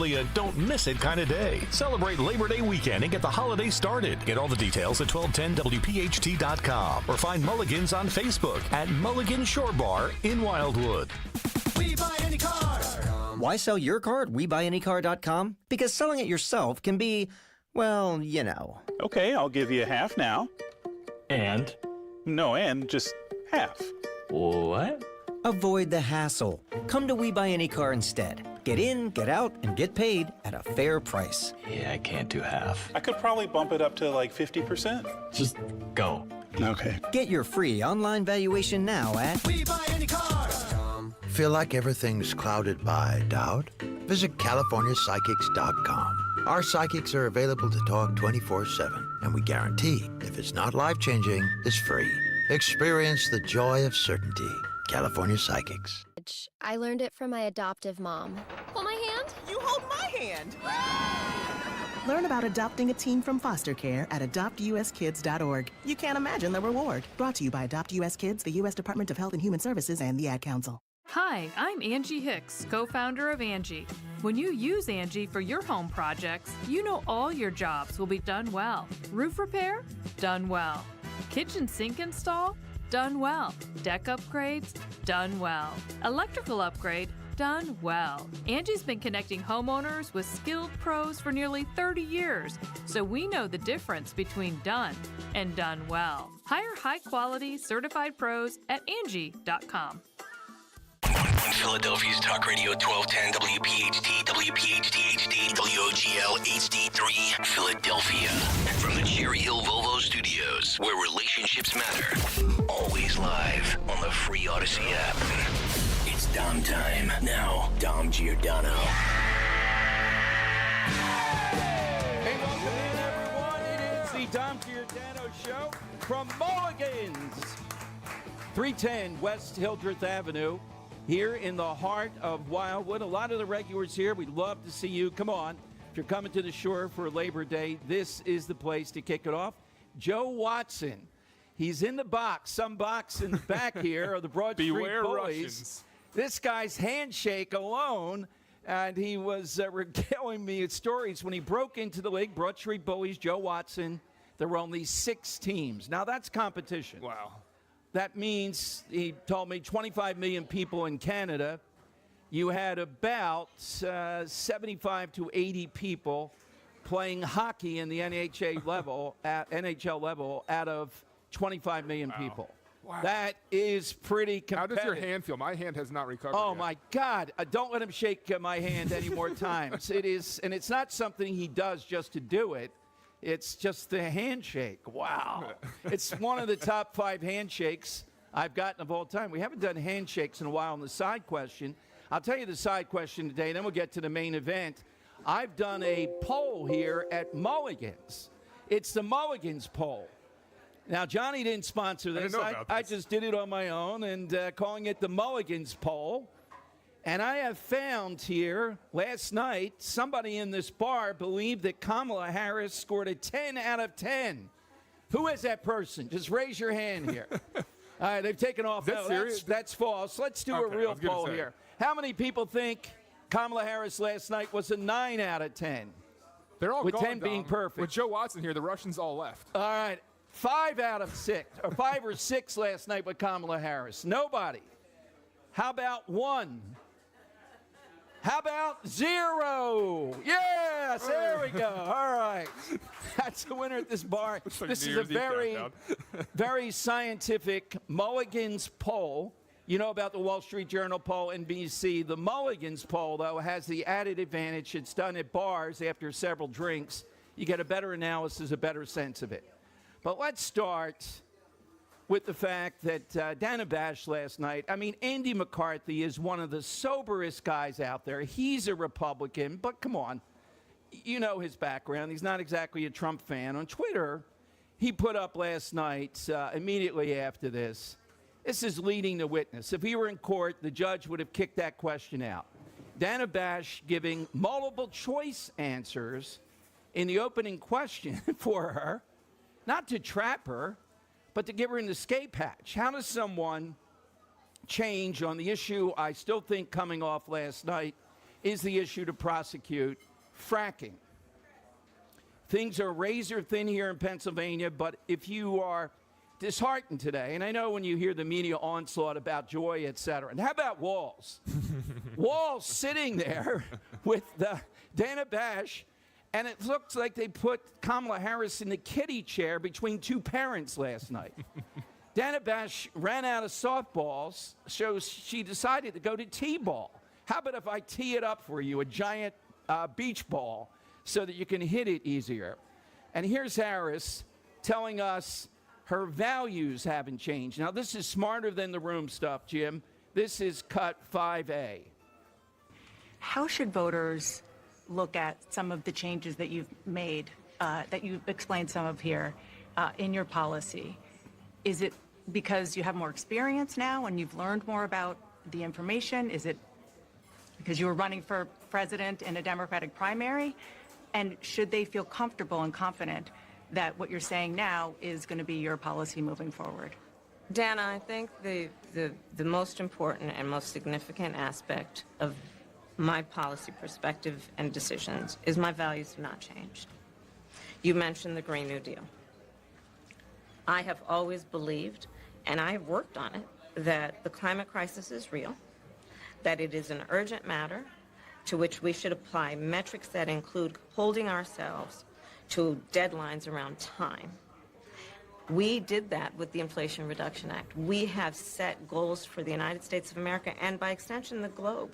simply a don't miss it kind of day. Celebrate Labor Day weekend and get the holiday started. Get all the details at 1210WPHT.com or find Mulligans on Facebook at Mulligan Shore Bar in Wildwood. We buy any car. Why sell your car at WeBuyAnyCar.com? Because selling it yourself can be, well, you know. Okay, I'll give you half now. And? No, and just half. What? Avoid the hassle. Come to We Buy Any Car instead. Get in, get out, and get paid at a fair price. Yeah, I can't do half. I could probably bump it up to like 50%. Just go. Okay. Get your free online valuation now at WeBuyAnyCar.com. Feel like everything's clouded by doubt? Visit CaliforniaPsychics.com. Our psychics are available to talk 24/7, and we guarantee if it's not life-changing, it's free. Experience the joy of certainty. California Psychics. I learned it from my adoptive mom. Hold my hand. You hold my hand. Learn about adopting a teen from foster care at adoptuskids.org. You can't imagine the reward. Brought to you by Adopt US Kids, the U.S. Department of Health and Human Services, and the Ad Council. Hi, I'm Angie Hicks, co-founder of Angie. When you use Angie for your home projects, you know all your jobs will be done well. Roof repair? Done well. Kitchen sink install? Done well. Deck upgrades? Done well. Electrical upgrade? Done well. Angie's been connecting homeowners with skilled pros for nearly 30 years, so we know the difference between done and done well. Hire high-quality, certified pros at Angie.com. Philadelphia's Talk Radio 1210 WPHT, WPHT HD, WOGL HD3, Philadelphia. From the Cherry Hill Volvo Studios, where relationships matter. Always live on the free Odyssey app. It's Dom time. Now, Dom Giordano. Hey, welcome in, everyone. It is the Dom Giordano Show from Mulligans. 310 West Hildreth Avenue. Here in the heart of Wildwood. A lot of the regulars here. We'd love to see you. Come on. If you're coming to the shore for Labor Day, this is the place to kick it off. Joe Watson. He's in the box. Some box in the back here are the Broad Street Beware Bullies. Russians. This guy's handshake alone, and he was regaling me his stories when he broke into the league. Broad Street Bullies, Joe Watson. There were only 6 teams. Now, that's competition. Wow. That means, he told me, 25 million people in Canada. You had about 75 to 80 people playing hockey in the NHL level out of 25 million people. Wow. That is pretty competitive. How does your hand feel? My hand has not recovered Oh, yet. my God. Don't let him shake my hand any more times. It is, and it's not something he does just to do it. It's just the handshake. Wow. It's one of the top 5 handshakes I've gotten of all time. We haven't done handshakes in a while on the side question. I'll tell you the side question today, then we'll get to the main event. I've done a poll here at Mulligans. It's the Mulligans poll. Now, Johnny didn't sponsor this. I just did it on my own and calling it the Mulligans poll. And I have found here, last night, somebody in this bar believed that Kamala Harris scored a 10 out of 10. Who is that person? Just raise your hand here. All right, they've taken off. Is that serious? That's false. Let's do a real poll here. How many people think Kamala Harris last night was a 9 out of 10? They're all with gone, 10 being perfect. With Joe Watson here, the Russians all left. All right, 5 out of 6, or 5 or 6 last night with Kamala Harris. Nobody. How about 1? How about 0? Yes, there we go. All right. That's the winner at this bar. Like this is a very scientific Mulligans poll. You know about the Wall Street Journal poll, NBC. The Mulligans poll, though, has the added advantage. It's done at bars after several drinks. You get a better analysis, a better sense of it. But let's start with the fact that Dana Bash last night, I mean, Andy McCarthy is one of the soberest guys out there. He's a Republican, but come on. You know his background. He's not exactly a Trump fan. On Twitter, he put up last night, immediately after this is leading the witness. If he were in court, the judge would have kicked that question out. Dana Bash giving multiple choice answers in the opening question for her, not to trap her, but to give her an escape hatch. How does someone change on the issue I still think coming off last night is the issue to prosecute fracking. Things are razor thin here in Pennsylvania, but if you are disheartened today, and I know when you hear the media onslaught about Joy, et cetera, and how about Walls? Walls sitting there with Dana Bash, and it looks like they put Kamala Harris in the kiddie chair between two parents last night. Dana Bash ran out of softballs, so she decided to go to T-ball. How about if I tee it up for you, a giant beach ball, so that you can hit it easier? And here's Harris telling us her values haven't changed. Now, this is smarter than the room stuff, Jim. This is cut 5A. How should voters look at some of the changes that you've made, that you explained some of here, in your policy? Is it because you have more experience now and you've learned more about the information? Is it because you were running for president in a Democratic primary? And should they feel comfortable and confident that what you're saying now is going to be your policy moving forward? Dana, I think the most important and most significant aspect of my policy perspective and decisions is my values have not changed. You mentioned the Green New Deal. I have always believed, and I have worked on it, that the climate crisis is real, that it is an urgent matter to which we should apply metrics that include holding ourselves to deadlines around time. We did that with the Inflation Reduction Act. We have set goals for the United States of America and by extension the globe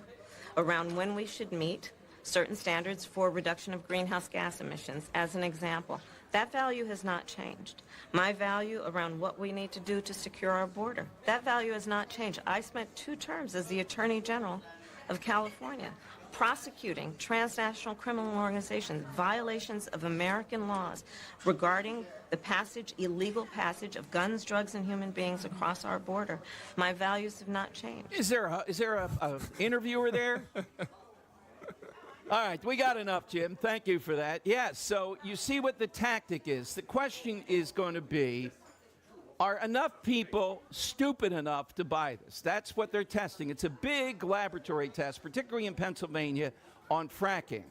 around when we should meet certain standards for reduction of greenhouse gas emissions. As an example, that value has not changed. My value around what we need to do to secure our border, that value has not changed. I spent 2 terms as the Attorney General of California prosecuting transnational criminal organizations, violations of American laws regarding the illegal passage of guns, drugs, and human beings across our border. My values have not changed. Is there a interviewer there? All right, we got enough, Jim. Thank you for that. Yeah, so you see what the tactic is. The question is going to be, are enough people stupid enough to buy this? That's what they're testing. It's a big laboratory test, particularly in Pennsylvania, on fracking.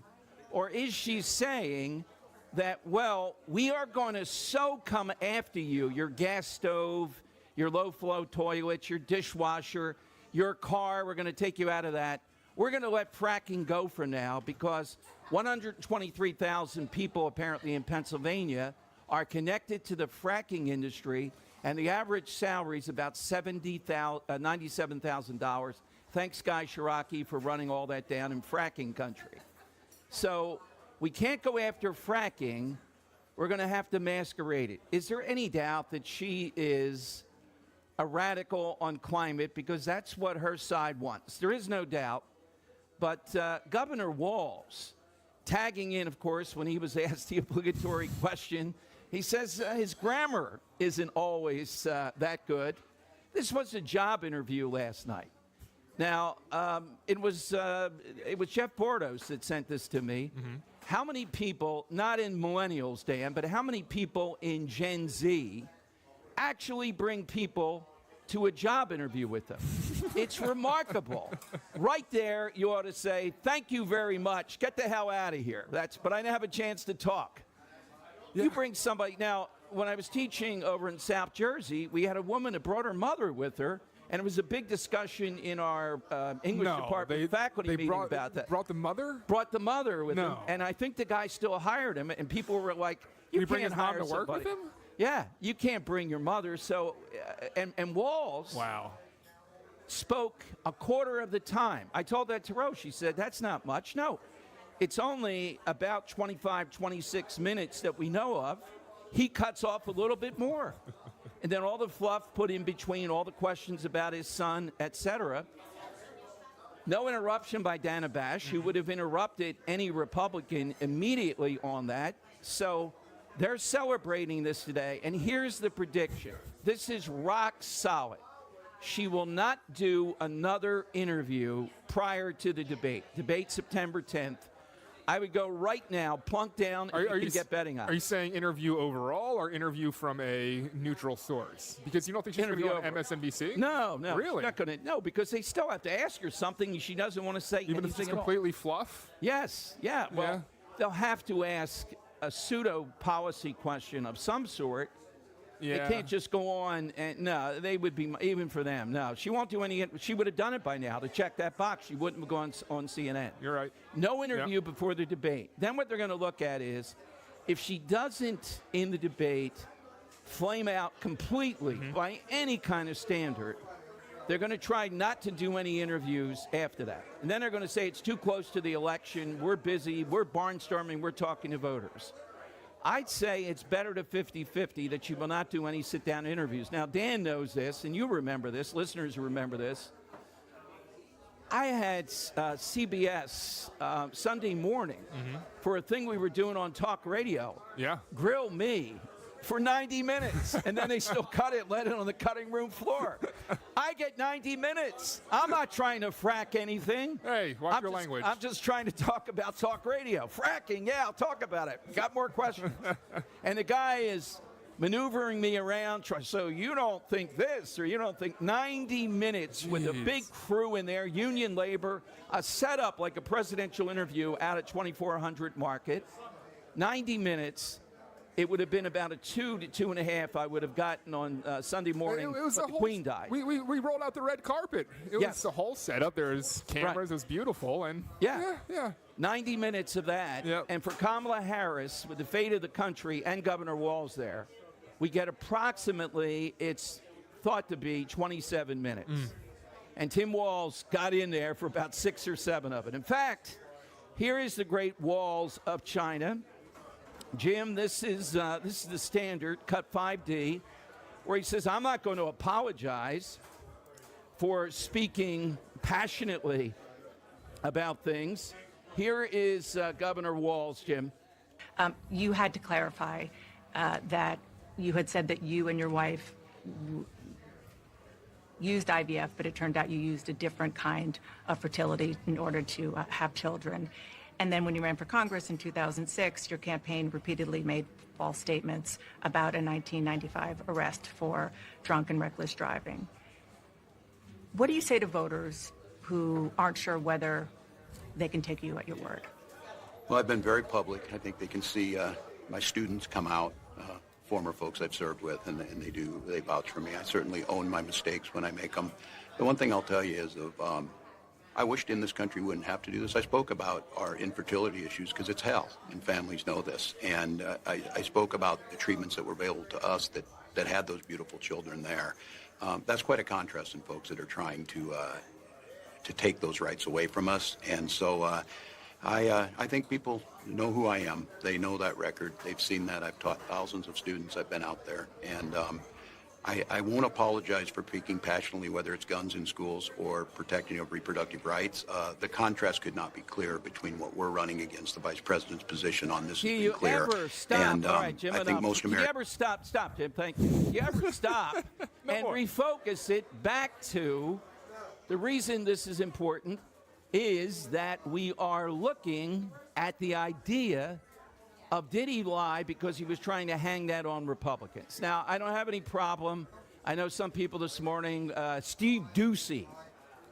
Or is she saying that, well, we are going to so come after you, your gas stove, your low-flow toilet, your dishwasher, your car, we're going to take you out of that. We're going to let fracking go for now because 123,000 people apparently in Pennsylvania are connected to the fracking industry, and the average salary is about $97,000. Thanks, Guy Shiraki, for running all that down in fracking country. So we can't go after fracking. We're going to have to masquerade it. Is there any doubt that she is a radical on climate because that's what her side wants? There is no doubt. But Governor Walz, tagging in, of course, when he was asked the obligatory question, he says his grammar isn't always that good. This was a job interview last night. Now, it was Jeff Bordos that sent this to me. Mm-hmm. How many people, not in millennials, Dan, but how many people in Gen Z actually bring people to a job interview with them? It's remarkable. Right there, you ought to say, thank you very much. Get the hell out of here. But I didn't have a chance to talk. Yeah. You bring somebody. Now, when I was teaching over in South Jersey, we had a woman that brought her mother with her, and it was a big discussion in our English department faculty meeting about that. Brought the mother? Brought the mother with him. And I think the guy still hired him, and people were like, you can't bring his mom hire to work somebody. with him? Yeah, you can't bring your mother. So, and Walz spoke a quarter of the time. I told that to Rose. She said, that's not much. No, it's only about 25, 26 minutes that we know of. He cuts off a little bit more. And then all the fluff put in between, all the questions about his son, etc. No interruption by Dana Bash, who would have interrupted any Republican immediately on that. So they're celebrating this today, and here's the prediction. This is rock solid. She will not do another interview prior to the debate. Debate September 10th. I would go right now, plunk down, and you can get betting on. Are you saying interview overall or interview from a neutral source? Because you don't think she's going to be on MSNBC? No. Really? She's not going to. No, because they still have to ask her something she doesn't want to say. Even if it's at all. completely fluff? Yes. Yeah. Well, they'll have to ask a pseudo policy question of some sort. Yeah. They can't just go on and no, they would be even for them. No, she won't do any. She would have done it by now to check that box. She wouldn't have gone on CNN. You're right. No interview before the debate. Then what they're going to look at is if she doesn't in the debate flame out completely by any kind of standard, they're going to try not to do any interviews after that. And then they're going to say it's too close to the election. We're busy. We're barnstorming. We're talking to voters. I'd say it's better to 50-50 that you will not do any sit-down interviews. Now, Dan knows this, and you remember this. Listeners remember this. I had CBS Sunday morning for a thing we were doing on talk radio. Yeah. Grill me for 90 minutes, and then they still cut it, let it on the cutting room floor. I get 90 minutes. I'm not trying to frack anything. Hey, watch your language. I'm just trying to talk about talk radio. Fracking, yeah, I'll talk about it. Got more questions. And the guy is maneuvering me around, so you don't think this, or you don't think 90 minutes with a big crew in there, union labor, a setup like a presidential interview out at 2400 Market. 90 minutes. It would have been about a 2 to 2.5 I would have gotten on Sunday morning, it was but the Queen died. We rolled out the red carpet. It was the whole setup. There's cameras. It was beautiful. And yeah. 90 minutes of that. Yep. And for Kamala Harris, with the fate of the country and Governor Walz there, we get approximately, it's thought to be 27 minutes. And Tim Walz got in there for about 6 or 7 of it. In fact, here is the great Walz of China. Jim, this is the standard, cut 5D, where he says, I'm not going to apologize for speaking passionately about things. Here is Governor Walz, Jim. You had to clarify that you had said that you and your wife used IVF, but it turned out you used a different kind of fertility in order to have children. And then when you ran for Congress in 2006, your campaign repeatedly made false statements about a 1995 arrest for drunk and reckless driving. What do you say to voters who aren't sure whether they can take you at your word? Well, I've been very public. I think they can see my students come out, former folks I've served with, and they vouch for me. I certainly own my mistakes when I make them. The one thing I'll tell you is I wished in this country wouldn't have to do this. I spoke about our infertility issues because it's hell, and families know this. And I spoke about the treatments that were available to us that had those beautiful children there. That's quite a contrast in folks that are trying to take those rights away from us. And so I think people know who I am. They know that record. They've seen that. I've taught thousands of students. I've been out there. And I won't apologize for speaking passionately, whether it's guns in schools or protecting of reproductive rights. The contrast could not be clearer between what we're running against the vice president's position on this. Do you ever stop? And all right, Jim, I think most Do you Americans. ever stop, Jim? Thank you. Do you ever stop and refocus it back to the reason this is important is that we are looking at the idea of did he lie because he was trying to hang that on Republicans. Now, I don't have any problem. I know some people this morning, Steve Ducey.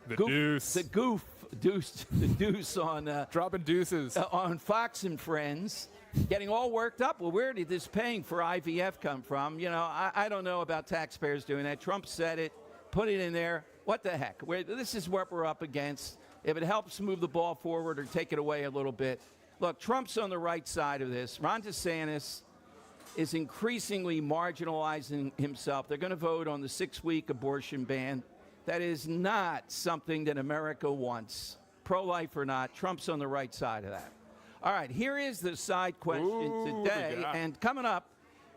The Deuce. The Deuce on... dropping deuces. On Fox and Friends, getting all worked up. Well, where did this paying for IVF come from? You know, I don't know about taxpayers doing that. Trump said it, put it in there. What the heck? This is what we're up against. If it helps move the ball forward or take it away a little bit. Look, Trump's on the right side of this. Ron DeSantis is increasingly marginalizing himself. They're going to vote on the 6-week abortion ban. That is not something that America wants. Pro-life or not, Trump's on the right side of that. All right, here is the side question today. And coming up,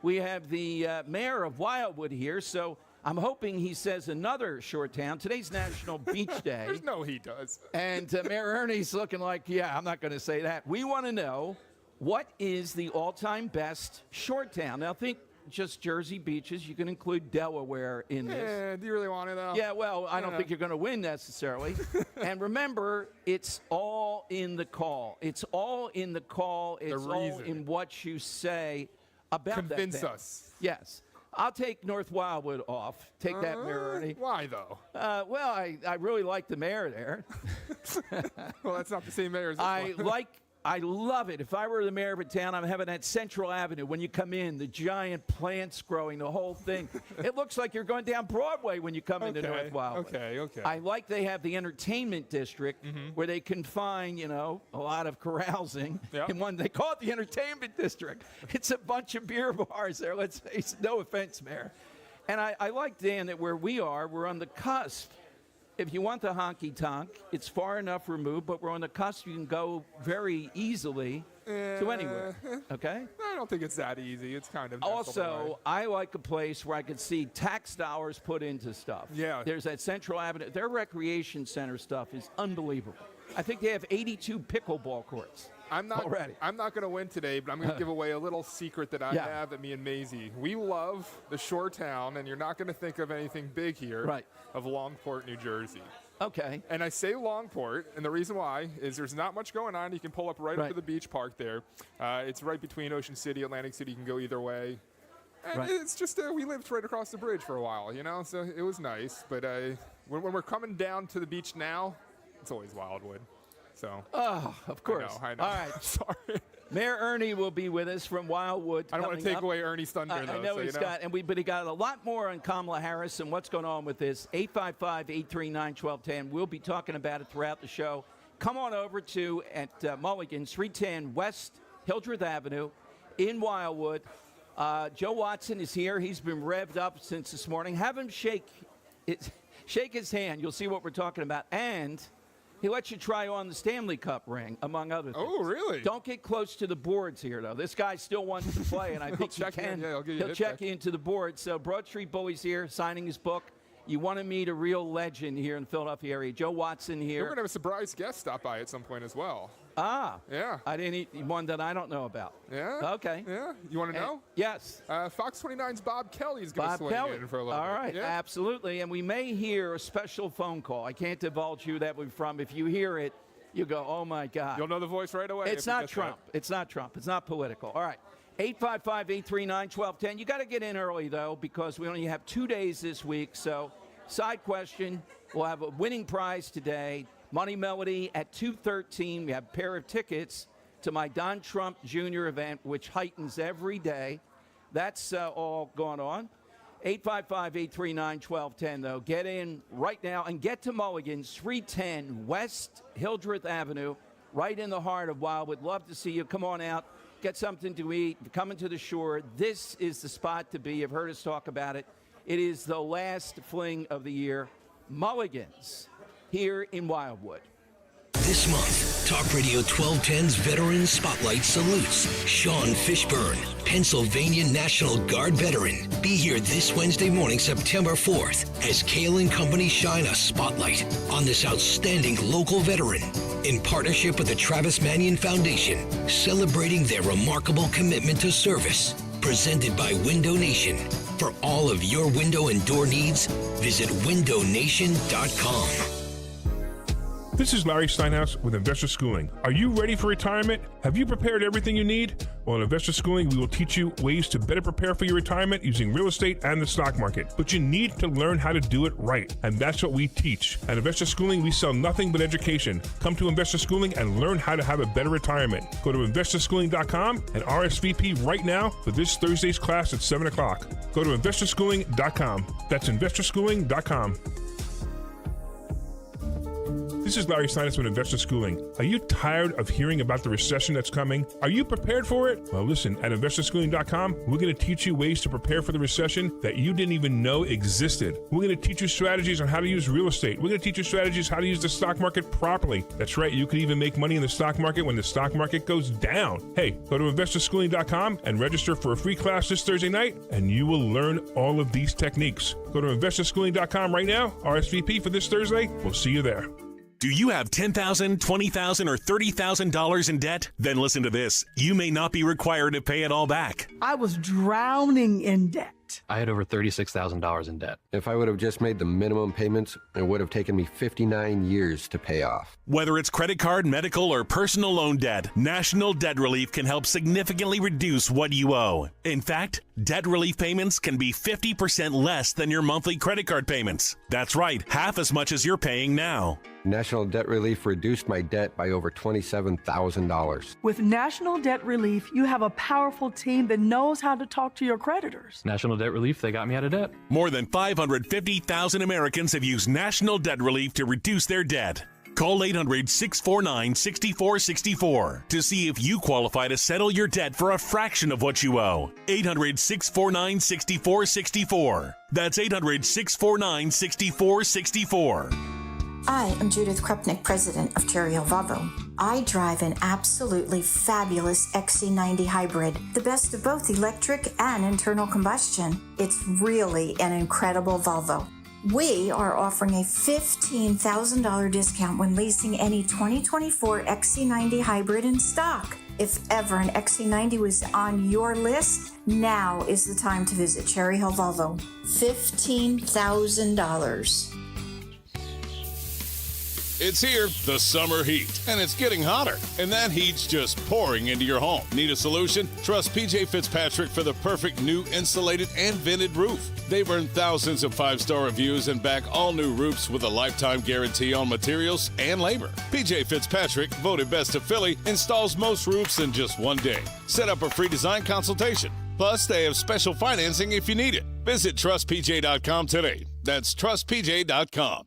we have the mayor of Wildwood here. So I'm hoping he says another short town. Today's National Beach Day. There's no he does. And Mayor Ernie's looking like, yeah, I'm not going to say that. We want to know what is the all-time best short town. Now think just Jersey beaches. You can include Delaware in this. Do you really want to, though? Yeah, well, I don't think you're going to win necessarily. And remember, it's all in the call. It's all in the call. It's all in what you say about Convince that thing. us. Yes. I'll take North Wildwood off. Take that, Mayor Ernie. Why, though? Well, I really like the mayor there. Well, that's not the same mayor as this one. I love it. If I were the mayor of a town, I'm having that Central Avenue. When you come in, the giant plants growing, the whole thing. It looks like you're going down Broadway when you come into North Wildwood. Okay. I like they have the entertainment district where they confine, a lot of carousing. Yep. In one, they call it the entertainment district. It's a bunch of beer bars there. Let's face it. No offense, Mayor. And I like, Dan, that where we are, we're on the cusp. If you want the honky-tonk, it's far enough removed, but we're on the cusp. You can go very easily to anywhere, okay? I don't think it's that easy. It's kind of Also, I like a place where I could see tax dollars put into stuff. Yeah. There's that Central Avenue. Their recreation center stuff is unbelievable. I think they have 82 pickleball courts. I'm not going to win today, but I'm going to give away a little secret that I have at me and Maisie. We love the shore town, and you're not going to think of anything big here of Longport, New Jersey. Okay. And I say Longport, and the reason why is there's not much going on. You can pull up right up to the beach park there. It's right between Ocean City, Atlantic City. You can go either way. And it's just, we lived right across the bridge for a while, so it was nice. But when we're coming down to the beach now, it's always Wildwood. So. Oh, of course. I know. All right. Sorry. Mayor Ernie will be with us from Wildwood. I don't want to take away Ernie's thunder, though. I know he's got, but he got a lot more on Kamala Harris and what's going on with this. 855-839-1210. We'll be talking about it throughout the show. Come on over to at Mulligan, 310 West Hildreth Avenue in Wildwood. Joe Watson is here. He's been revved up since this morning. Have him shake his hand. You'll see what we're talking about. And he lets you try on the Stanley Cup ring, among other things. Oh, really? Don't get close to the boards here, though. This guy still wants to play, and I think he can. He'll check you into the board. So Broad Street Bully's here, signing his book. You want to meet a real legend here in the Philadelphia area. Joe Watson here. We're going to have a surprise guest stop by at some point as well. Ah. Yeah. I didn't eat one that I don't know about. Yeah? Okay. Yeah? You want to know? Yes. Fox 29's Bob Kelly's going to swing in for a little bit. All right. Yeah? Absolutely. And we may hear a special phone call. I can't divulge who that would be from. If you hear it, you go, oh, my God. You'll know the voice right away. It's not Trump. It's not Trump. It's not political. All right. 855-839-1210. You got to get in early, though, because we only have 2 days this week. So, side question, we'll have a winning prize today. Money Melody at 2:13. We have a pair of tickets to my Don Trump Jr. event, which heightens every day. That's all going on. 855-839-1210, though. Get in right now and get to Mulligan's, 310 West Hildreth Avenue, right in the heart of Wildwood. Love to see you. Come on out. Get something to eat. Coming to the shore. This is the spot to be. You've heard us talk about it. It is the last fling of the year. Mulligans here in Wildwood. This month, Talk Radio 1210's Veteran Spotlight salutes Sean Fishburne, Pennsylvania National Guard veteran. Be here this Wednesday morning, September 4th, as Kale & Company shine a spotlight on this outstanding local veteran in partnership with the Travis Manion Foundation, celebrating their remarkable commitment to service. Presented by Window Nation. For all of your window and door needs, visit windownation.com. This is Larry Steinhaus with Investor Schooling. Are you ready for retirement? Have you prepared everything you need? Well, in Investor Schooling, we will teach you ways to better prepare for your retirement using real estate and the stock market. But you need to learn how to do it right, and that's what we teach. At Investor Schooling, we sell nothing but education. Come to Investor Schooling and learn how to have a better retirement. Go to investorschooling.com and RSVP right now for this Thursday's class at 7 o'clock. Go to investorschooling.com. That's investorschooling.com. This is Larry Steinhaus with Investor Schooling. Are you tired of hearing about the recession that's coming? Are you prepared for it? Well, listen, at investorschooling.com, we're going to teach you ways to prepare for the recession that you didn't even know existed. We're going to teach you strategies on how to use real estate. We're going to teach you strategies how to use the stock market properly. That's right, you can even make money in the stock market when the stock market goes down. Hey, go to investorschooling.com and register for a free class this Thursday night, and you will learn all of these techniques. Go to investorschooling.com right now, RSVP for this Thursday. We'll see you there. Do you have $10,000, $20,000, or $30,000 in debt? Then listen to this. You may not be required to pay it all back. I was drowning in debt. I had over $36,000 in debt. If I would have just made the minimum payments, it would have taken me 59 years to pay off. Whether it's credit card, medical, or personal loan debt, National Debt Relief can help significantly reduce what you owe. In fact, debt relief payments can be 50% less than your monthly credit card payments. That's right, half as much as you're paying now. National Debt Relief reduced my debt by over $27,000. With National Debt Relief, you have a powerful team that knows how to talk to your creditors. National Debt Relief, they got me out of debt. More than 550,000 Americans have used National Debt Relief to reduce their debt. Call 800-649-6464 to see if you qualify to settle your debt for a fraction of what you owe. 800-649-6464. That's 800-649-6464. I am Judith Krupnik, president of Cherry Hill Volvo. I drive an absolutely fabulous XC90 hybrid, the best of both electric and internal combustion. It's really an incredible Volvo. We are offering a $15,000 discount when leasing any 2024 XC90 hybrid in stock. If ever an XC90 was on your list, now is the time to visit Cherry Hill Volvo. $15,000. It's here, the summer heat, and it's getting hotter, and that heat's just pouring into your home. Need a solution? Trust PJ Fitzpatrick for the perfect new insulated and vented roof. They've earned thousands of 5-star reviews and back all new roofs with a lifetime guarantee on materials and labor. PJ Fitzpatrick, voted best of Philly, installs most roofs in just one day. Set up a free design consultation. Plus, they have special financing if you need it. Visit trustpj.com today. That's trustpj.com.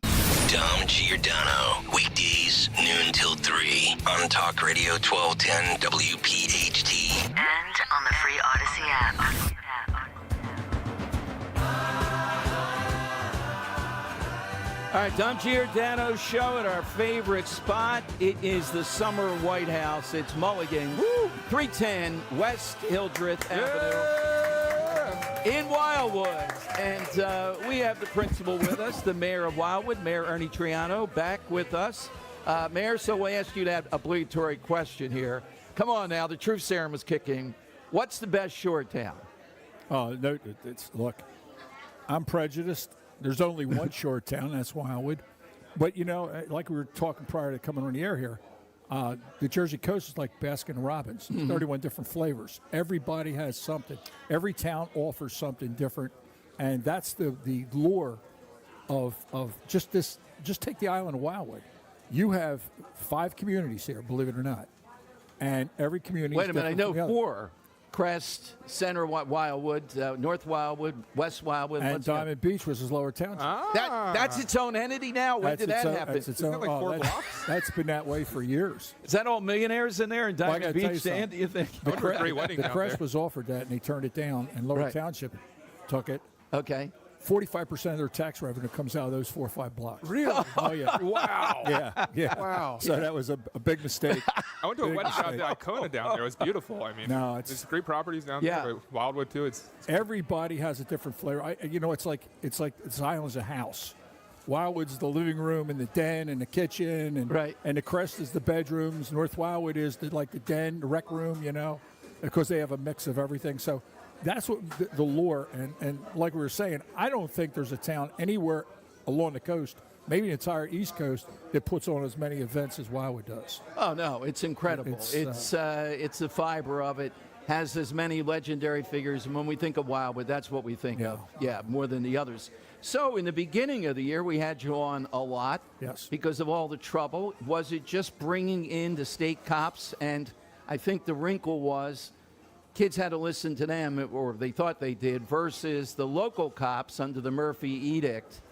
Dom Giordano, weekdays, noon till 3 on Talk Radio 1210 WPHT. And on the free Odyssey app. All right, Dom Giordano show at our favorite spot. It is the summer White House. It's Mulligan, 310 West Hildreth Avenue in Wildwood. And we have the principal with us, the mayor of Wildwood, Mayor Ernie Triano, back with us. Mayor, so we asked you that obligatory question here. Come on now, the truth serum is kicking. What's the best shore town? Oh, no, look, I'm prejudiced. There's only one shore town, that's Wildwood. But, you know, like we were talking prior to coming on the air here, the Jersey coast is like Baskin-Robbins, 31 different flavors. Everybody has something. Every town offers something different, and that's the lure of just this. Just take the island of Wildwood. You have 5 communities here, believe it or not, and every community. Wait a minute, I know 4. Crest, Center Wildwood, North Wildwood, West Wildwood. And Diamond Beach was his lower town. That's its own entity now? When did that happen? That's its own, that's been that way for years. Is that all millionaires in there in Diamond Beach, Dan, do you think? The Crest was offered that, and they turned it down, and Lower Township took it. Okay. 45% of their tax revenue comes out of those 4 or 5 blocks. Really? Oh, yeah. Wow. Yeah. Wow. So that was a big mistake. I went to a wedding shop at Icona down there. It was beautiful. I mean, there's great properties down there. But Wildwood, too. It's everybody has a different flavor. It's like this island's a house. Wildwood's the living room and the den and the kitchen, and the Crest is the bedrooms. North Wildwood is the den, the rec room, because they have a mix of everything. So that's what the lure, and like we were saying, I don't think there's a town anywhere along the coast, maybe the entire East Coast, that puts on as many events as Wildwood does. Oh, no, it's incredible. It's the fiber of it, has as many legendary figures, and when we think of Wildwood, that's what we think of. Yeah, more than the others. So in the beginning of the year, we had you on a lot because of all the trouble. Was it just bringing in the state cops? And I think the wrinkle was kids had to listen to them, or they thought they did, versus the local cops under the Murphy edict.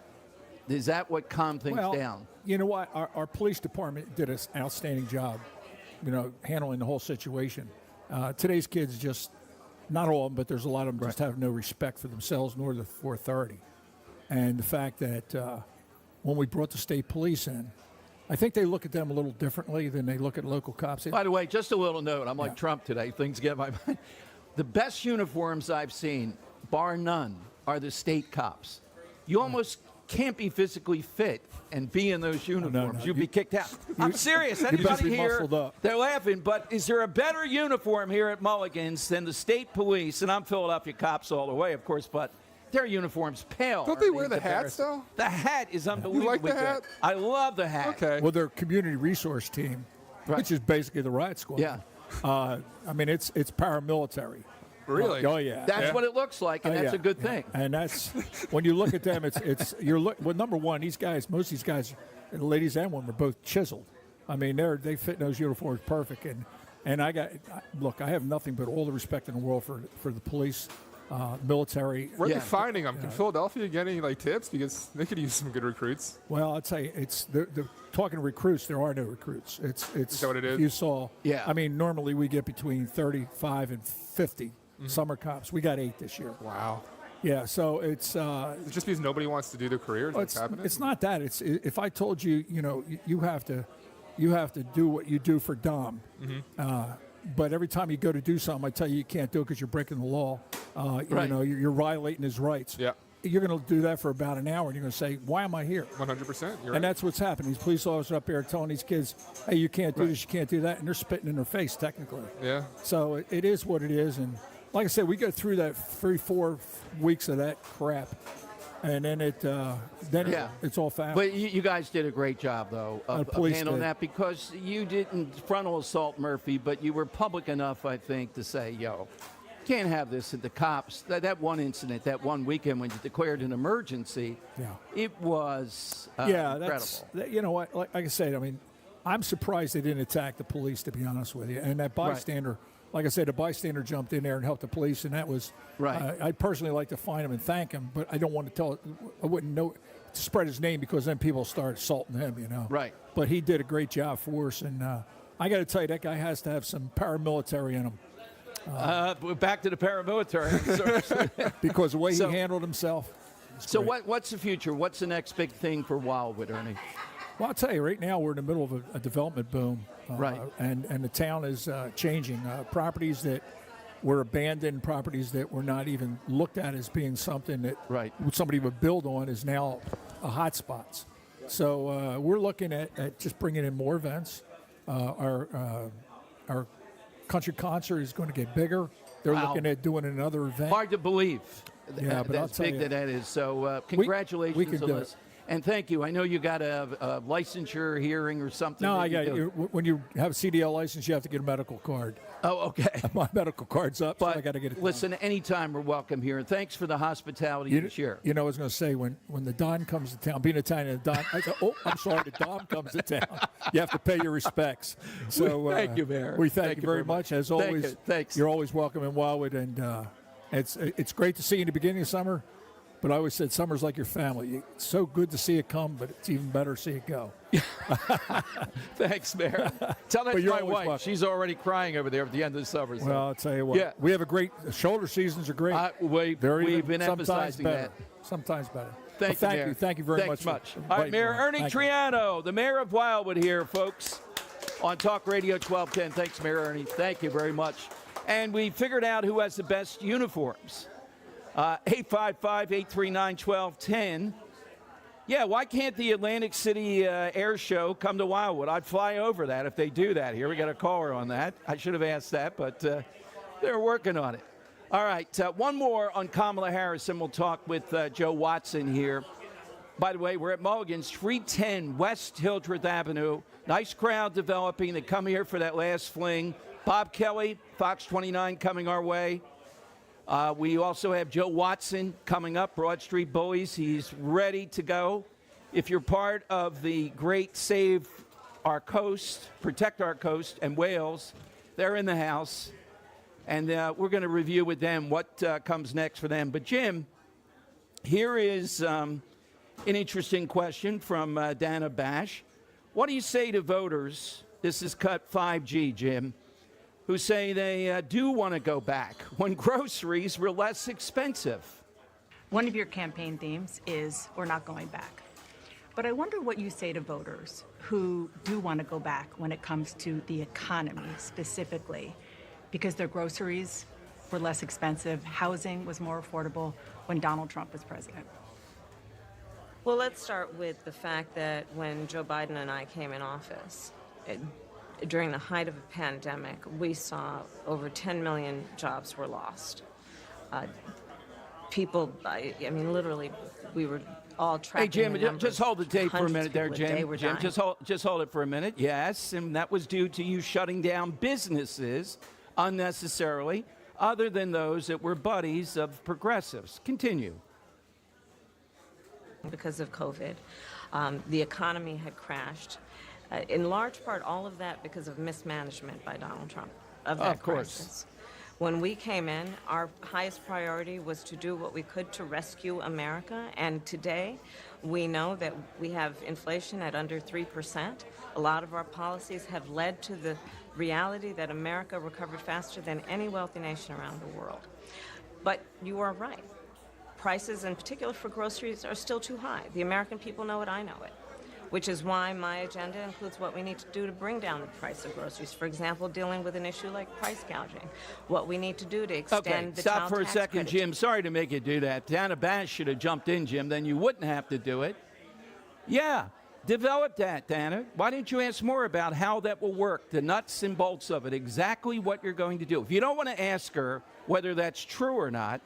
Is that what calmed things down? You know what? Our police department did an outstanding job, handling the whole situation. Today's kids just, not all of them, but there's a lot of them just have no respect for themselves nor for authority. And the fact that when we brought the state police in, I think they look at them a little differently than they look at local cops. By the way, just a little note. I'm like Trump today. Things get my mind. The best uniforms I've seen, bar none, are the state cops. You almost can't be physically fit and be in those uniforms. no. You'd be kicked out. I'm serious. you better Anybody be here, muscled up. they're laughing, but is there a better uniform here at Mulligan's than the state police? And I'm Philadelphia cops all the way, of course, but their uniforms pale. Don't they wear the hats, though? The hat is unbelievably You like the good. hat? I love the hat. Okay. Well, their community resource team, which is basically the riot squad. Yeah. I mean, it's paramilitary. Really? Oh yeah. That's what it looks like, and that's yeah, a good thing. And that's when you look at them, well, number one, most of these guys, ladies and women, are both chiseled. I mean, they fit in those uniforms perfect. And I have nothing but all the respect in the world for the police, military. Where are they finding them? Can Philadelphia get any tips, because they could use some good recruits? Well, I'd say they're talking to recruits. There are no recruits. Is that what it is? You saw. Yeah. I mean, normally we get between 35 and 50 summer cops. We got 8 this year. Wow. Yeah. So it's. Is it just because nobody wants to do their careers? What's happening? It's not that. It's if I told you, you have to do what you do for Dom. But every time you go to do something, I tell you can't do it because you're breaking the law. Right. You're violating his rights. Yeah. You're going to do that for about an hour, and you're going to say, "Why am I here?" 100%. And that's what's happening. These police officers up there telling these kids, "Hey, you can't do this, you can't do that," and they're spitting in their face, technically. Yeah. So it is what it is, and like I said, we go through that 3-4 weeks of that crap, and then it's all fast. But you guys did a great job, though, of handling did. that, because you didn't frontal assault Murphy, but you were public enough, I think, to say, can't have this at the cops. That one incident, that one weekend when you declared an emergency, it was incredible. You know what? Like I said, I mean, I'm surprised they didn't attack the police, to be honest with you. And that bystander, like I said, the bystander jumped in there and helped the police, and that was right. I'd personally like to find him and thank him, but I don't want to I wouldn't know to spread his name, because then people start assaulting him, Right. But he did a great job for us, and I got to tell you, that guy has to have some paramilitary in him. Back to the paramilitary. Because the way he handled himself. So what's the future? What's the next big thing for Wildwood, Ernie? Well, I'll tell you, right now we're in the middle of a development boom. Right. And the town is changing. Properties that were abandoned, properties that were not even looked at as being something that somebody would build on, is now hot spots. So we're looking at just bringing in more events. Our country concert is going to get bigger. They're looking at doing another event. Hard to believe. Yeah, but that's big that is. So congratulations we can on do this. it. And thank you. I know you got a licensure hearing or something. No, when you have a CDL license, you have to get a medical card. Oh, okay. My medical card's up, but so I got to get it. Listen, anytime we're welcome here. And thanks for the hospitality this year. You know, I was going to say, when the Don comes to town, being Italian, the Don, I'm sorry, the Don comes to town. You have to pay your respects. So thank you, Mayor. We thank you very much. As always, thanks. You're always welcome in Wildwood, and it's great to see you in the beginning of summer. But I always said summer's like your family. It's so good to see it come, but it's even better to see it go. Thanks, Mayor. Tell that to my wife. Welcome. She's already crying over there at the end of the summer. So. Well, I'll tell you what. We have a great shoulder seasons are great. We've been emphasizing better. that. Sometimes better. Thank you. Thank you very much. All right, Mayor Ernie Triano, the mayor of Wildwood here, folks, on Talk Radio 1210. Thanks, Mayor Ernie. Thank you very much. And we figured out who has the best uniforms. 855-839-1210. Yeah, why can't the Atlantic City Air Show come to Wildwood? I'd fly over that if they do that here. We got a caller on that. I should have asked that, but they're working on it. All right, one more on Kamala Harris, and we'll talk with Joe Watson here. By the way, we're at Mulligan's, 310 West Hildreth Avenue. Nice crowd developing. They come here for that last fling. Bob Kelly, Fox 29, coming our way. We also have Joe Watson coming up, Broad Street Bullies. He's ready to go. If you're part of the great Save Our Coast, Protect Our Coast, and Wales, they're in the house. And we're going to review with them what comes next for them. But, Jim, here is an interesting question from Dana Bash. What do you say to voters, this is cut 5G, Jim, who say they do want to go back when groceries were less expensive? One of your campaign themes is we're not going back. But I wonder what you say to voters who do want to go back when it comes to the economy specifically, because their groceries were less expensive, housing was more affordable when Donald Trump was president. Well, let's start with the fact that when Joe Biden and I came in office, during the height of a pandemic, we saw over 10 million jobs were lost. People, I mean, literally, we were all tracking. Hey, Jim, the numbers. just hold the tape for a minute there, Hundreds of people a day Jim. were Jim, dying. just hold it for a minute. Yes, and that was due to you shutting down businesses unnecessarily, other than those that were buddies of progressives. Continue. Because of COVID. The economy had crashed. In large part, all of that because of mismanagement by Donald Trump of that crisis. When we came in, our highest priority was to do what we could to rescue America. And today, we know that we have inflation at under 3%. A lot of our policies have led to the reality that America recovered faster than any wealthy nation around the world. But you are right. Prices, in particular for groceries, are still too high. The American people know it, I know it, which is why my agenda includes what we need to do to bring down the price of groceries. For example, dealing with an issue like price gouging, what we need to do to extend the stop child for a tax second, credit. Jim. Sorry to make you do that. Dana Bash should have jumped in, Jim. Then you wouldn't have to do it. Yeah, develop that, Dana. Why didn't you ask more about how that will work, the nuts and bolts of it, exactly what you're going to do? If you don't want to ask her whether that's true or not,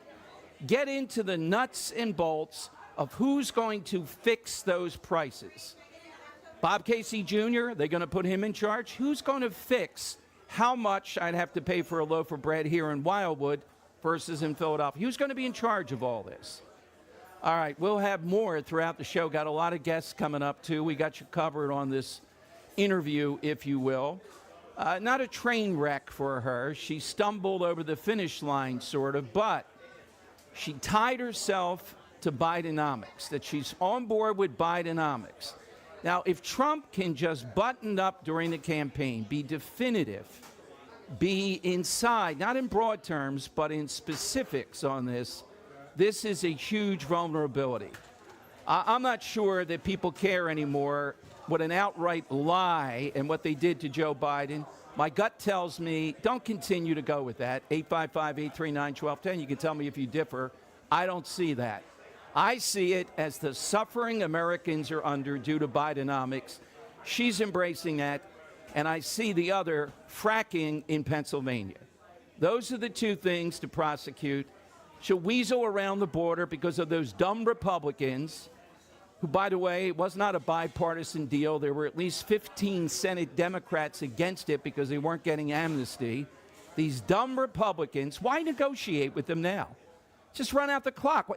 get into the nuts and bolts of who's going to fix those prices. Bob Casey Jr., they're going to put him in charge. Who's going to fix how much I'd have to pay for a loaf of bread here in Wildwood versus in Philadelphia? Who's going to be in charge of all this? All right, we'll have more throughout the show. Got a lot of guests coming up, too. We got you covered on this interview, if you will. Not a train wreck for her. She stumbled over the finish line, sort of, but she tied herself to Bidenomics, that she's on board with Bidenomics. Now, if Trump can just button up during the campaign, be definitive, be inside, not in broad terms, but in specifics on this, this is a huge vulnerability. I'm not sure that people care anymore what an outright lie and what they did to Joe Biden. My gut tells me don't continue to go with that. 855-839-1210. You can tell me if you differ. I don't see that. I see it as the suffering Americans are under due to Bidenomics. She's embracing that. And I see the other, fracking in Pennsylvania. Those are the two things to prosecute. She'll weasel around the border because of those dumb Republicans who, by the way, it was not a bipartisan deal. There were at least 15 Senate Democrats against it because they weren't getting amnesty. These dumb Republicans, why negotiate with them now? Just run out the clock.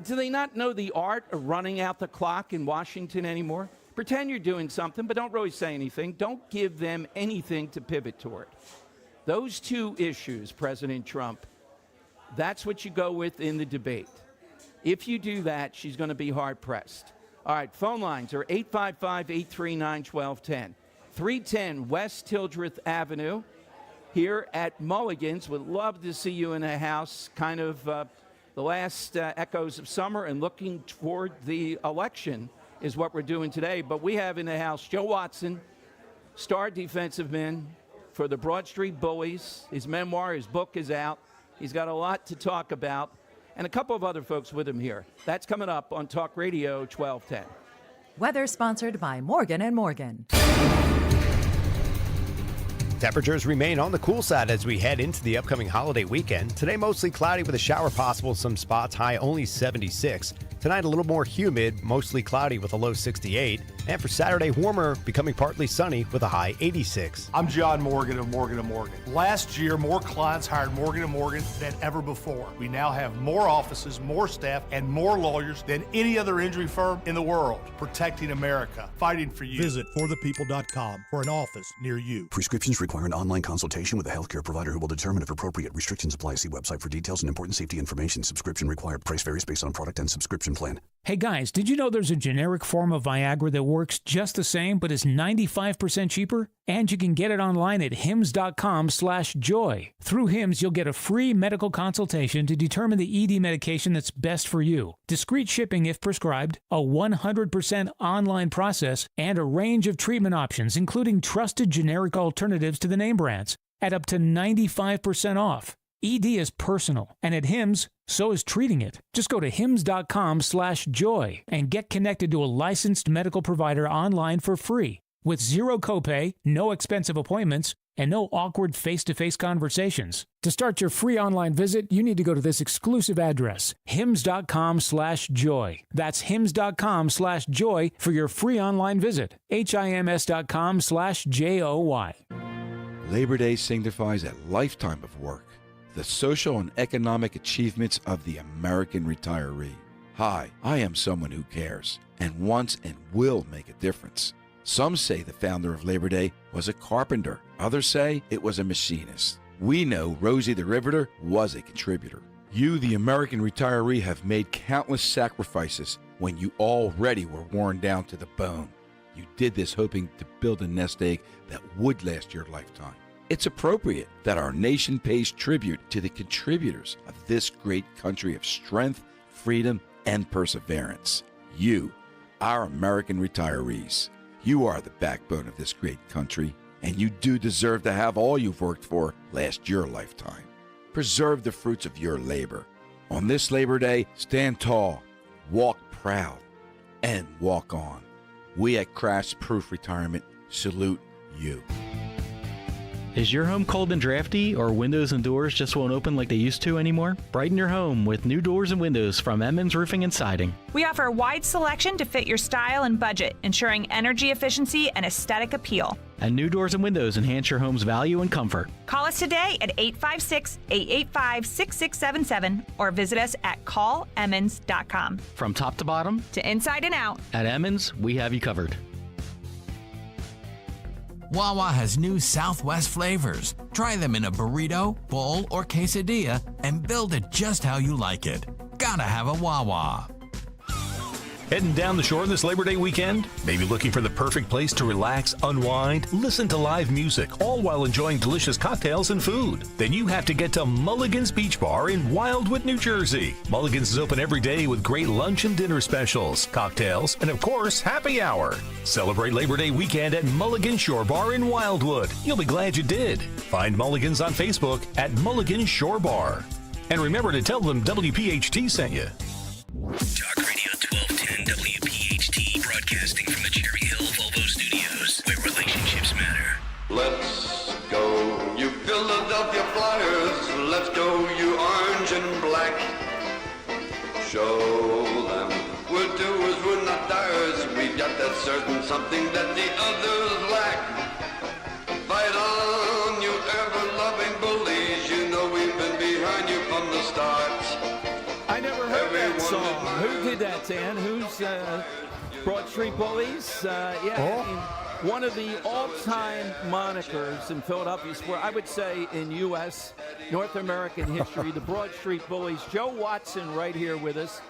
Do they not know the art of running out the clock in Washington anymore? Pretend you're doing something, but don't really say anything. Don't give them anything to pivot toward. Those two issues, President Trump, that's what you go with in the debate. If you do that, she's going to be hard-pressed. All right, phone lines are 855-839-1210. 310 West Hildreth Avenue here at Mulligan's. Would love to see you in the house, kind of the last echoes of summer and looking toward the election is what we're doing today. But we have in the house Joe Watson, star defensive man for the Broad Street Bullies. His memoir, his book is out. He's got a lot to talk about. And a couple of other folks with him here. That's coming up on Talk Radio 1210. Weather sponsored by Morgan & Morgan. Temperatures remain on the cool side as we head into the upcoming holiday weekend. Today, mostly cloudy with a shower possible in some spots, high only 76. Tonight, a little more humid, mostly cloudy with a low 68. And for Saturday, warmer, becoming partly sunny with a high 86. I'm John Morgan of Morgan & Morgan. Last year, more clients hired Morgan & Morgan than ever before. We now have more offices, more staff, and more lawyers than any other injury firm in the world, protecting America, fighting for you. Visit forthepeople.com for an office near you. Prescriptions require an online consultation with a healthcare provider who will determine if appropriate. Restrictions apply. See website for details and important safety information. Subscription required. Price varies based on product and subscription plan. Hey guys, did you know there's a generic form of Viagra that works just the same but is 95% cheaper? And you can get it online at hims.com/joy. Through Hims, you'll get a free medical consultation to determine the ED medication that's best for you, discreet shipping if prescribed, a 100% online process, and a range of treatment options, including trusted generic alternatives to the name brands, at up to 95% off. ED is personal, and at HIMSS, so is treating it. Just go to hims.com/joy and get connected to a licensed medical provider online for free with zero copay, no expensive appointments, and no awkward face-to-face conversations. To start your free online visit, you need to go to this exclusive address, hims.com/joy. That's hims.com/joy for your free online visit. hims.com/joy. Labor Day signifies a lifetime of work, the social and economic achievements of the American retiree. Hi, I am someone who cares and wants and will make a difference. Some say the founder of Labor Day was a carpenter. Others say it was a machinist. We know Rosie the Riveter was a contributor. You, the American retiree, have made countless sacrifices when you already were worn down to the bone. You did this hoping to build a nest egg that would last your lifetime. It's appropriate that our nation pays tribute to the contributors of this great country of strength, freedom, and perseverance. You, our American retirees. You are the backbone of this great country, and you do deserve to have all you've worked for last your lifetime. Preserve the fruits of your labor. On this Labor Day, stand tall, walk proud, and walk on. We at Crash Proof Retirement salute you. Is your home cold and drafty, or windows and doors just won't open like they used to anymore? Brighten your home with new doors and windows from Emmons Roofing and Siding. We offer a wide selection to fit your style and budget, ensuring energy efficiency and aesthetic appeal. And new doors and windows enhance your home's value and comfort. Call us today at 856-885-6677 or visit us at callemmons.com. From top to bottom, to inside and out, at Emmons, we have you covered. Wawa has new Southwest flavors. Try them in a burrito, bowl, or quesadilla and build it just how you like it. Gotta have a Wawa. Heading down the shore this Labor Day weekend? Maybe looking for the perfect place to relax, unwind, listen to live music, all while enjoying delicious cocktails and food? Then you have to get to Mulligan's Beach Bar in Wildwood, New Jersey. Mulligan's is open every day with great lunch and dinner specials, cocktails, and of course, happy hour. Celebrate Labor Day weekend at Mulligan Shore Bar in Wildwood. You'll be glad you did. Find Mulligan's on Facebook at Mulligan Shore Bar. And remember to tell them WPHT sent you. Talk Radio 1210 WPHT, broadcasting from the Cherry Hill Volvo Studios, where relationships matter. Let's go, you Philadelphia Flyers. Let's go, you orange and black. Show them we're doers, we're not dyers. We got that certain something that the others lack. Fight on, you ever-loving bullies. You know we've been behind you from the start. I never heard that song. Who did that, Dan? Who's Broad Street Bullies? I mean, one of the all-time monikers in Philadelphia sport, I would say in U.S., North American history, the Broad Street Bullies. Joe Watson right here with us.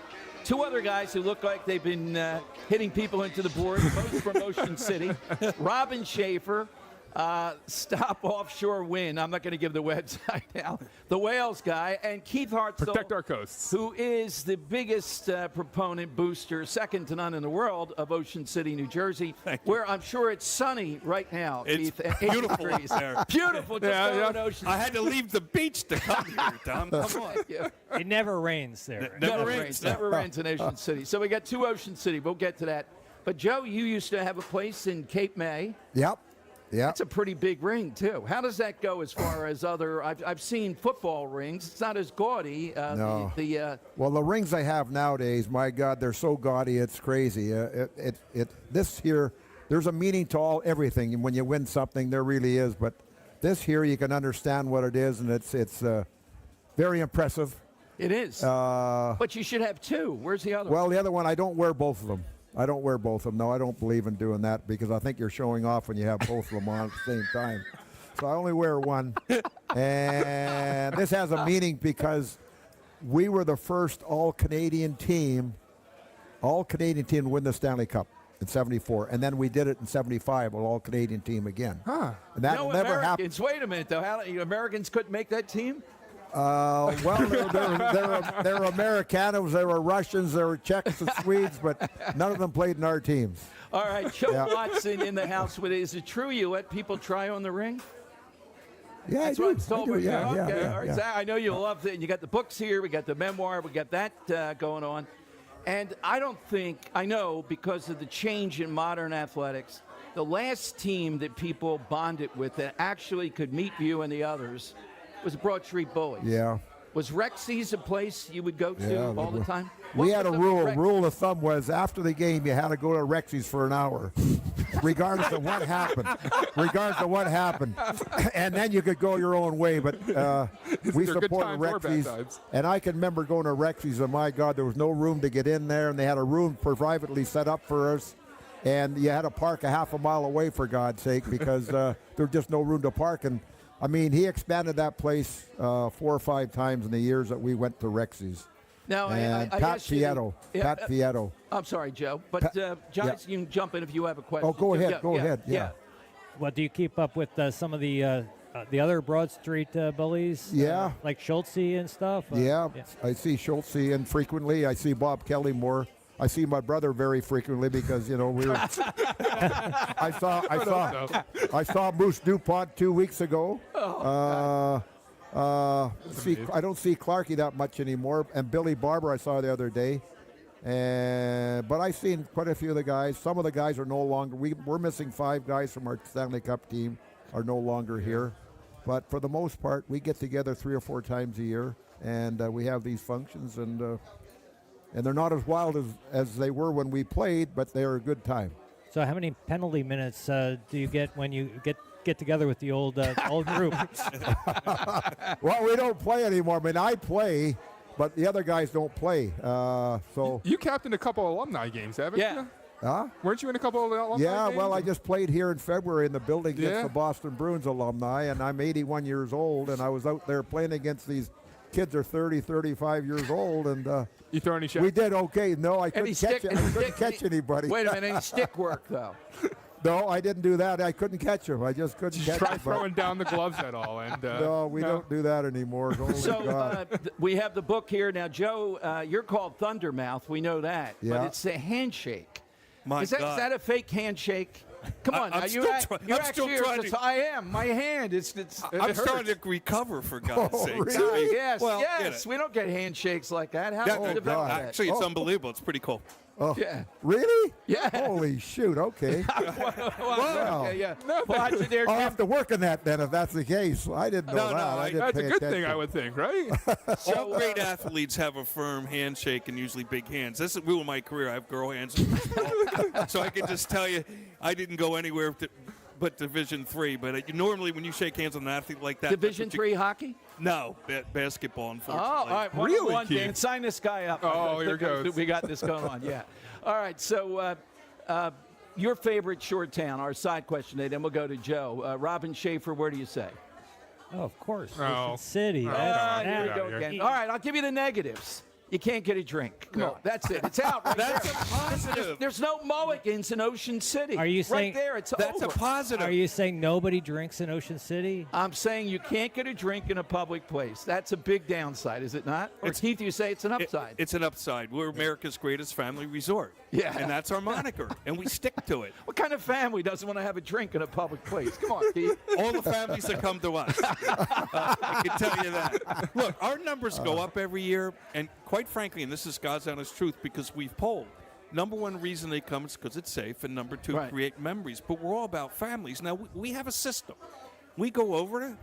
Two other guys who look like they've been hitting people into the board, both from Ocean City. Robin Schaefer. Stop Offshore Win. I'm not going to give the website now. The Wales guy, and Keith Hartzell. Protect our coasts. Who is the biggest proponent, booster, second to none in the world, of Ocean City, New Jersey, where I'm sure it's sunny right now. It's Keith, beautiful out there. Beautiful. Just over Ocean I had to leave the beach to come here, Tom. Come on. It never rains there. Never rains in Ocean City. So we got two Ocean City. We'll get to that. But, Joe, you used to have a place in Cape May. Yep. Yeah, it's a pretty big ring too. How does that go as far as other? I've seen football rings. It's not as gaudy. No. Well, the rings they have nowadays, my God, they're so gaudy, it's crazy. This here, there's a meaning to everything. And when you win something, there really is. But this here, you can understand what it is, and it's very impressive. It is. But you should have two. Where's the other? Well, the other one, I don't wear both of them. I don't wear both of them. No, I don't believe in doing that because I think you're showing off when you have both of them on at the same time. So I only wear one. And this has a meaning because we were the first all-Canadian team to win the Stanley Cup in 74. And then we did it in 75, an all-Canadian team again. Huh. And that no never Americans. Wait a minute, though. How Americans couldn't make that team? Well, they're Americanos, they were Russians, they were Czechs and Swedes, but none of them played in our teams. All right, Joe Watson in the house with it. Is it true you let people try on the ring? Yeah, That's I what do. it's told I do. me. Yeah, Okay, yeah, all right, yeah. Zach, I know you love it. And you got the books here. We got the memoir. We got that going on. And I know because of the change in modern athletics, the last team that people bonded with that actually could meet you and the others was the Broad Street Bullies. Yeah. Was Rexy's a place you would go to all the time? We What had a was the rule. Rex- Rule of thumb was after the game, you had to go to Rexy's for an hour, regardless of what happened. Regardless of what happened, and then you could go your own way. But we They're good supported times or bad Rexy's, times. and I can remember going to Rexy's, and my God, there was no room to get in there, and they had a room privately set up for us. And you had to park a half a mile away, for God's sake, because there was just no room to park. And I mean, he expanded that place 4 or 5 times in the years that we went to Rexy's. Now, And I Pat asked you- Fietto. Pat Fietto. I'm sorry, Joe, but Giants, you can jump in if you have a question. Oh, go ahead. Yeah, Go yeah, ahead. Yeah. Well, do you keep up with some of the other Broad Street bullies? Yeah. Like Schultze and stuff? Yeah, I see Schultze infrequently. I see Bob Kelly more. I see my brother very frequently because we were. I saw Moose DuPont 2 weeks ago. I don't see Clarkie that much anymore, and Billy Barber I saw the other day. But I've seen quite a few of the guys. Some of the guys are no longer. We're missing 5 guys from our Stanley Cup team are no longer here. But for the most part, we get together 3 or 4 times a year, and we have these functions, and they're not as wild as they were when we played, but they're a good time. So how many penalty minutes do you get when you get together with the old group? Well, we don't play anymore. I mean, I play, but the other guys don't play. So You captained a couple alumni games, haven't you? Huh? Weren't you in a couple of alumni Yeah, games? well, I just played here in February in the building against Yeah. the Boston Bruins alumni, and I'm 81 years old, and I was out there playing against these kids are 30, 35 years old, and you throw any shots? We did okay. No, I couldn't stick- catch it. I couldn't catch anybody. Wait a minute, any stick work though? No, I didn't do that. I couldn't catch him. I just couldn't catch Try him. throwing down the gloves at all. And No, we don't do that anymore. Holy So God. we have the book here now, Joe. You're called Thundermouth. We know that, Yeah. but it's a handshake. My is that God. a fake handshake? Come on, I'm now, still you're I'm still actually. trying to- I am. My hand. It's I'm it starting hurts. to recover, for God's Oh, sake. really? Yes, Well, yes. We don't get handshakes like that. How did you develop that? Actually, it's unbelievable. It's pretty cool. Oh, Yeah. really? Yeah. Holy shoot. Okay. Well, okay, yeah. Well, I should there, I'll have to work on that then if that's the case. I didn't know that. I didn't That's a pay good thing, attention. I would think, right? All great athletes have a firm handshake and usually big hands. That's the rule of my career. I have girl hands. So I can just tell you, I didn't go anywhere but Division III. But normally when you shake hands with an athlete like that. Division III hockey? No, basketball, Oh, unfortunately. all right. One, Dan, sign this guy up. Oh, here goes. We got this going on. Yeah. All right. So your favorite short town, our side question today, then we'll go to Joe. Robin Schaefer, where do you say? Oh, of course. Oh. Ocean City. Oh, That's- Here we Get go out of here. again. All right. I'll give you the negatives. You can't get a drink. Come on. That's it. It's out right That's there. a positive. There's no Mulligans in Ocean City. Are you right saying there? It's That's over. a positive. Are you saying nobody drinks in Ocean City? I'm saying you can't get a drink in a public place. That's a big downside, is it not? Or Keith, you say it's an upside. It's an upside. We're America's greatest family resort. Yeah. And that's our moniker. And we stick to it. What kind of family doesn't want to have a drink in a public place? Come on, Keith. All the families that come to us. I can tell you that. Look, our numbers go up every year, and quite frankly, and this is God's honest truth, because we've polled. Number one reason they come is because it's safe, and number two, create memories. But we're all about families. Now, we have a system. We go over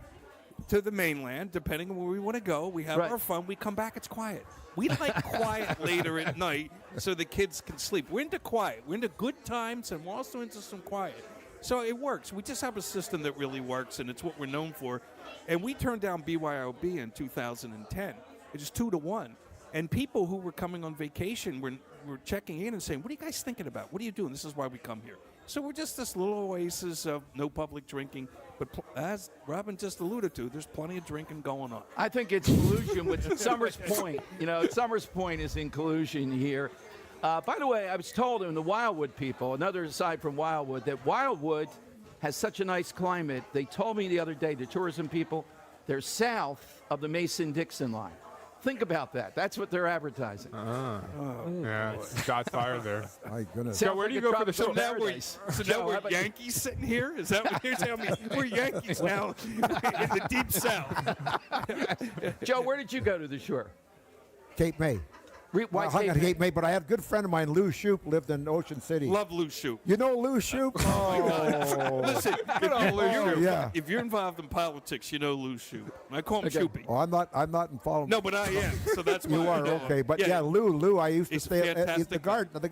to the mainland, depending on where we want to go. We have our fun. We come back, it's quiet. We like quiet later at night so the kids can sleep. We're into quiet. We're into good times, and we're also into some quiet. So it works. We just have a system that really works, and it's what we're known for. And we turned down BYOB in 2010. It was 2-1. And people who were coming on vacation were checking in and saying, what are you guys thinking about? What are you doing? This is why we come here. So we're just this little oasis of no public drinking. But as Robin just alluded to, there's plenty of drinking going on. I think it's collusion with Summers Point. You know, Summers Point is in collusion here. By the way, I was told in the Wildwood people, another aside from Wildwood, that Wildwood has such a nice climate. They told me the other day, the tourism people, they're south of the Mason-Dixon line. Think about that. That's what they're advertising. Yeah, shots fired there. My goodness. So where do you go for the show? So now we're Yankees sitting here? Is that what you're telling me? We're Yankees now in the deep south. Joe, where did you go to the shore? Cape May. Why I hung at Cape May, but I had a good friend of mine, Lou Shoup, lived in Ocean City. Love Lou Shoup. You know Lou Shoup? Oh. Listen, yeah. if you're involved in politics, you know Lou Shoup. I call him Shoupy. Oh, I'm not involved. No, but I am. So that's why you I are know okay. him. But yeah, Lou, I used to He's stay a at the fantastic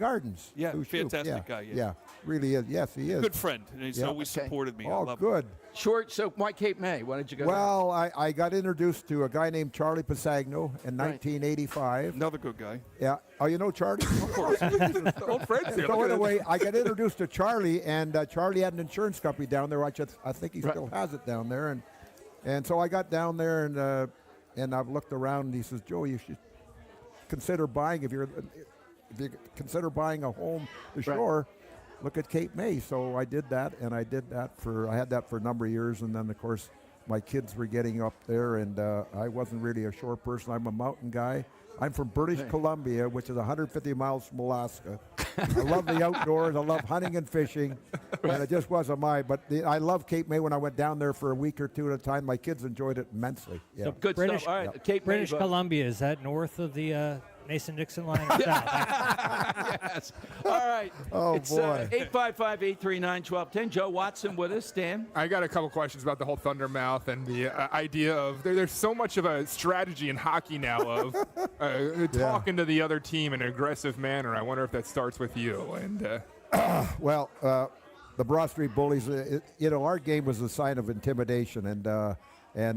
gardens. Yeah, Lou Shoup, fantastic guy. Yeah, really is. Yes, he is. Good friend, and he's always supported me. Oh, I love good. Him. Short. So why Cape May? Why did you go? Well, I got introduced to a guy named Charlie Pisagno in 1985. Another good guy. Yeah. Oh, you know Charlie? Of course. Old friends here. So anyway, I got introduced to Charlie, and Charlie had an insurance company down there, which I think he still has it down there. And so I got down there, and I've looked around, and he says, Joe, you should consider buying, if you consider buying a home to shore, look at Cape May. So I did that, and I had that for a number of years, and then, of course, my kids were getting up there, and I wasn't really a shore person. I'm a mountain guy. I'm from British Columbia, which is 150 miles from Alaska. I love the outdoors. I love hunting and fishing, and it just wasn't but I love Cape May. When I went down there for a week or two at a time, my kids enjoyed it immensely. Yeah. So Good British, stuff. All right, Cape May. British Columbia, is that north of the Mason-Dixon line? Yes. All right. Oh, it's, boy. 855-839-1210. Joe Watson with us. Dan? I got a couple questions about the whole Thundermouth and the idea of there's so much of a strategy in hockey now of talking to the other team in an aggressive manner. I wonder if that starts with you. And Well, the Broad Street Bullies, our game was a sign of intimidation, and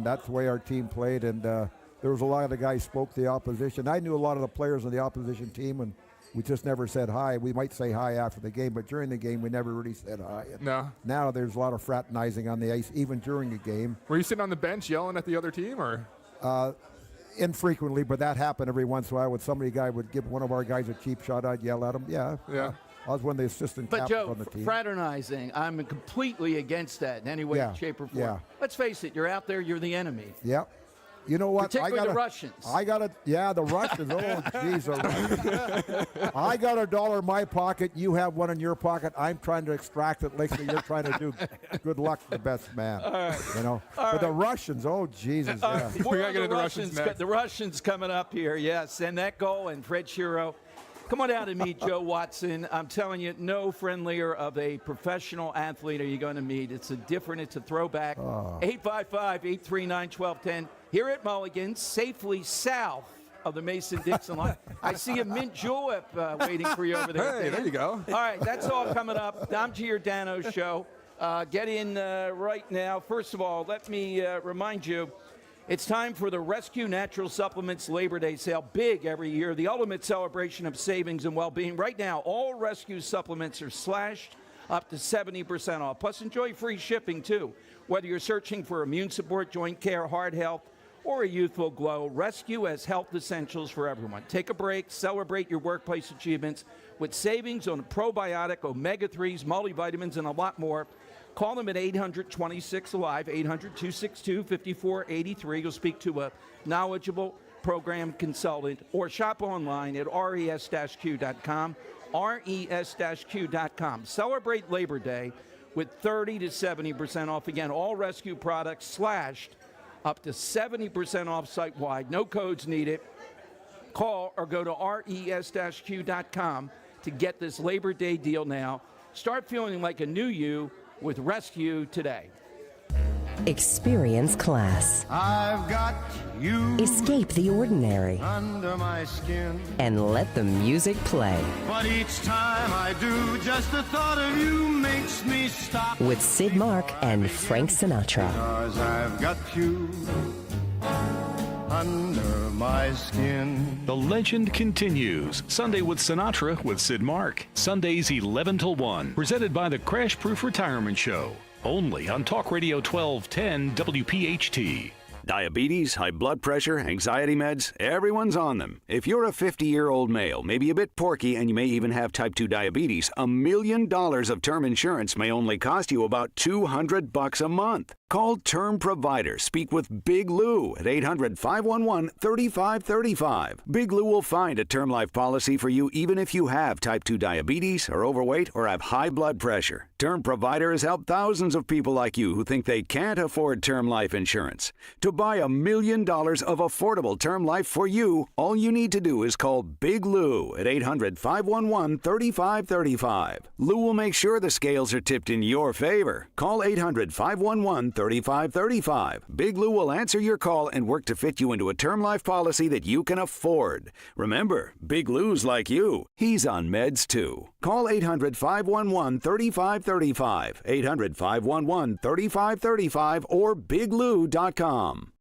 that's the way our team played. And there was a lot of the guys spoke to the opposition. I knew a lot of the players on the opposition team, and we just never said hi. We might say hi after the game, but during the game, we never really said hi. And no. Now there's a lot of fraternizing on the ice, even during a game. Were you sitting on the bench yelling at the other team, or? Infrequently, but that happened every once in a while. When somebody would give one of our guys a cheap shot, I'd yell at him. Yeah. I was one of the assistant captains on the team. Fraternizing, I'm completely against that in any way, shape, or form. Yeah. Let's face it, you're out there, you're the enemy. Yep. You know what? Particularly the Russians. The Russians. Oh, geez. I got $1 in my pocket. You have one in your pocket. I'm trying to extract it. Like you're trying to do good luck to the best man. All right. But the Russians, oh, Jesus. Yeah. We got to get the Russians next. The Russians coming up here, yes. And that goal and Fred Shiro. Come on down and meet Joe Watson. I'm telling you, no friendlier of a professional athlete are you going to meet. It's a throwback. 855-839-1210. Here at Mulligan's, safely south of the Mason-Dixon line. I see a mint julep waiting for you over there. Hey, there you go. All right, that's all coming up. Dom Giordano show. Get in right now. First of all, let me remind you, it's time for the Rescue Natural Supplements Labor Day sale. Big every year, the ultimate celebration of savings and well-being. Right now, all Rescue supplements are slashed up to 70% off. Plus, enjoy free shipping, too. Whether you're searching for immune support, joint care, heart health, or a youthful glow, Rescue has health essentials for everyone. Take a break, celebrate your workplace achievements with savings on probiotic, omega-3s, multivitamins, and a lot more. Call them at 800-26-ALIVE, 800-262-5483. You'll speak to a knowledgeable program consultant, or shop online at res-q.com, res-q.com. Celebrate Labor Day with 30 to 70% off. Again, all Rescue products slashed up to 70% off site-wide. No codes needed. Call or go to res-q.com to get this Labor Day deal now. Start feeling like a new you with Rescue today. Experience class. I've got you. Escape the ordinary. Under my skin. And let the music play. But each time I do, just the thought of you makes me stop. With Sid Mark and Frank Sinatra. Because I've got you under my skin. The legend continues. Sunday with Sinatra with Sid Mark. Sundays 11 till 1. Presented by the Crash Proof Retirement Show. Only on Talk Radio 1210 WPHT. Diabetes, high blood pressure, anxiety meds, everyone's on them. If you're a 50-year-old male, maybe a bit porky, and you may even have type 2 diabetes, $1 million of term insurance may only cost you about $200 a month. Call Term Provider. Speak with Big Lou at 800-511-3535. Big Lou will find a term life policy for you even if you have type 2 diabetes, are overweight, or have high blood pressure. Term Provider has helped thousands of people like you who think they can't afford term life insurance. To buy $1 million of affordable term life for you, all you need to do is call Big Lou at 800-511-3535. Lou will make sure the scales are tipped in your favor. Call 800-511-3535. Big Lou will answer your call and work to fit you into a term life policy that you can afford. Remember, Big Lou's like you. He's on meds too. Call 800-511-3535. 800-511-3535 or biglou.com.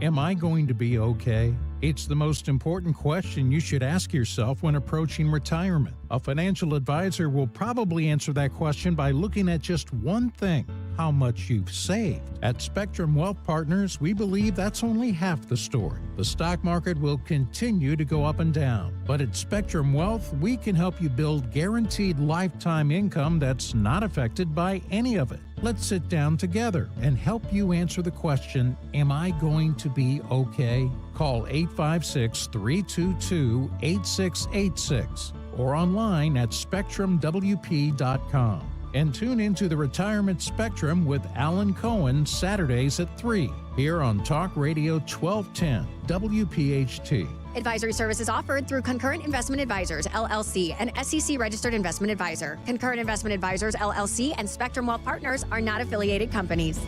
Am I going to be okay? It's the most important question you should ask yourself when approaching retirement. A financial advisor will probably answer that question by looking at just one thing: how much you've saved. At Spectrum Wealth Partners, we believe that's only half the story. The stock market will continue to go up and down, but at Spectrum Wealth, we can help you build guaranteed lifetime income that's not affected by any of it. Let's sit down together and help you answer the question, am I going to be okay? Call 856-322-8686 or online at spectrumwp.com. And tune into the Retirement Spectrum with Alan Cohen Saturdays at 3 here on Talk Radio 1210 WPHT. Advisory services offered through Concurrent Investment Advisors, LLC, an SEC-registered investment advisor. Concurrent Investment Advisors, LLC, and Spectrum Wealth Partners are not affiliated companies.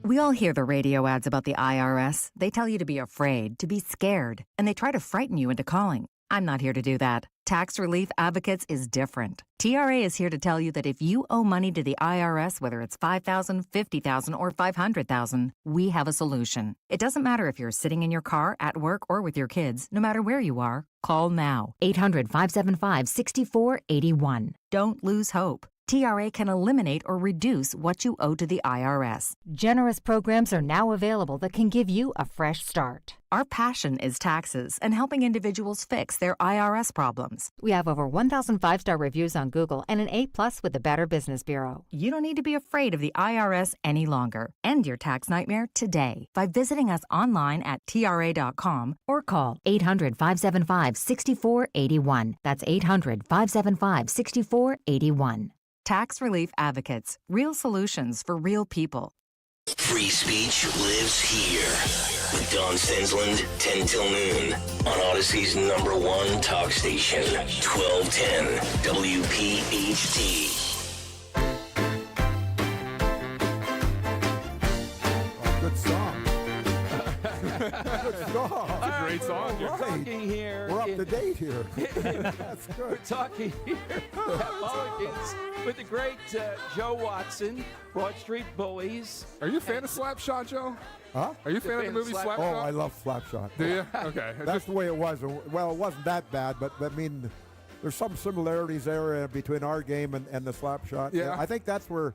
We all hear the radio ads about the IRS. They tell you to be afraid, to be scared, and they try to frighten you into calling. I'm not here to do that. Tax Relief Advocates is different. TRA is here to tell you that if you owe money to the IRS, whether it's $5,000, $50,000, or $500,000, we have a solution. It doesn't matter if you're sitting in your car, at work, or with your kids. No matter where you are, call now. 800-575-6481. Don't lose hope. TRA can eliminate or reduce what you owe to the IRS. Generous programs are now available that can give you a fresh start. Our passion is taxes and helping individuals fix their IRS problems. We have over 1,000 5-star reviews on Google and an A+ with the Better Business Bureau. You don't need to be afraid of the IRS any longer. End your tax nightmare today by visiting us online at TRA.com or call 800-575-6481. That's 800-575-6481. Tax Relief Advocates. Real solutions for real people. Free speech lives here with Don Stensland, 10 till noon on Odyssey's #1 talk station, 1210 WPHT. Good song. Good song. That's a great song. We're talking here. We're up to date here. That's good. We're talking here at Mulligans with the great Joe Watson, Broad Street Bullies. Are you a fan of Slapshot, Joe? Huh? Are you a fan of the movie Slapshot? Oh, I love Slapshot. Do you? Okay. That's the way it was. Well, it wasn't that bad, but I mean, there's some similarities there between our game and the Slapshot. Yeah. I think that's where.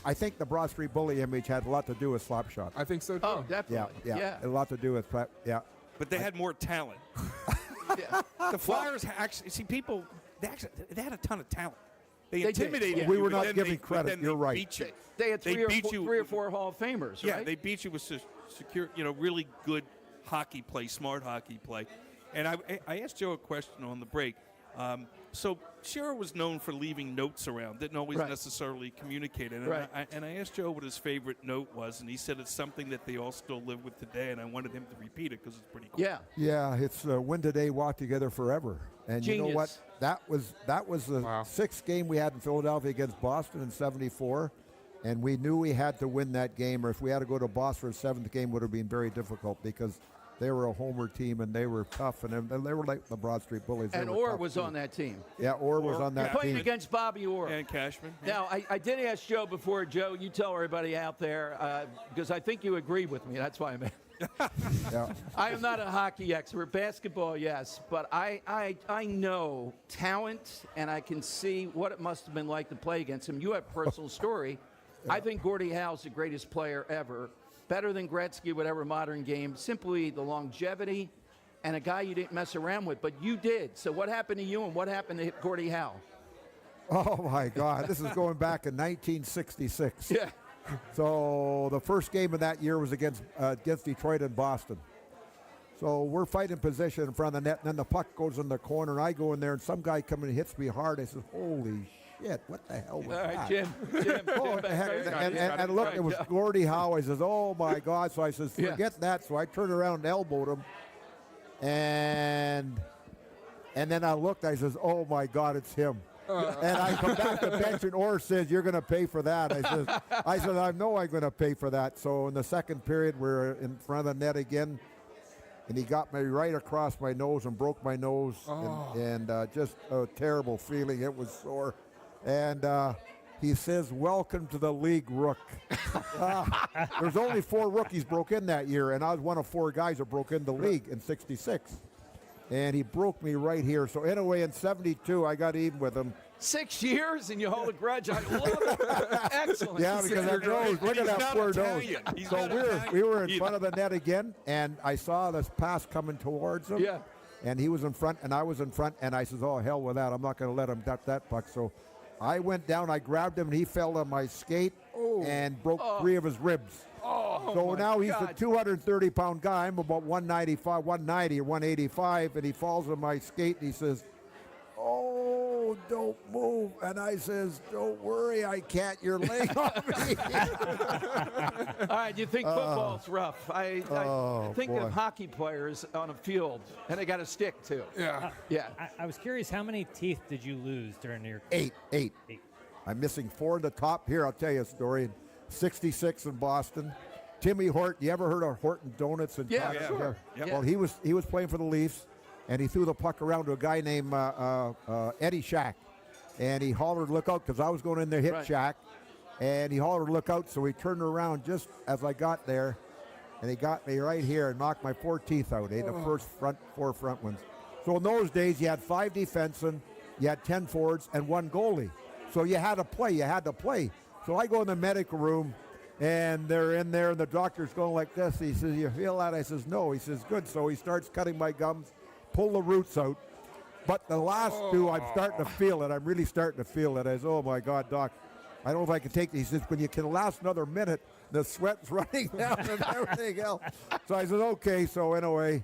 I think the Broad Street Bully image had a lot to do with Slapshot. I think so too. Oh, definitely. Yeah. A lot to do with But they had more talent. The Flyers actually see people. They had a ton of talent. They intimidated you. We were but not then giving credit. Then You're right. Beat you. They had three or four Hall of Famers, right? Yeah, they beat you with secure, really good hockey play, smart hockey play. And I asked Joe a question on the break. So Shearer was known for leaving notes around, didn't always necessarily communicate it. And I asked Joe what his favorite note was, and he said it's something that they all still live with today, and I wanted him to repeat it because it's pretty cool. Yeah, it's win today, walk together forever. And Genius. You know what? That was the sixth game we had in Philadelphia against Boston in '74, and we knew we had to win that game, or if we had to go to Boston for a seventh game, would have been very difficult because they were a homer team, and they were tough, and they were like the Broad Street Bullies. And Orr was on that team. Yeah, Orr was on that team. Playing against Bobby Orr. And Cashman. Now, I did ask Joe before. Joe, you tell everybody out there, because I think you agree with me. That's why I'm at. I am not a hockey expert. Basketball, yes. But I know talent, and I can see what it must have been like to play against him. You have a personal story I think Gordie Howe's the greatest player ever. Better than Gretzky, whatever modern game. Simply the longevity and a guy you didn't mess around with, but you did. So what happened to you and what happened to Gordie Howe? Oh, my God. This is going back in 1966. Yeah. So the first game of that year was against Detroit and Boston. So we're fighting position in front of the net, and then the puck goes in the corner, and I go in there, and some guy comes and hits me hard. I said, holy shit, what the hell was All right, that? Jim. Oh, what the heck? And look, it was Gordie Howe. I says, oh, my God. So I says, forget that. So I turned around and elbowed him. And then I looked, I says, oh, my God, it's him. And I come back to the bench, and Orr says, you're going to pay for that. I said, I know I'm going to pay for that. So in the second period, we're in front of the net again. And he got me right across my nose and broke my nose. And just a terrible feeling. It was sore. And he says, welcome to the league, Rook. There's only 4 rookies broke in that year, and I was one of 4 guys that broke in the league in 66. And he broke me right here. So anyway, in 72, I got even with him. 6 years and you hold a grudge. I love it. Excellent. Yeah, because that nose, look at that poor nose. So we were in front of the net again, and I saw this pass coming towards him. Yeah. And he was in front, and I was in front, and I says, oh, hell with that. I'm not going to let him duck that puck. So I went down, I grabbed him, and he fell on my skate and broke 3 of his ribs. So now he's a 230-pound guy. I'm about 195, 190 or 185, and he falls on my skate, and he says, oh, don't move. And I says, don't worry, I can't. You're laying on me. All right, you think football's rough. I think of hockey players on a field, and they got a stick, too. Yeah. Yeah. I was curious, how many teeth did you lose during your 8. I'm missing 4 in the top. Here, I'll tell you a story. In 66 in Boston. Timmy Horton, you ever heard of Horton Donuts? Yeah, sure. Yep. Well, he was playing for the Leafs, and he threw the puck around to a guy named Eddie Shack. And he hollered, look out, because I was going in there, hit Shack. And he hollered, look out, so he turned around just as I got there, and he got me right here and knocked my 4 teeth out, the first 4 front ones. So in those days, you had 5 defensemen, you had 10 forwards, and 1 goalie. So you had to play. So I go in the medical room, and they're in there, and the doctor's going like this. He says, you feel that? I says, no. He says, good. So he starts cutting my gums, pull the roots out. But the last 2, I'm starting to feel it. I'm really starting to feel it. I says, oh, my God, Doc, I don't know if I can take these. He says, when you can last another minute, the sweat's running down and everything else. So I said, okay. So anyway,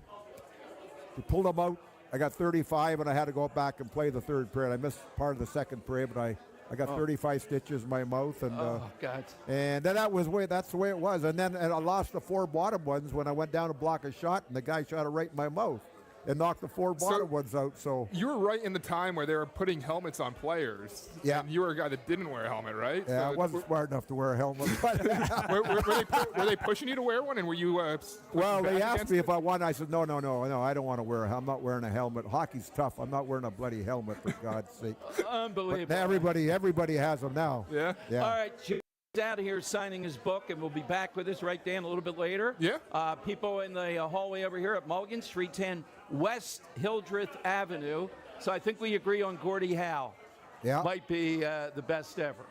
we pulled them out. I got 35, and I had to go back and play the 3rd period. I missed part of the 2nd period, but I got 35 stitches in my mouth, and God. And then that's the way it was. And then I lost the 4 bottom ones when I went down to block a shot, and the guy shot it right in my mouth and knocked the 4 bottom ones out. So you were right in the time where they were putting helmets on players. Yeah. And you were a guy that didn't wear a helmet, right? Yeah, so I wasn't smart enough to wear a helmet. were they pushing you to wear one, and were you? Well, they asked me if I wanted. I said, no, I don't want to wear a helmet. I'm not wearing a helmet. Hockey's tough. I'm not wearing a bloody helmet, for God's sake. Unbelievable. But everybody has them now. Yeah. All right, Jim's out of here signing his book, and we'll be back with us, right, Dan, a little bit later. Yeah. People in the hallway over here at Mulligan, 310 West Hildreth Avenue. So I think we agree on Gordie Howe. Yeah. Might be the best ever.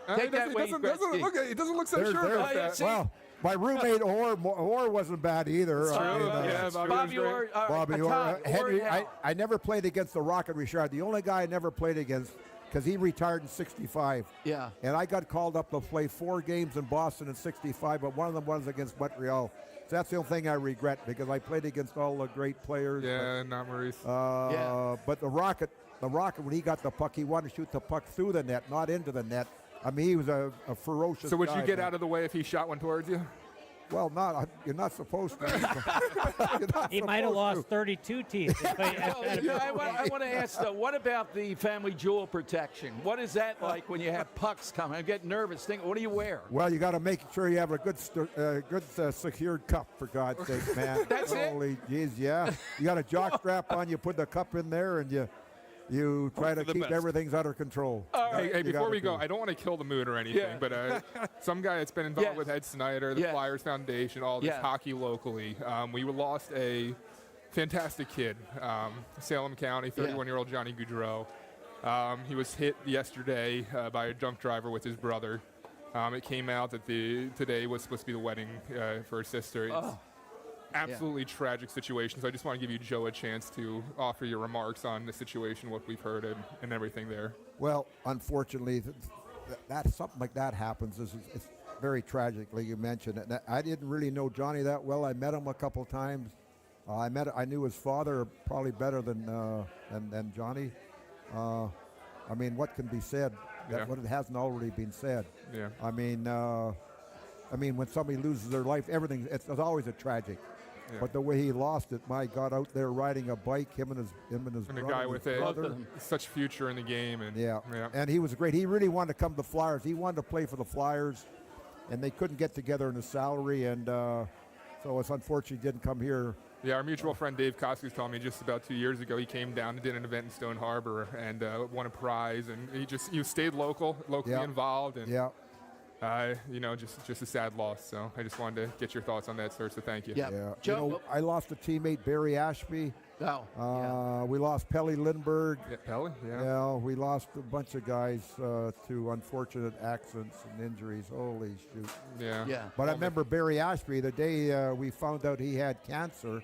It doesn't look so sure about that. Well, my roommate Orr wasn't bad either. Bobby Orr. Bobby Orr. Henry, I never played against the Rocket Richard. The only guy I never played against, because he retired in 65. Yeah. And I got called up to play 4 games in Boston in 65, but one of them was against Montreal. So that's the only thing I regret, because I played against all the great players. Yeah, not Maurice. But the Rocket, when he got the puck, he wanted to shoot the puck through the net, not into the net. I mean, he was a ferocious So would guy, you get out of the way if he shot one towards you? Well, you're not supposed to. He might have lost 32 teeth. I want to ask, though, what about the family jewel protection? What is that like when you have pucks coming? I get nervous. What do you wear? Well, you got to make sure you have a good secured cup, for God's sake, man. That's Holy jeez, yeah. You got a jock strap on, you put the cup in there, and you try to keep everything under control. Hey, before we go, I don't want to kill the mood or anything, but some guy that's been involved with Ed Snyder, the Flyers Foundation, all this hockey locally. We lost a fantastic kid, Salem County, 31-year-old Johnny Gaudreau. He was hit yesterday by a drunk driver with his brother. It came out that today was supposed to be the wedding for her sister. It's absolutely tragic situation. So I just want to give you, Joe, a chance to offer your remarks on the situation, what we've heard, and everything there. Well, unfortunately, something like that happens. It's very tragic, like you mentioned. And I didn't really know Johnny that well. I met him a couple times. I knew his father probably better than Johnny. I mean, what can be said? What it hasn't already been said. Yeah. I mean, when somebody loses their life, it's always a tragic. Yeah. But the way he lost it, my God, out there riding a bike, him and his and a guy with such future in the game, and and he was great. He really wanted to come to the Flyers. He wanted to play for the Flyers, and they couldn't get together in the salary, and so it's unfortunate he didn't come here. Yeah, our mutual friend Dave Koski was telling me just about 2 years ago he came down and did an event in Stone Harbor and won a prize, and he stayed locally involved, and just a sad loss. So I just wanted to get your thoughts on that, sir. So thank you. Yeah. Joe, I lost a teammate, Barry Ashby. We lost Pelly Lindbergh. Yeah, Pelly. Yeah. Yeah, we lost a bunch of guys to unfortunate accidents and injuries. Holy shoot. Yeah. But I remember Barry Ashby, the day we found out he had cancer,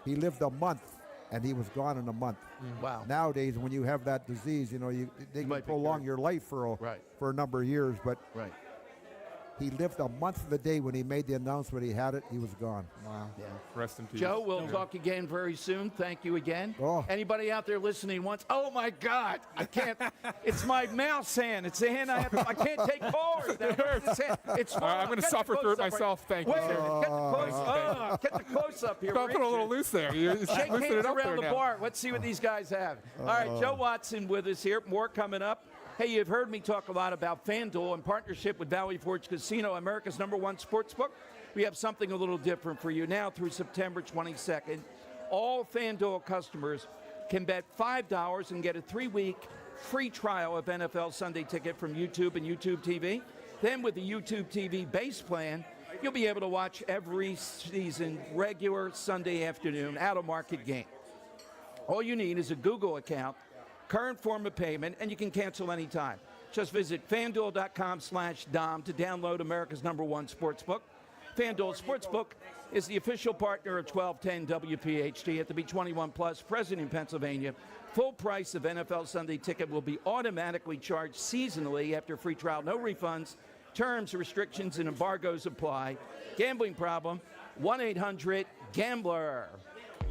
he lived a month, and he was gone in a month. Wow. Nowadays, when you have that disease, they can prolong your life for a number of years, but he lived a month of the day when he made the announcement he had it. He was gone. Wow. Yeah. Rest in peace. Joe, we'll talk again very soon. Thank you again. Oh. Anybody out there listening wants, oh my God, I can't. It's my mouse hand. It's the hand I can't take forward. It's I'm going to suffer through it myself. Thank you, sir. Get the close up here. I'll put a little loose there. Shake hands around the bar. Let's see what these guys have. All right, Joe Watson with us here. More coming up. Hey, you've heard me talk a lot about FanDuel in partnership with Valley Forge Casino, America's #1 sportsbook. We have something a little different for you now through September 22nd. All FanDuel customers can bet $5 and get a 3-week free trial of NFL Sunday Ticket from YouTube and YouTube TV. Then with the YouTube TV base plan, you'll be able to watch every season regular Sunday afternoon out-of-market game. All you need is a Google account, current form of payment, and you can cancel anytime. Just visit FanDuel.com/Dom to download America's #1 sportsbook. FanDuel Sportsbook is the official partner of 1210 WPHT. Have to be 21 plus, present in Pennsylvania. Full price of NFL Sunday Ticket will be automatically charged seasonally after free trial. No refunds. Terms, restrictions, and embargoes apply. Gambling problem? 1-800-GAMBLER.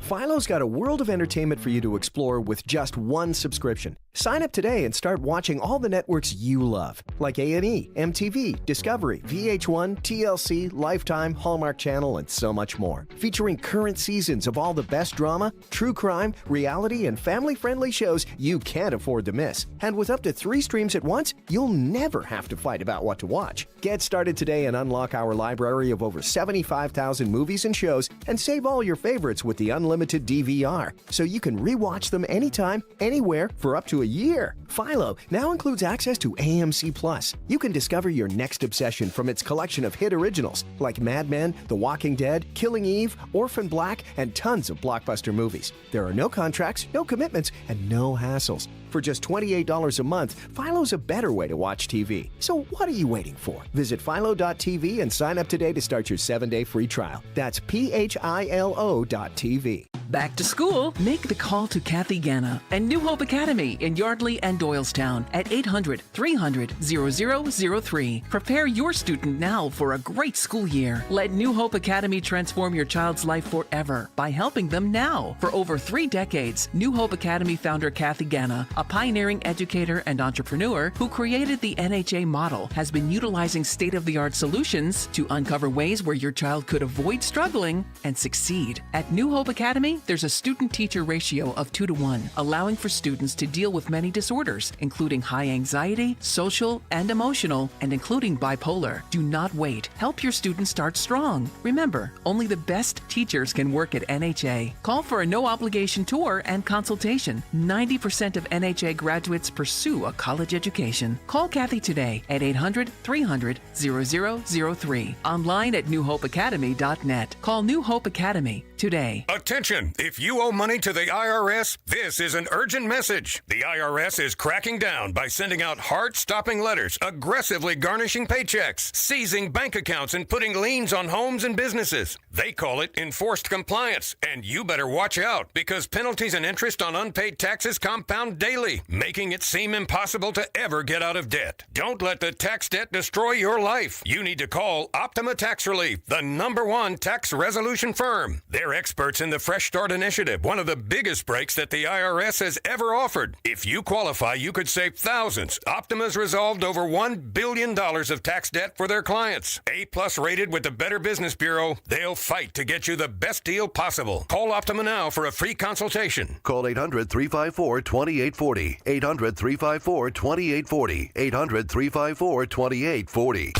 Philo's got a world of entertainment for you to explore with just one subscription. Sign up today and start watching all the networks you love, like A&E, MTV, Discovery, VH1, TLC, Lifetime, Hallmark Channel, and so much more. Featuring current seasons of all the best drama, true crime, reality, and family-friendly shows you can't afford to miss. And with up to 3 streams at once, you'll never have to fight about what to watch. Get started today and unlock our library of over 75,000 movies and shows, and save all your favorites with the unlimited DVR, so you can rewatch them anytime, anywhere, for up to a year. Philo now includes access to AMC Plus. You can discover your next obsession from its collection of hit originals like Mad Men, The Walking Dead, Killing Eve, Orphan Black, and tons of blockbuster movies. There are no contracts, no commitments, and no hassles. For just $28 a month, Philo's a better way to watch TV. So what are you waiting for? Visit philo.tv and sign up today to start your 7-day free trial. That's philo.tv. Back to school? Make the call to Kathy Ganna and New Hope Academy in Yardley and Doylestown at 800-300-0003. Prepare your student now for a great school year. Let New Hope Academy transform your child's life forever by helping them now. For over 3 decades, New Hope Academy founder Kathy Ganna, a pioneering educator and entrepreneur who created the NHA model, has been utilizing state-of-the-art solutions to uncover ways where your child could avoid struggling and succeed. At New Hope Academy, there's a student-teacher ratio of 2-to-1, allowing for students to deal with many disorders, including high anxiety, social, and emotional, and including bipolar. Do not wait. Help your students start strong. Remember, only the best teachers can work at NHA. Call for a no-obligation tour and consultation. 90% of NHA graduates pursue a college education. Call Kathy today at 800-300-0003. Online at newhopeacademy.net. Call New Hope Academy today. Attention! If you owe money to the IRS, this is an urgent message. The IRS is cracking down by sending out heart-stopping letters, aggressively garnishing paychecks, seizing bank accounts, and putting liens on homes and businesses. They call it enforced compliance, and you better watch out because penalties and interest on unpaid taxes compound daily, making it seem impossible to ever get out of debt. Don't let the tax debt destroy your life. You need to call Optima Tax Relief, the #1 tax resolution firm. They're experts in the Fresh Start Initiative, one of the biggest breaks that the IRS has ever offered. If you qualify, you could save thousands. Optima's resolved over $1 billion of tax debt for their clients. A+ rated with the Better Business Bureau, they'll fight to get you the best deal possible. Call Optima now for a free consultation. Call 800-354-2840. 800-354-2840. 800-354-2840.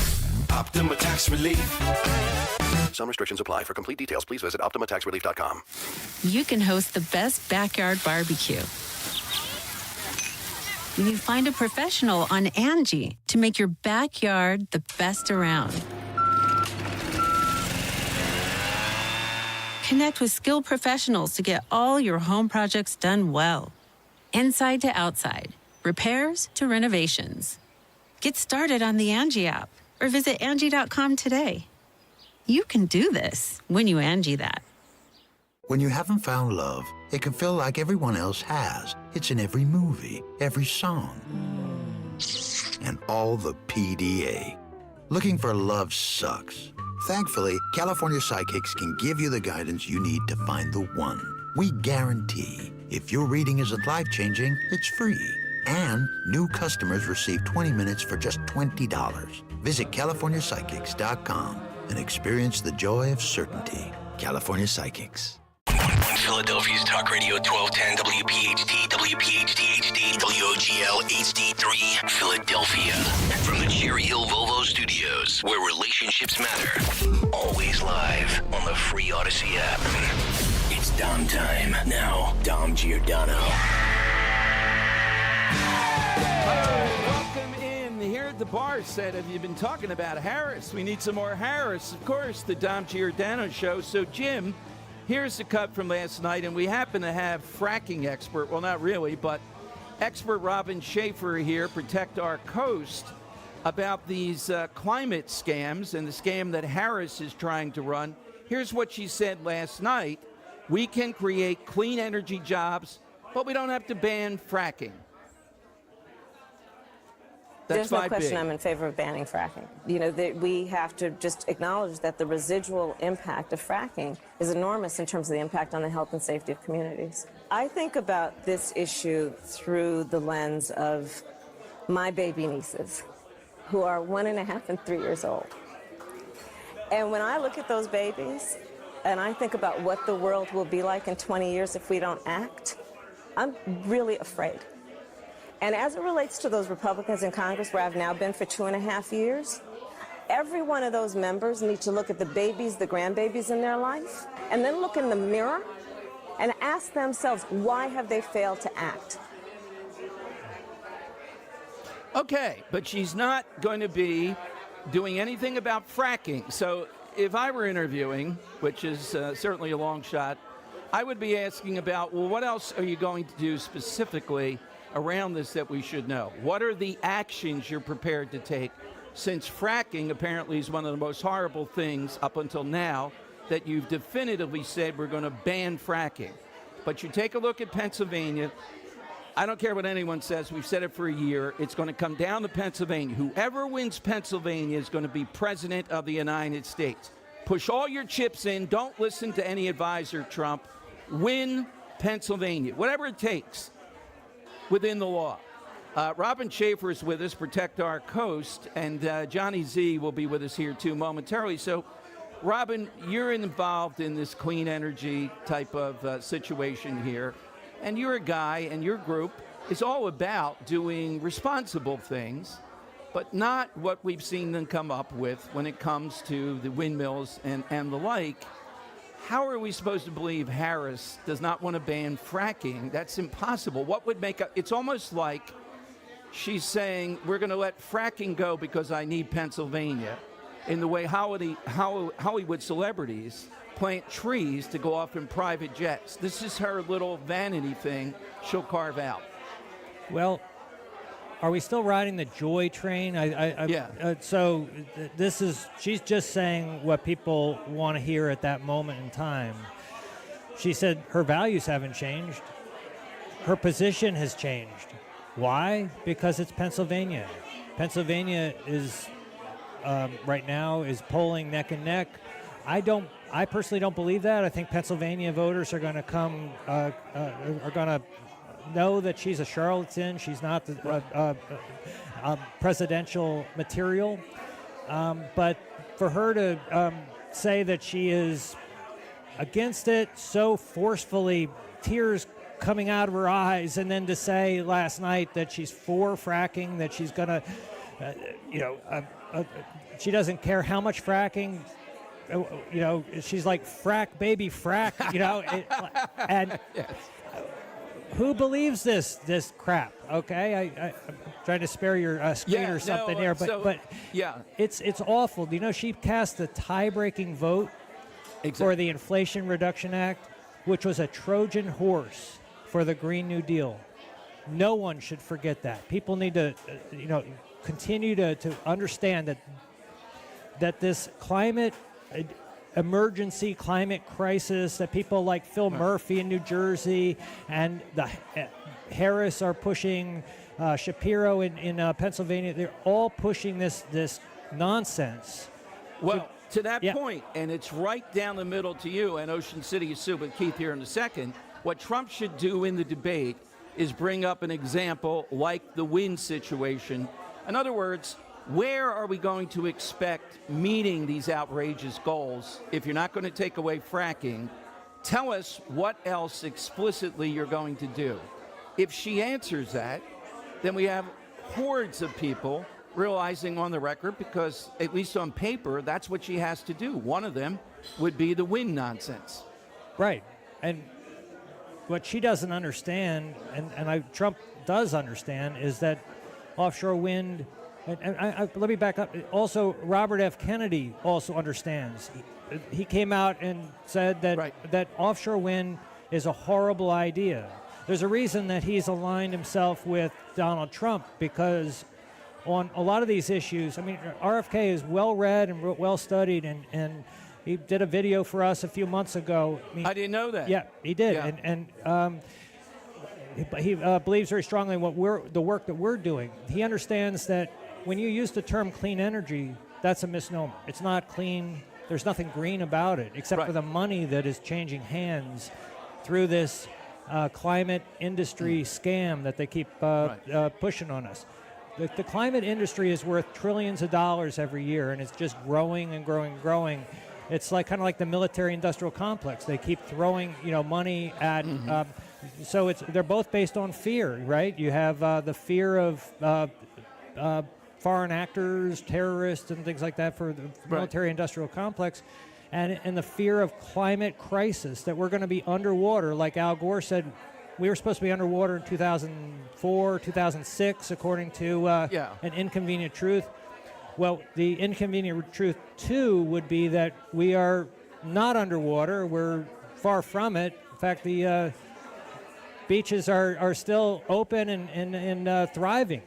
Optima Tax Relief. Some restrictions apply. For complete details, please visit OptimaTaxRelief.com. You can host the best backyard barbecue. You find a professional on Angie to make your backyard the best around. Connect with skilled professionals to get all your home projects done well. Inside to outside, repairs to renovations. Get started on the Angie app or visit Angie.com today. You can do this when you Angie that. When you haven't found love, it can feel like everyone else has. It's in every movie, every song, and all the PDA. Looking for love sucks. Thankfully, California Psychics can give you the guidance you need to find the one. We guarantee if your reading isn't life-changing, it's free. And new customers receive 20 minutes for just $20. Visit CaliforniaPsychics.com and experience the joy of certainty. California Psychics. On Philadelphia's Talk Radio 1210 WPHT, WPHT HD, WOGL HD3, Philadelphia. From the Cherry Hill Volvo Studios, where relationships matter. Always live on the free Odyssey app. It's Dom time. Now, Dom Giordano. Welcome in. Here at the bar said, have you been talking about Harris? We need some more Harris. Of course, the Dom Giordano show. So, Jim, here's the cut from last night, and we happen to have fracking expert, well, not really, but expert Robin Schaefer here, Protect Our Coast, about these climate scams and the scam that Harris is trying to run. Here's what she said last night. We can create clean energy jobs, but we don't have to ban fracking. There's no question I'm in favor of banning fracking. You know, we have to just acknowledge that the residual impact of fracking is enormous in terms of the impact on the health and safety of communities. I think about this issue through the lens of my baby nieces, who are 1.5 and 3 years old. And when I look at those babies, and I think about what the world will be like in 20 years if we don't act, I'm really afraid. And as it relates to those Republicans in Congress, where I've now been for 2.5 years, every one of those members need to look at the babies, the grandbabies in their life, and then look in the mirror and ask themselves, why have they failed to act? Okay, but she's not going to be doing anything about fracking. So if I were interviewing, which is certainly a long shot, I would be asking about, well, what else are you going to do specifically around this that we should know? What are the actions you're prepared to take, since fracking apparently is one of the most horrible things up until now that you've definitively said we're going to ban fracking. But you take a look at Pennsylvania. I don't care what anyone says. We've said it for a year. It's going to come down to Pennsylvania. Whoever wins Pennsylvania is going to be president of the United States. Push all your chips in. Don't listen to any advisor, Trump. Win Pennsylvania, whatever it takes, within the law. Robin Schaefer is with us, Protect Our Coast, and Johnny Z will be with us here, too, momentarily. So, Robin, you're involved in this clean energy type of situation here, and you're a guy, and your group is all about doing responsible things, but not what we've seen them come up with when it comes to the windmills and the like. How are we supposed to believe Harris does not want to ban fracking? That's impossible. What would make it's almost like she's saying, we're going to let fracking go because I need Pennsylvania. in the way Hollywood celebrities plant trees to go off in private jets. This is her little vanity thing she'll carve out. Well, are we still riding the joy train? So she's just saying what people want to hear at that moment in time. She said her values haven't changed. Her position has changed. Why? Because it's Pennsylvania. Pennsylvania is right now is polling neck and neck. I personally don't believe that. I think Pennsylvania voters are going to come are going to know that she's a charlatan. She's not the presidential material. But for her to say that she is against it so forcefully, tears coming out of her eyes, and then to say last night that she's for fracking, that she's going to, she doesn't care how much fracking. She's like frack, baby, frack. And. Yes. Who believes this crap? Okay, I'm trying to spare your screen or something here, but yeah, it's awful. She cast the tie-breaking vote for the Inflation Reduction Act, which was a Trojan horse for the Green New Deal. No one should forget that. People need to, continue to understand that this climate emergency, climate crisis that people like Phil Murphy in New Jersey and the Harris are pushing, Shapiro in Pennsylvania, they're all pushing this nonsense. Well, to that point, and it's right down the middle to you and Ocean City, you sue with Keith here in a second, what Trump should do in the debate is bring up an example like the wind situation. In other words, where are we going to expect meeting these outrageous goals if you're not going to take away fracking? Tell us what else explicitly you're going to do. If she answers that, then we have hordes of people realizing on the record, because at least on paper, that's what she has to do. One of them would be the wind nonsense. Right. And what she doesn't understand, and Trump does understand, is that offshore wind. And let me back up. Also, Robert F. Kennedy also understands. He came out and said that offshore wind is a horrible idea. There's a reason that he's aligned himself with Donald Trump, because on a lot of these issues, RFK is well-read and well-studied, and he did a video for us a few months ago. I didn't know that. Yeah, he did. Yeah. He believes very strongly in the work that we're doing. He understands that when you use the term clean energy, that's a misnomer. It's not clean. There's nothing green about it, except for the money that is changing hands through this climate industry scam that they keep pushing on us. The climate industry is worth trillions of dollars every year, and it's just growing and growing and growing. It's kind of like the military-industrial complex. They keep throwing, money at. So they're both based on fear, right? You have the fear of foreign actors, terrorists, and things like that for the military-industrial complex, and the fear of climate crisis, that we're going to be underwater. Like Al Gore said, we were supposed to be underwater in 2004, 2006, according to an Inconvenient Truth. Well, the Inconvenient Truth, too, would be that we are not underwater. We're far from it. In fact, the beaches are still open and thriving.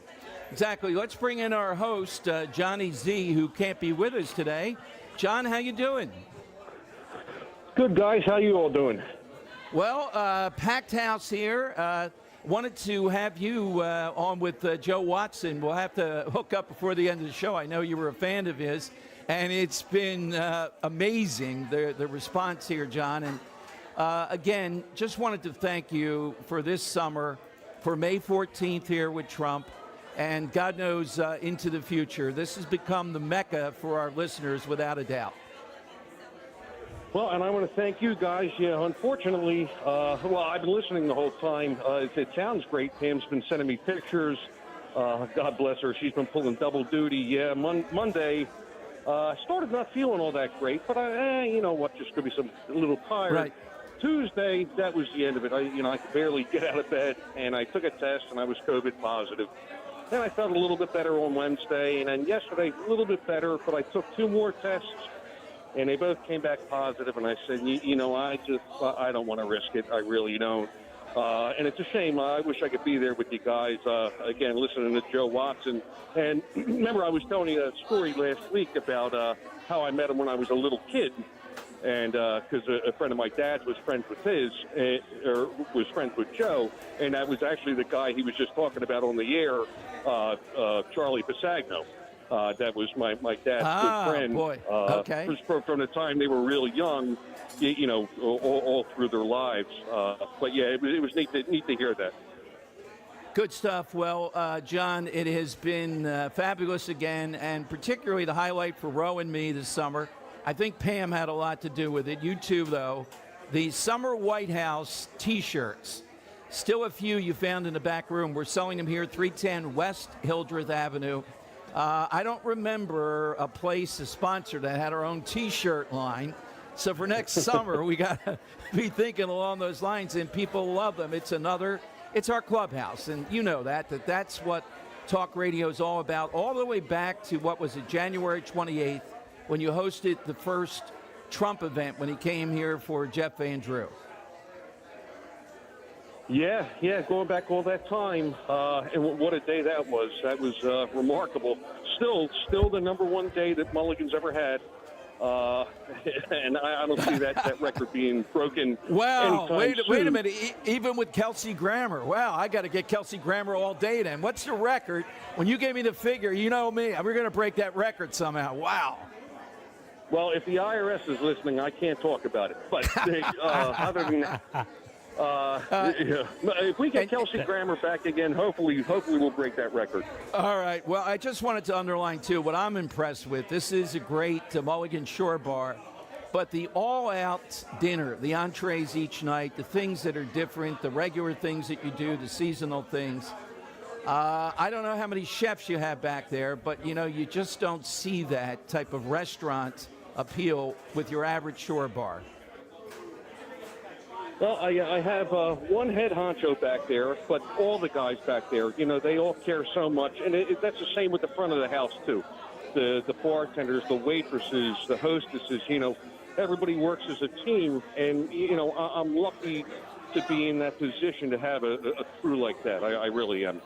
Exactly. Let's bring in our host, Johnny Z, who can't be with us today. John, how you doing? Good, guys. How you all doing? Well, packed house here. Wanted to have you on with Joe Watson. We'll have to hook up before the end of the show. I know you were a fan of his, and it's been amazing, the response here, John. And again, just wanted to thank you for this summer, for May 14th here with Trump. And God knows into the future, this has become the Mecca for our listeners without a doubt. Well, and I want to thank you guys. Yeah, unfortunately, I've been listening the whole time. It sounds great. Pam's been sending me pictures. God bless her. She's been pulling double duty. Yeah, Monday, I started not feeling all that great, but you know what, just could be a little tired. Right. Tuesday, that was the end of it. I could barely get out of bed, and I took a test, and I was COVID positive. Then I felt a little bit better on Wednesday, and then yesterday a little bit better, but I took 2 more tests, and they both came back positive, and I said, you know, I don't want to risk it. I really don't. And it's a shame. I wish I could be there with you guys, again, listening to Joe Watson. And remember, I was telling you that story last week about how I met him when I was a little kid. And because a friend of my dad's was friends with or was friends with Joe, and that was actually the guy he was just talking about on the air, Charlie Pisagno. That was my dad's good friend. Boy. Okay. From the time they were really young, you know, all through their lives. But yeah, it was neat to hear that. Good stuff. Well, John, it has been fabulous again, and particularly the highlight for Roe and me this summer. I think Pam had a lot to do with it. You too, though. The Summer White House T-shirts. Still a few you found in the back room. We're selling them here, 310 West Hildreth Avenue. I don't remember a sponsor that had our own T-shirt line. So for next summer, we got to be thinking along those lines, and people love them. It's our clubhouse, and you know that's what talk radio is all about, all the way back to, what was it, January 28th, when you hosted the first Trump event when he came here for Jeff Van Drew. Yeah, going back all that time, and what a day that was. That was remarkable. Still the number 1 day that Mulligan's ever had. And I don't see that record being broken. Wow, wait soon. a minute. Even with Kelsey Grammer. Wow, I got to get Kelsey Grammer all day then. What's the record? When you gave me the figure, you know me, we're going to break that record somehow. Wow. Well, if the IRS is listening, I can't talk about it. But other than that, if we get Kelsey Grammer back again, hopefully we'll break that record. All right. Well, I just wanted to underline, too, what I'm impressed with. This is a great Mulligan Shore Bar, but the all-out dinner, the entrees each night, the things that are different, the regular things that you do, the seasonal things. I don't know how many chefs you have back there, but, you know, you just don't see that type of restaurant appeal with your average shore bar. Well, I have one head honcho back there, but all the guys back there, you know, they all care so much. And that's the same with the front of the house, too. The bartenders, the waitresses, the hostesses, you know, everybody works as a team. And, you know, I'm lucky to be in that position to have a crew like that. I really am.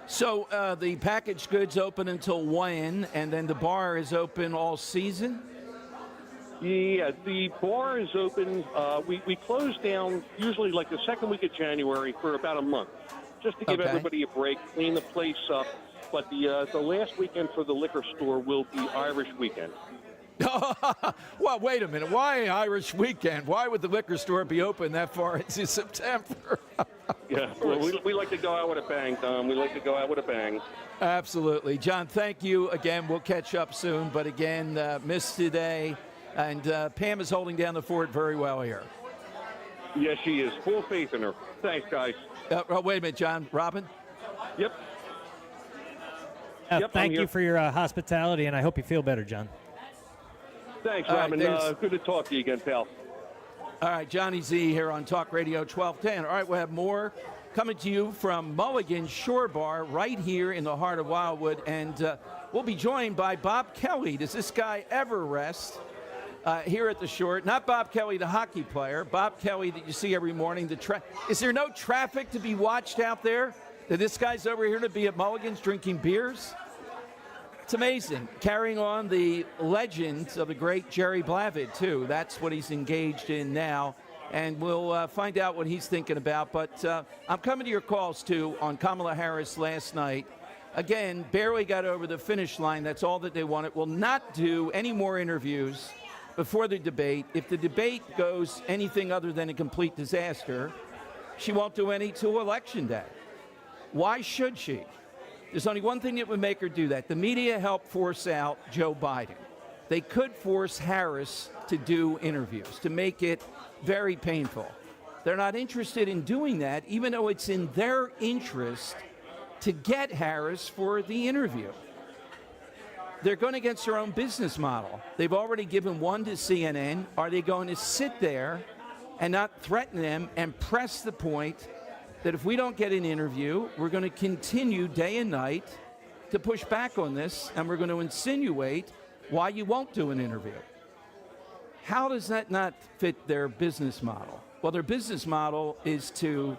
So the packaged goods open until when, and then the bar is open all season? Yeah, the bar is open. We close down usually like the second week of January for about a month, just to give everybody a break, clean the place up. But the last weekend for the liquor store will be Irish weekend. Well, wait a minute. Why Irish weekend? Why would the liquor store be open that far into September? Yeah, well, we like to go out with a bang, Tom. We like to go out with a bang. Absolutely. John, thank you again. We'll catch up soon. But again, missed today. And Pam is holding down the fort very well here. Yes, she is. Full faith in her. Thanks, guys. Wait a minute, John. Robin? Yep. Thank you for your hospitality, and I hope you feel better, John. Thanks, Robin. Good to talk to you again, pal. All right, Johnny Z here on Talk Radio 1210. All right, we'll have more coming to you from Mulligan Shore Bar right here in the heart of Wildwood. And we'll be joined by Bob Kelly. Does this guy ever rest? Here at the Shore. Not Bob Kelly, the hockey player. Bob Kelly that you see every morning. Is there no traffic to be watched out there? That this guy's over here to be at Mulligan's drinking beers? It's amazing. Carrying on the legend of the great Jerry Blavid, too. That's what he's engaged in now. And we'll find out what he's thinking about. But I'm coming to your calls, too, on Kamala Harris last night. Again, barely got over the finish line. That's all that they wanted. Will not do any more interviews before the debate. If the debate goes anything other than a complete disaster, she won't do any till Election Day. Why should she? There's only one thing that would make her do that. The media helped force out Joe Biden. They could force Harris to do interviews, to make it very painful. They're not interested in doing that, even though it's in their interest to get Harris for the interview. They're going against their own business model. They've already given one to CNN. Are they going to sit there and not threaten them and press the point that if we don't get an interview, we're going to continue day and night to push back on this, and we're going to insinuate why you won't do an interview. How does that not fit their business model? Well, their business model is to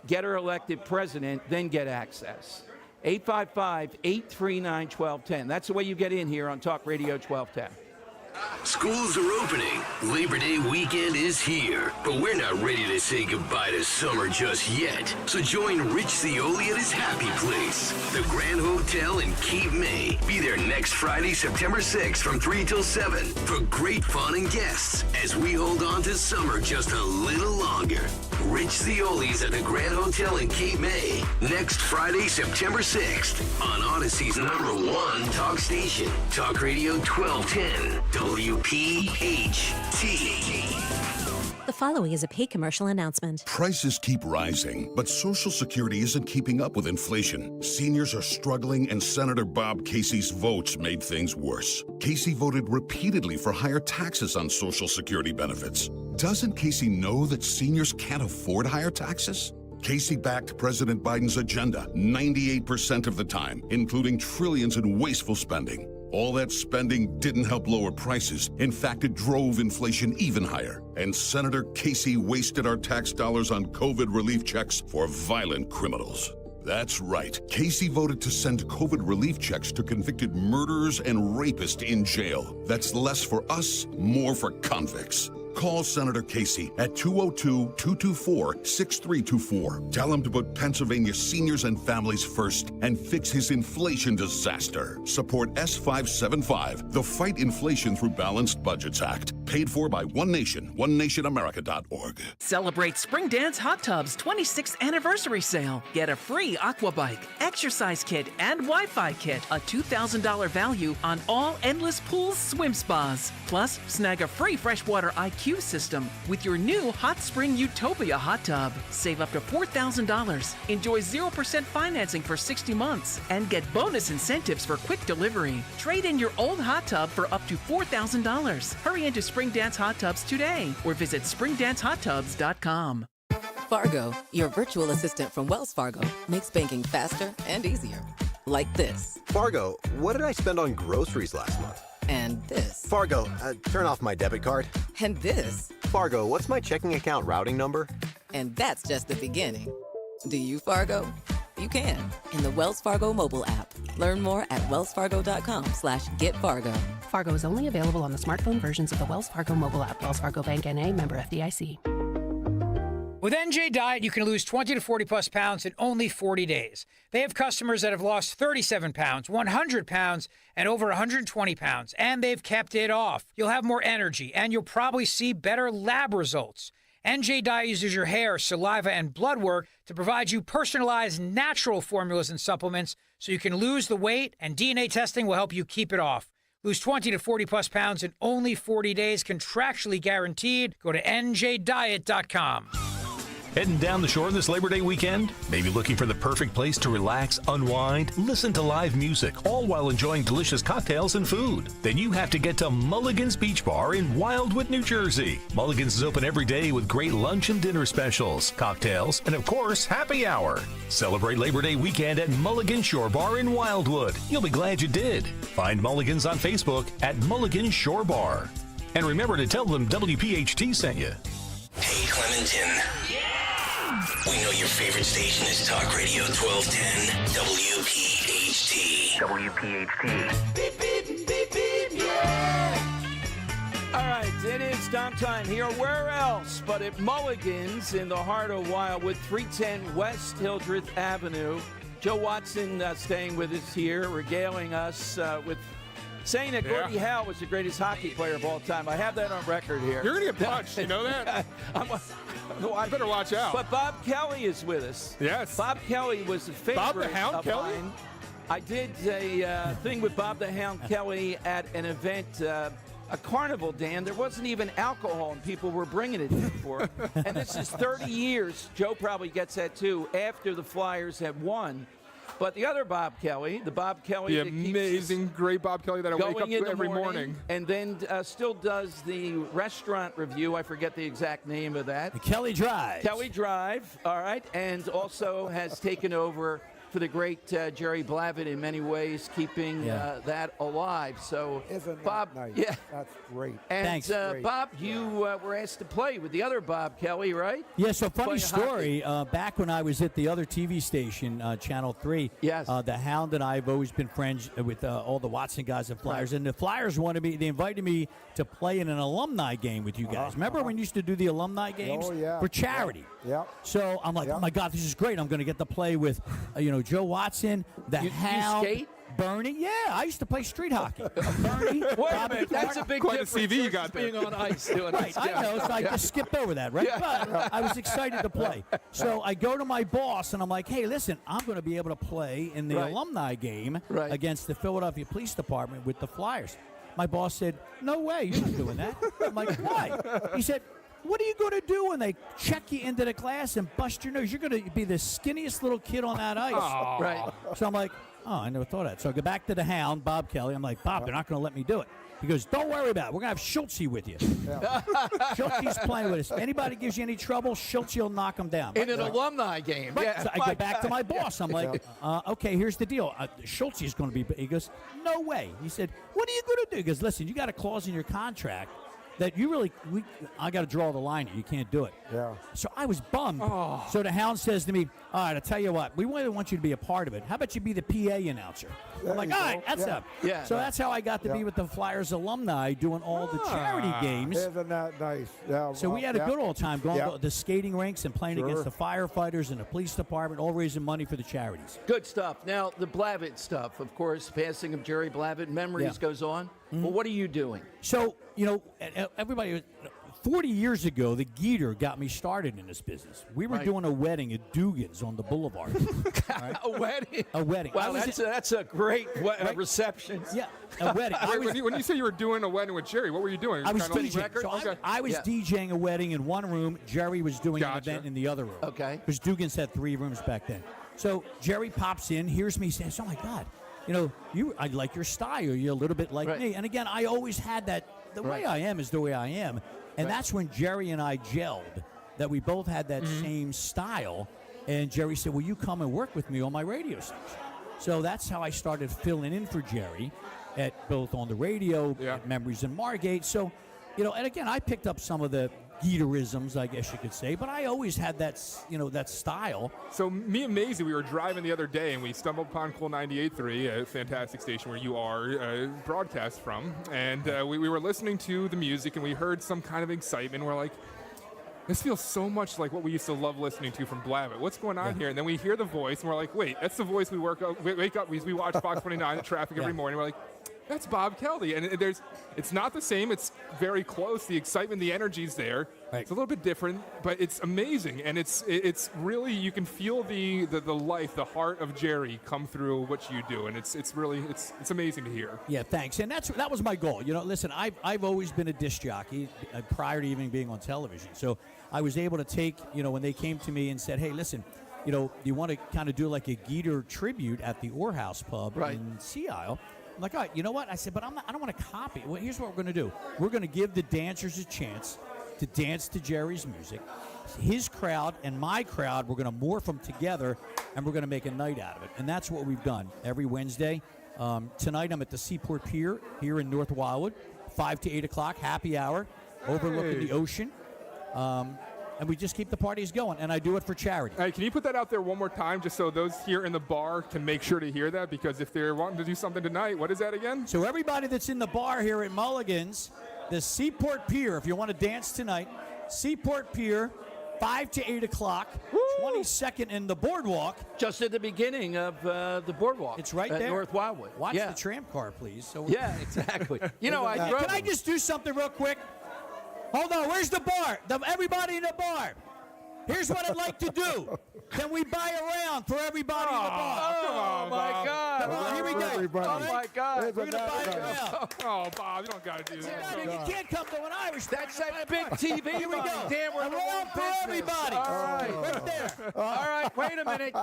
get her elected president, then get access. 855-839-1210. That's the way you get in here on Talk Radio 1210. Schools are opening. Labor Day weekend is here, but we're not ready to say goodbye to summer just yet. So join Rich Cioli at his happy place, the Grand Hotel in Cape May. Be there next Friday, September 6th from 3 till 7 for great fun and guests as we hold on to summer just a little longer. Rich Cioli's at the Grand Hotel in Cape May next Friday, September 6th on Odyssey's #1 talk station, Talk Radio 1210. WPHT. The following is a paid commercial announcement. Prices keep rising, but Social Security isn't keeping up with inflation. Seniors are struggling, and Senator Bob Casey's votes made things worse. Casey voted repeatedly for higher taxes on Social Security benefits. Doesn't Casey know that seniors can't afford higher taxes? Casey backed President Biden's agenda 98% of the time, including trillions in wasteful spending. All that spending didn't help lower prices. In fact, it drove inflation even higher. And Senator Casey wasted our tax dollars on COVID relief checks for violent criminals. That's right. Casey voted to send COVID relief checks to convicted murderers and rapists in jail. That's less for us, more for convicts. Call Senator Casey at 202-224-6324. Tell him to put Pennsylvania seniors and families first and fix his inflation disaster. Support S575, the Fight Inflation Through Balanced Budgets Act, paid for by One Nation, onenationamerica.org. Celebrate Spring Dance Hot Tub's 26th anniversary sale. Get a free aqua bike, exercise kit, and Wi-Fi kit. A $2,000 value on all endless pools, swim spas. Plus, snag a free freshwater IQ system with your new Hot Spring Utopia hot tub. Save up to $4,000. Enjoy 0% financing for 60 months and get bonus incentives for quick delivery. Trade in your old hot tub for up to $4,000. Hurry into Spring Dance Hot Tubs today or visit springdancehottubs.com. Fargo, your virtual assistant from Wells Fargo, makes banking faster and easier. Like this. Fargo, what did I spend on groceries last month? And this. Fargo, turn off my debit card. And this. Fargo, what's my checking account routing number? And that's just the beginning. Do you, Fargo? You can in the Wells Fargo mobile app. Learn more at wellsfargo.com/getfargo. Fargo is only available on the smartphone versions of the Wells Fargo mobile app. Wells Fargo Bank N.A., member FDIC. With NJ Diet, you can lose 20 to 40 plus pounds in only 40 days. They have customers that have lost 37 pounds, 100 pounds, and over 120 pounds, and they've kept it off. You'll have more energy, and you'll probably see better lab results. NJ Diet uses your hair, saliva, and blood work to provide you personalized natural formulas and supplements so you can lose the weight, and DNA testing will help you keep it off. Lose 20 to 40 plus pounds in only 40 days, contractually guaranteed. Go to njdiet.com. Heading down the shore this Labor Day weekend? Maybe looking for the perfect place to relax, unwind, listen to live music, all while enjoying delicious cocktails and food? Then you have to get to Mulligan's Beach Bar in Wildwood, New Jersey. Mulligan's is open every day with great lunch and dinner specials, cocktails, and of course, happy hour. Celebrate Labor Day weekend at Mulligan Shore Bar in Wildwood. You'll be glad you did. Find Mulligan's on Facebook at Mulligan Shore Bar. And remember to tell them WPHT sent you. Hey, Clementon. We know your favorite station is Talk Radio 1210 WPHT. WPHT. Beep, beep, beep, beep, yeah. All right, it is downtime here. Where else but at Mulligan's in the heart of Wildwood, 310 West Hildreth Avenue. Joe Watson staying with us here, regaling us with saying that Gordie Howe was the greatest hockey player of all time. I have that on record here. You're going to get punched. You know that? I better watch out. But Bob Kelly is with us. Yes. Bob Kelly was a favorite Bob the Hound of Kelly? mine. I did a thing with Bob the Hound Kelly at an event, a carnival, Dan. There wasn't even alcohol, and people were bringing it in for it. And this is 30 years, Joe probably gets that too, after the Flyers had won. But the other Bob Kelly, the Bob Kelly, the that keeps amazing, great Bob Kelly that I wake up going in to the every morning. and then still does the restaurant review. I forget the exact name of that. The Kelly Drive. Kelly Drive, all right, and also has taken over for the great Jerry Blavitt in many ways, keeping that alive. So, Isn't Bob, that nice? yeah, That's great. and Thanks. Bob, you were asked to play with the other Bob Kelly, right? Yeah, so funny Playing story. Back when I was at the other TV station, Channel 3, Yes. The Hound and I have always been friends with all the Watson guys at Flyers. And the Flyers wanted me, they invited me to play in an alumni game with you guys. Remember when you used to do the alumni games? Oh, yeah. For charity. Yeah. So I'm like, oh my God, this is great. I'm going to get to play with, Joe Watson, the Hound. You skate? Bernie, yeah, I used to play street hockey. Bernie, Wait a Bobby minute, that's a big Quite a difference CV you versus got there. being on ice doing Right, this. I know, so I just skipped over that, right? Yeah. But I was excited to play. So I go to my boss, and I'm like, hey, listen, I'm going to be able to play in the Right. alumni game Right. against the Philadelphia Police Department with the Flyers. My boss said, no way, you're not doing that. I'm like, why? He said, what are you going to do when they check you into the class and bust your nose? You're going to be the skinniest little kid on that ice. Aw. Right. So I'm like, oh, I never thought of that. So I go back to the Hound, Bob Kelly. I'm like, Bob, they're not going to let me do it. He goes, don't worry about it. We're going to have Schultze with you. Schultze's playing with us. If anybody gives you any trouble, Schultze will knock them down. In an alumni game. Right. Yeah. So I go back to my boss. I'm like, okay, here's the deal. Schultze is going to be. He goes, no way. He said, what are you going to do? He goes, listen, you got a clause in your contract that you really, I got to draw the line here. You can't do it. Yeah. So I was bummed. So the Hound says to me, all right, I'll tell you what, we really want you to be a part of it. How about you be the PA announcer? I'm like, all right, that's up. Yeah. So that's how I got to be with the Flyers alumni doing all the charity games. Isn't that nice? Yeah. So we had a good old time going to the skating rinks and playing Sure. against the firefighters and the police department, all raising money for the charities. Good stuff. Now, the Blavitt stuff, of course, passing of Jerry Blavitt, memories goes on. Well, what are you doing? So, everybody, 40 years ago, the Gaudreau got me started in this business. We were doing a wedding at Dugan's on the boulevard. Right? A wedding? A wedding. Wow, that's a great reception. Yeah, a wedding. When you say you were doing a wedding with Jerry, what were you doing? I was Kind of- DJing. So I was DJing a wedding in one room. Jerry was doing an event in the other room. Okay. Because Dugan's had 3 rooms back then. So Jerry pops in, hears me say, oh, my God. I like your style. You're a little bit like me. And again, I always had that. The way I am is the way I am. And that's when Jerry and I gelled, that we both had that same style. And Jerry said, will you come and work with me on my radio station? So that's how I started filling in for Jerry, at both on the radio, at Memories in Margate. So, and again, I picked up some of the Gaudreauisms, I guess you could say, but I always had that, that style. So me and Maisie, we were driving the other day, and we stumbled upon Cool 98.3, a fantastic station where you are broadcast from, and we were listening to the music, and we heard some kind of excitement. We're like, this feels so much like what we used to love listening to from Blavitt. What's going on here? And then we hear the voice, and we're like, wait, that's the voice we wake up, we watch Fox 29 in traffic every morning. We're like, that's Bob Kelly. And it's not the same. It's very close. The excitement, the energy's there. Right. It's a little bit different, but it's amazing. And it's really, you can feel the life, the heart of Jerry come through what you do. And it's really amazing to hear. Yeah, thanks. And that was my goal. Listen, I've always been a disc jockey prior to even being on television. So I was able to take, when they came to me and said, hey, listen, you want to kind of do like a Gaudreau tribute at the Orhouse Pub in Sea Isle. I'm like, all right, you know what? I said, but I don't want to copy. Well, here's what we're going to do. We're going to give the dancers a chance to dance to Jerry's music. His crowd and my crowd, we're going to morph them together, and we're going to make a night out of it. And that's what we've done every Wednesday. Tonight I'm at the Seaport Pier here in North Wildwood, 5 to 8 o'clock, happy hour, overlooking the ocean. And we just keep the parties going, and I do it for charity. All right, can you put that out there one more time just so those here in the bar can make sure to hear that? Because if they're wanting to do something tonight, what is that again? So everybody that's in the bar here at Mulligans, the Seaport Pier, if you want to dance tonight, Seaport Pier, 5 to 8 o'clock, 22nd in the boardwalk. Just at the beginning of the boardwalk. It's right at there. North Wildwood. Watch the tram car, please. So yeah, exactly. Can I just do something real quick? Hold on, where's the bar? Everybody in the bar. Here's what I'd like to do. Can we buy a round for everybody in the bar? Oh, my God. Come on, here we go. Oh, my God. We're going to buy a round. Oh, Bob, you don't got to do that. You can't come to an Irish. That's that big TV. Here we go. Damn, we're a round for everybody. All right. Right there. All right, wait a minute.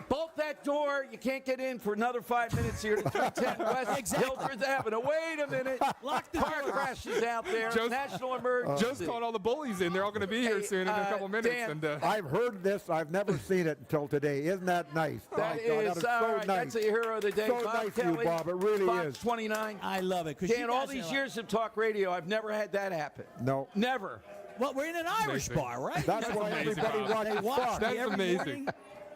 Bolt that door. You can't get in for another 5 minutes here to 310 West Hildreth Avenue. Wait a minute. Lock the Car door. crashes out there. National emergency. Joe's called all the bullies in. They're all going to be here soon in a couple minutes. Dan, And I've heard this. I've never seen it until today. Isn't that nice? That My God, is that so nice. That's a hero of the day. So Bob nice of Kelly, you, Bob. It really Fox is. 29. I love it. Dan, all these years of talk radio, I've never had that happen. No. Never. Well, we're in an Irish bar, right? That's why amazing, everybody Bob. watches Fox. That's every amazing. morning.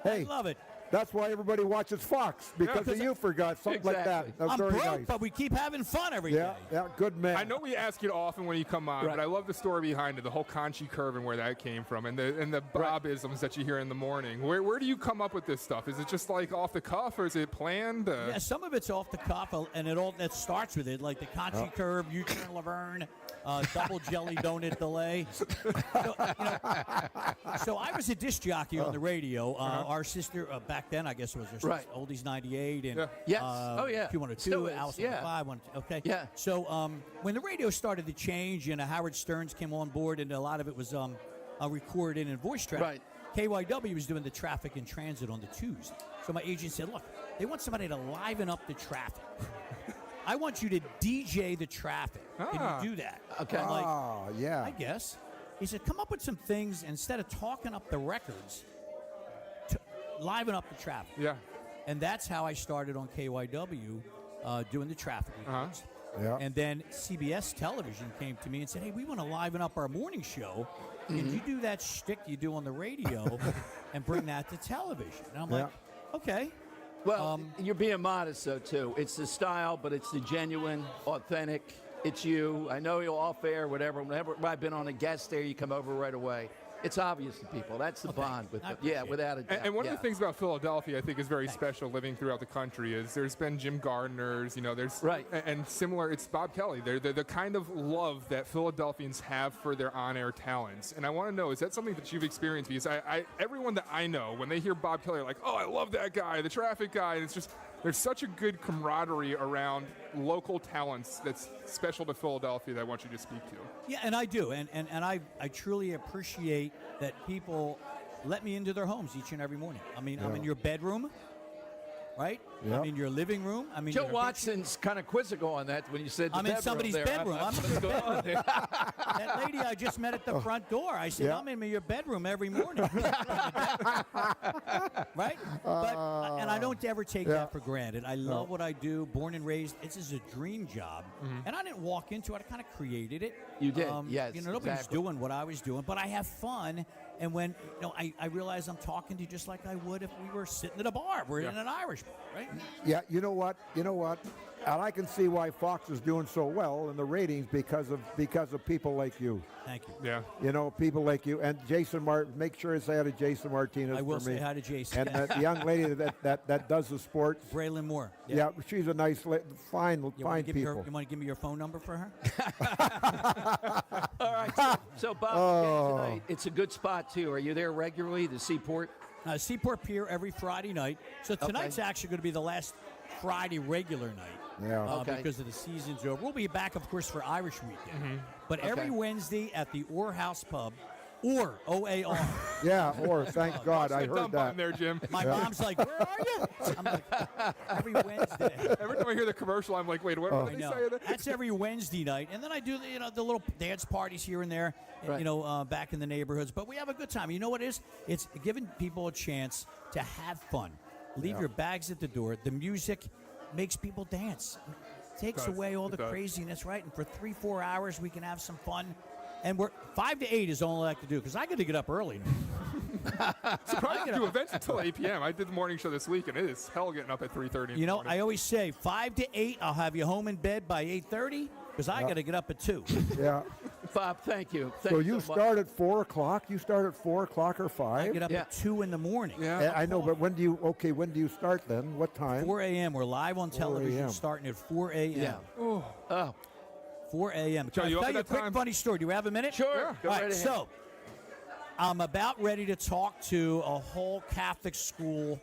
Hey, I love it. that's why everybody watches Fox, because of you, forgot something like that. That's I'm very broke, nice. but we keep having fun every day. Yeah, good man. I know we ask it often when you come on, but I love the story behind it, the whole Conchi curve and where that came from, and the Bob-isms that you hear in the morning. Where do you come up with this stuff? Is it just like off the cuff, or is it planned? Yeah, some of it's off the cuff, and that starts with it, like the Conchi curve, U-turn Laverne, double jelly donut delay. So I was a disc jockey on the radio. Our sister, back then, I guess it was her sister, Oldies 98, and Yes. Oh, yeah. Q102, Still is, Alice yeah. 105, okay. Yeah. So when the radio started to change and Howard Stearns came on board, and a lot of it was recorded in voice track. Right. KYW was doing the traffic and transit on the twos. So my agent said, look, they want somebody to liven up the traffic. I want you to DJ the traffic. Can you do that? Okay. I'm like, yeah. I guess. He said, come up with some things instead of talking up the records, to liven up the traffic. Yeah. And that's how I started on KYW doing the traffic reports. Yeah. And then CBS Television came to me and said, hey, we want to liven up our morning show. Can you do that shtick you do on the radio and bring that to television? And I'm like, okay. Well, you're being modest, though, too. It's the style, but it's the genuine, authentic. It's you. I know you're off air, whatever. Whenever I've been on a guest there, you come over right away. It's obvious to people. That's the bond with them. Yeah, without a doubt. And one of the things about Philadelphia, I think, is very special living throughout the country is there's been Jim Gardner's, there's and similar. It's Bob Kelly. They're the kind of love that Philadelphians have for their on-air talents. And I want to know, is that something that you've experienced? Because everyone that I know, when they hear Bob Kelly, are like, oh, I love that guy, the traffic guy. And it's just there's such a good camaraderie around local talents that's special to Philadelphia that I want you to speak to. Yeah, and I do. And I truly appreciate that people let me into their homes each and every morning. I mean, I'm in your bedroom, right? Yeah. I'm in your living room. I mean, Joe Watson's kind of quizzical on that when you said I'm in somebody's bedroom. I'm in your bedroom. there. That lady I just met at the front door, I said, I'm in your bedroom every morning. Right? And I don't ever take that for granted. I love what I do. Born and raised, this is a dream job. And I didn't walk into it. I kind of created it. You did, yes. Nobody's doing what I was doing, but I have fun. And when I realize I'm talking to you just like I would if we were sitting at a bar. We're in an Irish bar, right? Yeah, you know what? And I can see why Fox is doing so well in the ratings because of people like you. Thank you. Yeah. People like you. And Jason Martin, make sure to say hi to Jason Martinez I will for me. say hi to Jason. And the young lady that does the sports. Braylon Moore. Yeah, she's a nice, fine people. You want to give me your phone number for her? All right. So Bob, tonight, it's a good spot, too. Are you there regularly, the Seaport? Seaport Pier every Friday night. So tonight's actually going to be the last Friday regular night. Yeah. Because of the season's over. We'll be back, of course, for Irish weekend. But every Wednesday at the Orr House Pub, or OAR. Yeah, or thank God, I heard that. There, Jim. My mom's like, where are you? I'm like, every Wednesday. Every time I hear the commercial, I'm like, wait, what did they say? That's every Wednesday night. And then I do the little dance parties here and there, back in the neighborhoods. But we have a good time. You know what it is? It's giving people a chance to have fun. Leave your bags at the door. The music makes people dance. Takes away all the craziness, right? And for 3-4 hours, we can have some fun. And 5 to 8 is all I like to do because I got to get up early. Surprised you do events until 8 p.m. I did the morning show this week, and it is hell getting up at 3:30. You know, I always say 5 to 8. I'll have you home in bed by 8:30 because I got to get up at 2. Yeah. Bob, thank you. So you start at 4 o'clock? You start at 4 o'clock or 5? I get up at 2 in the morning. Yeah, I know, but when do you start then? What time? 4 a.m. We're live on television starting at 4 a.m. Yeah. Oh. 4 a.m. Joe, Can I you tell you a quick funny story? Do we have a minute? Sure. All right, so I'm about ready to talk to a whole Catholic school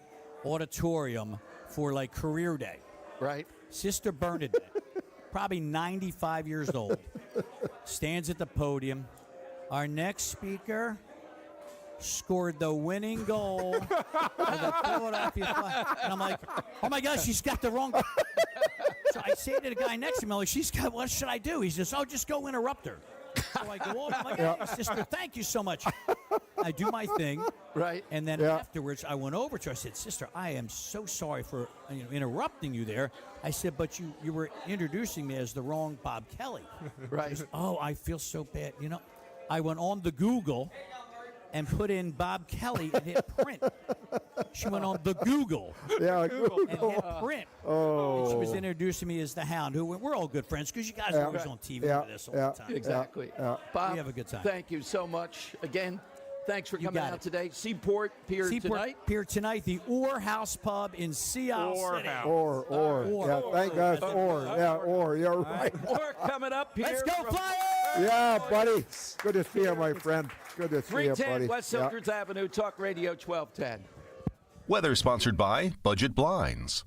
auditorium for like career day. Right. Sister Bernadette, probably 95 years old, stands at the podium. Our next speaker scored the winning goal for the Philadelphia Flyers. And I'm like, oh my gosh, she's got the wrong. So I say to the guy next to me, I'm like, she's got, what should I do? He says, oh, just go interrupt her. So I go over, I'm like, hey, sister, thank you so much. I do my thing. Right. And then afterwards, I went over to her. I said, sister, I am so sorry for interrupting you there. I said, but you were introducing me as the wrong Bob Kelly. Right. She said, oh, I feel so bad. I went on the Google and put in Bob Kelly and hit print. She went on the Google. Yeah, and hit print. Oh. And she was introducing me as the Hound, who we're all good friends because you guys are always on TV with us all the time. Exactly. Bob, we have a good time. Thank you so much. Again, thanks for coming out today. Seaport Pier tonight. Pier tonight, the Orr House Pub in Sea City. Or. Yeah, thank God for Or. Yeah, Or. You're right. Or coming up here. Let's go, Flyers! Yeah, buddy. Good to see you, my friend. Good to see you, buddy. 310 West Silkers Avenue, Talk Radio 1210. Weather sponsored by Budget Blinds.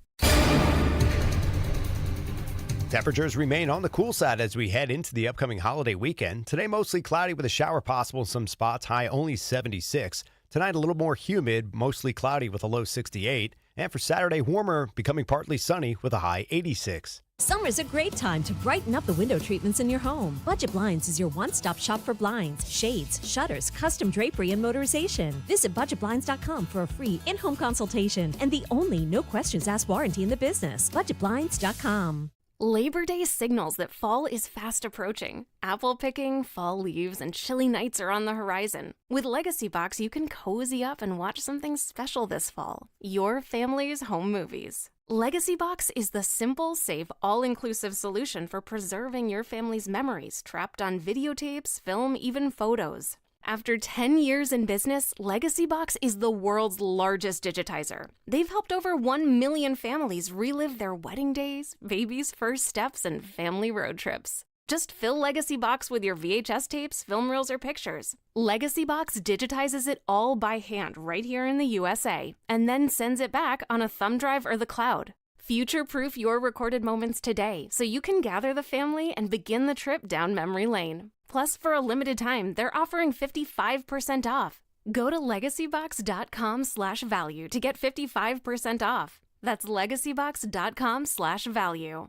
Temperatures remain on the cool side as we head into the upcoming holiday weekend. Today, mostly cloudy with a shower possible in some spots, high only 76. Tonight, a little more humid, mostly cloudy with a low 68. And for Saturday, warmer, becoming partly sunny with a high 86. Summer's a great time to brighten up the window treatments in your home. Budget Blinds is your one-stop shop for blinds, shades, shutters, custom drapery, and motorization. Visit budgetblinds.com for a free in-home consultation and the only no-questions-asked warranty in the business. Budgetblinds.com. Labor Day signals that fall is fast approaching. Apple picking, fall leaves, and chilly nights are on the horizon. With Legacy Box, you can cozy up and watch something special this fall. Your family's home movies. Legacy Box is the simple, safe, all-inclusive solution for preserving your family's memories trapped on videotapes, film, even photos. After 10 years in business, Legacy Box is the world's largest digitizer. They've helped over 1 million families relive their wedding days, babies' first steps, and family road trips. Just fill Legacy Box with your VHS tapes, film reels, or pictures. Legacy Box digitizes it all by hand right here in the USA, and then sends it back on a thumb drive or the cloud. Future-proof your recorded moments today so you can gather the family and begin the trip down memory lane. Plus, for a limited time, they're offering 55% off. Go to legacybox.com/value to get 55% off. That's legacybox.com/value.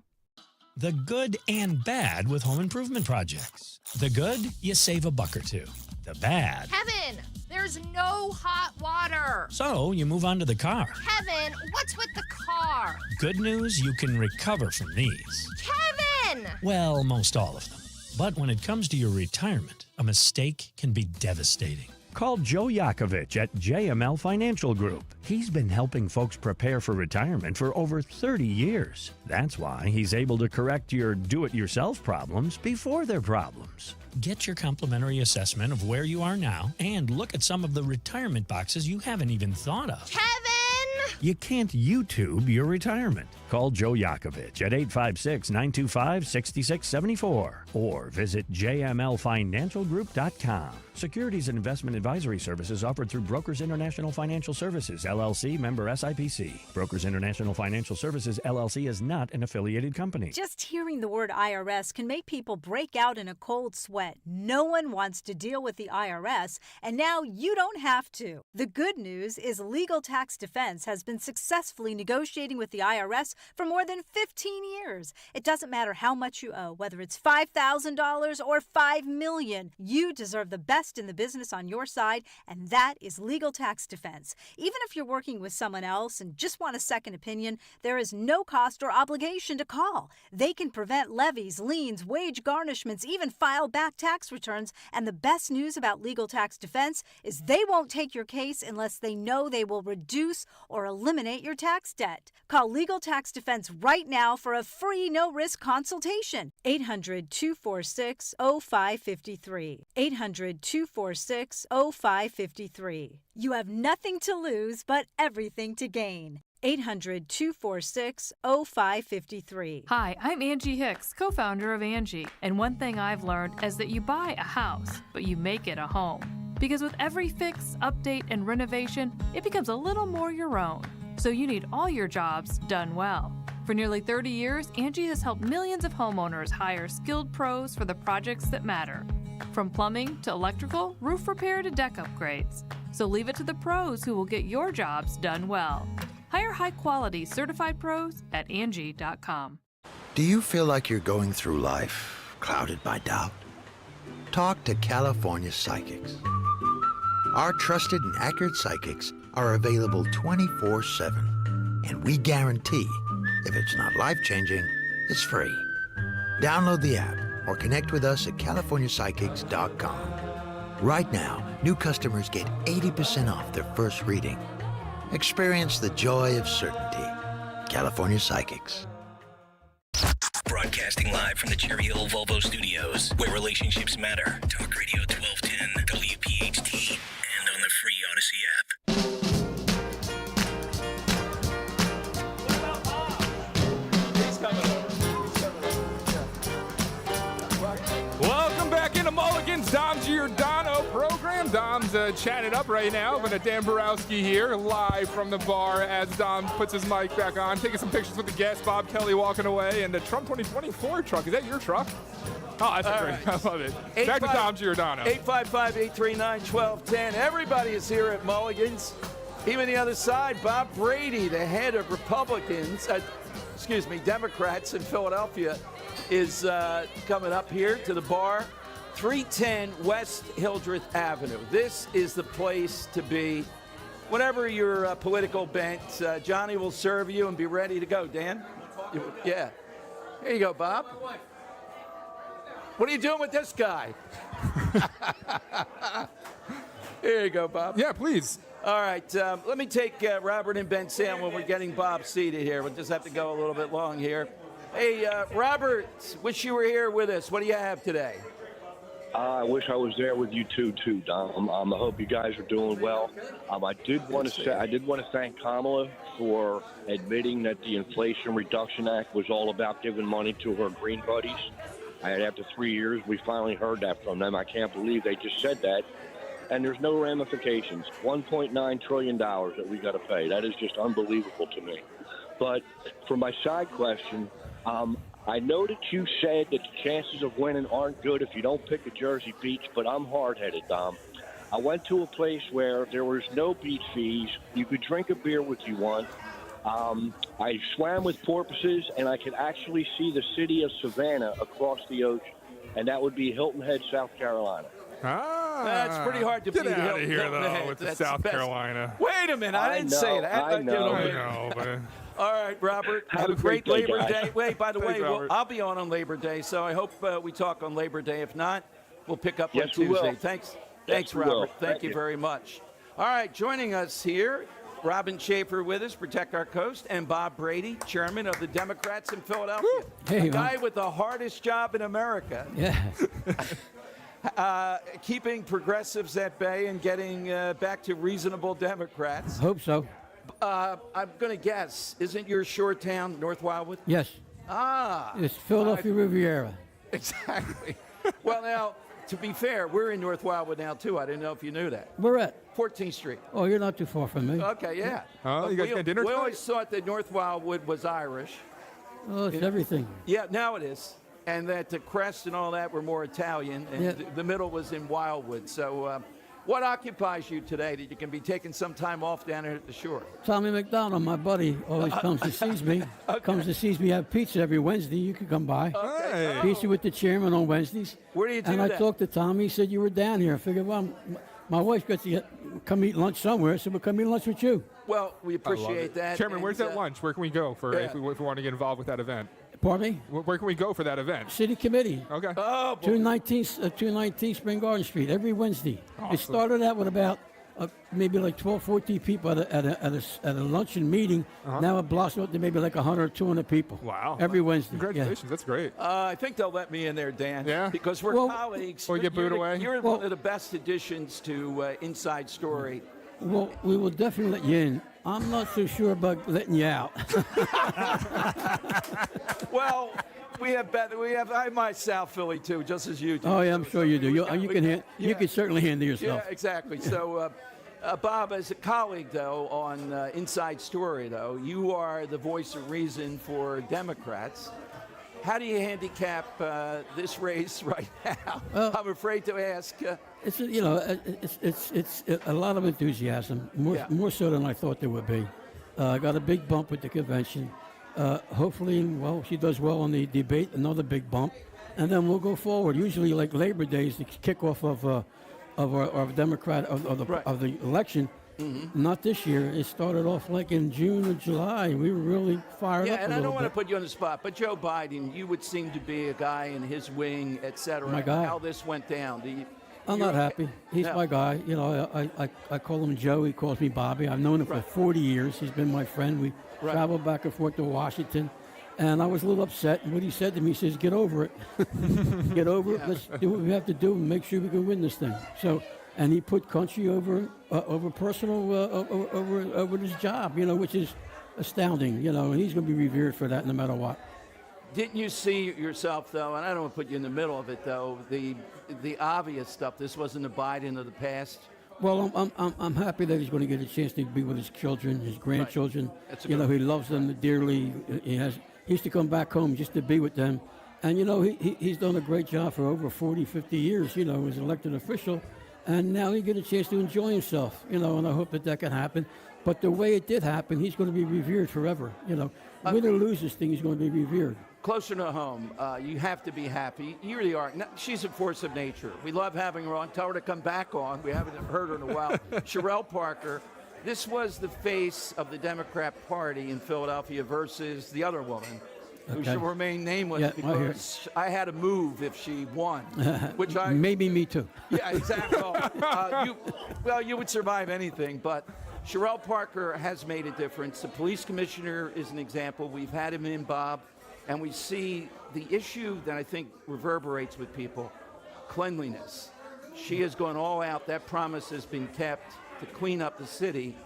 The good and bad with home improvement projects. The good, you save a buck or two. The bad. Kevin, there's no hot water. So you move on to the car. Kevin, what's with the car? Good news, you can recover from these. Kevin! Well, most all of them. But when it comes to your retirement, a mistake can be devastating. Call Joe Yakovich at JML Financial Group. He's been helping folks prepare for retirement for over 30 years. That's why he's able to correct your do-it-yourself problems before they're problems. Get your complimentary assessment of where you are now and look at some of the retirement boxes you haven't even thought of. Kevin! You can't YouTube your retirement. Call Joe Yakovich at 856-925-6674 or visit jmlfinancialgroup.com. Securities and investment advisory services offered through Brokers International Financial Services, LLC, member SIPC. Brokers International Financial Services, LLC is not an affiliated company. Just hearing the word IRS can make people break out in a cold sweat. No one wants to deal with the IRS, and now you don't have to. The good news is Legal Tax Defense has been successfully negotiating with the IRS for more than 15 years. It doesn't matter how much you owe, whether it's $5,000 or $5 million. You deserve the best in the business on your side, and that is Legal Tax Defense. Even if you're working with someone else and just want a second opinion, there is no cost or obligation to call. They can prevent levies, liens, wage garnishments, even file back tax returns. And the best news about Legal Tax Defense is they won't take your case unless they know they will reduce or eliminate your tax debt. Call Legal Tax Defense right now for a free no-risk consultation. 800-246-0553. 800-246-0553. You have nothing to lose but everything to gain. 800-246-0553. Hi, I'm Angie Hicks, co-founder of Angie. And one thing I've learned is that you buy a house, but you make it a home. Because with every fix, update, and renovation, it becomes a little more your own. So you need all your jobs done well. For nearly 30 years, Angie has helped millions of homeowners hire skilled pros for the projects that matter. From plumbing to electrical, roof repair to deck upgrades. So leave it to the pros who will get your jobs done well. Hire high-quality certified pros at Angie.com. Do you feel like you're going through life clouded by doubt? Talk to California Psychics. Our trusted and accurate psychics are available 24/7. And we guarantee, if it's not life-changing, it's free. Download the app or connect with us at CaliforniaPsychics.com. Right now, new customers get 80% off their first reading. Experience the joy of certainty. California Psychics. Broadcasting live from the Cherry Hill Volvo Studios, where relationships matter. Talk Radio 1210, WPHT, and on the free Odyssey app. Welcome back into Mulligan's Dom Giordano program. Dom's chatting up right now, but Dan Borowski here, live from the bar as Dom puts his mic back on, taking some pictures with the guest, Bob Kelly walking away, and the Trump 2024 truck. Is that your truck? Oh, that's great. Right. I love it. Back to Dom Giordano. 855-839-1210. Everybody is here at Mulligan's. Even the other side, Bob Brady, the head of Democrats in Philadelphia, is coming up here to the bar, 310 West Hildreth Avenue. This is the place to be. Whenever your political bent, Johnny will serve you and be ready to go. Dan? Yeah. Here you go, Bob. What are you doing with this guy? Here you go, Bob. Yeah, please. All right, let me take Robert and Ben Sam when we're getting Bob seated here. We'll just have to go a little bit long here. Hey, Robert, wish you were here with us. What do you have today? I wish I was there with you too, Dom. I hope you guys are doing well. I did want to thank Kamala for admitting that the Inflation Reduction Act was all about giving money to her green buddies. After 3 years, we finally heard that from them. I can't believe they just said that. And there's no ramifications. $1.9 trillion that we got to pay. That is just unbelievable to me. But for my side question, I know that you said that the chances of winning aren't good if you don't pick a Jersey beach, but I'm hard-headed, Dom. I went to a place where there was no beach fees. You could drink a beer if you want. I swam with porpoises, and I could actually see the city of Savannah across the ocean, and that would be Hilton Head, South Carolina. That's pretty hard to beat. Get out of here, though, with the South Carolina. Wait a minute. I didn't say that. I know. But all right, Robert. Have a great Labor day, Day. Wait, by the Thanks, way, Robert. I'll be on Labor Day, so I hope we talk on Labor Day. If not, we'll pick up on Yes, we Tuesday. will. Thanks, Yes, we Robert. will. Thank you very much. All right, joining us here, Robin Schaefer with us, Protect Our Coast, and Bob Brady, chairman of the Democrats in Philadelphia. Hey, the guy with the hardest job in America. Yeah. Keeping progressives at bay and getting back to reasonable Democrats. Hope so. I'm going to guess, isn't your shore town North Wildwood? Yes. It's Philadelphia Riviera. Exactly. Well, now, to be fair, we're in North Wildwood now, too. I didn't know if you knew that. We're at 14th Street. Oh, you're not too far from me. Okay, yeah. Oh, you guys we, got dinner We tonight? always thought that North Wildwood was Irish. Oh, it's everything. Yeah, now it is. And that the crest and all that were more Italian, and Yeah. the middle was in Wildwood. So what occupies you today that you can be taking some time off down here at the shore? Tommy McDonald, my buddy, always comes to sees me. Comes to sees me. Have pizza every Wednesday. You can come by. Okay. Pizza with the chairman on Wednesdays. Where do you do and that? I talked to Tommy. He said you were down here. I figured, well, my wife got to come eat lunch somewhere. I said, we'll come eat lunch with you. Well, we appreciate that. Chairman, and, where's that lunch? Where can we go for yeah. if we want to get involved with that event? Pardon me? Where can we go for that event? City Committee. Okay. Oh, 219 Spring Garden Street every Wednesday. Awesome. It started out with about maybe like 12, 14 people at a luncheon meeting. Now it blossomed up to maybe like 100 or 200 people. Wow. Every Wednesday. Congratulations. That's great. I think they'll let me in there, Dan. Yeah? Because we're colleagues. Or you get booed away? You're one of the best additions to Inside Story. Well, we will definitely let you in. I'm not so sure about letting you out. Well, we have I'm my South Philly too, just as you do. Oh yeah, I'm sure you do. You can certainly handle yourself. Yeah, exactly. So, Bob, as a colleague though on Inside Story though, you are the voice of reason for Democrats. How do you handicap this race right now? I'm afraid to ask. It's it's a lot of enthusiasm, more so than I thought there would be. I got a big bump with the convention. Hopefully, she does well on the debate, another big bump, and then we'll go forward. Usually, like Labor Day is the kickoff of our Democrat of the election. Mm-hmm. Not this year. It started off like in June or July. We were really fired up. Yeah, and I don't want to put you on the spot, but Joe Biden, you would seem to be a guy in his wing, et cetera. My guy. How this went down. I'm not happy. He's my guy. You know, I call him Joe. He calls me Bobby. I've known him for 40 years. He's been my friend. We traveled back and forth to Washington. And I was a little upset. And what he said to me, he says, get over it. Get over it. Let's do what we have to do and make sure we can win this thing. So, and he put country over personal, over his job, you know, which is astounding, you know, and he's going to be revered for that no matter what. Didn't you see yourself, though, and I don't want to put you in the middle of it, though, the obvious stuff, this wasn't a Biden of the past? Well, I'm happy that he's going to get a chance to be with his children, his grandchildren. Right. You know, he loves them dearly. He used to come back home just to be with them. And, you know, he's done a great job for over 40, 50 years, you know, as an elected official. And now he get a chance to enjoy himself, you know, and I hope that can happen. But the way it did happen, he's going to be revered forever, you know. Win or lose this thing, he's going to be revered. Closer to home, you have to be happy. You really are. She's a force of nature. We love having her on. Tell her to come back on. We haven't heard her in a while. Sherelle Parker, this was the face of the Democrat Party in Philadelphia versus the other woman, who should remain nameless because I had to move if she won. Which maybe me too. Yeah, exactly. You would survive anything, but Sherelle Parker has made a difference. The police commissioner is an example. We've had him in, Bob, and we see the issue that I think reverberates with people, cleanliness. She has gone all out. That promise has been kept to clean up the city.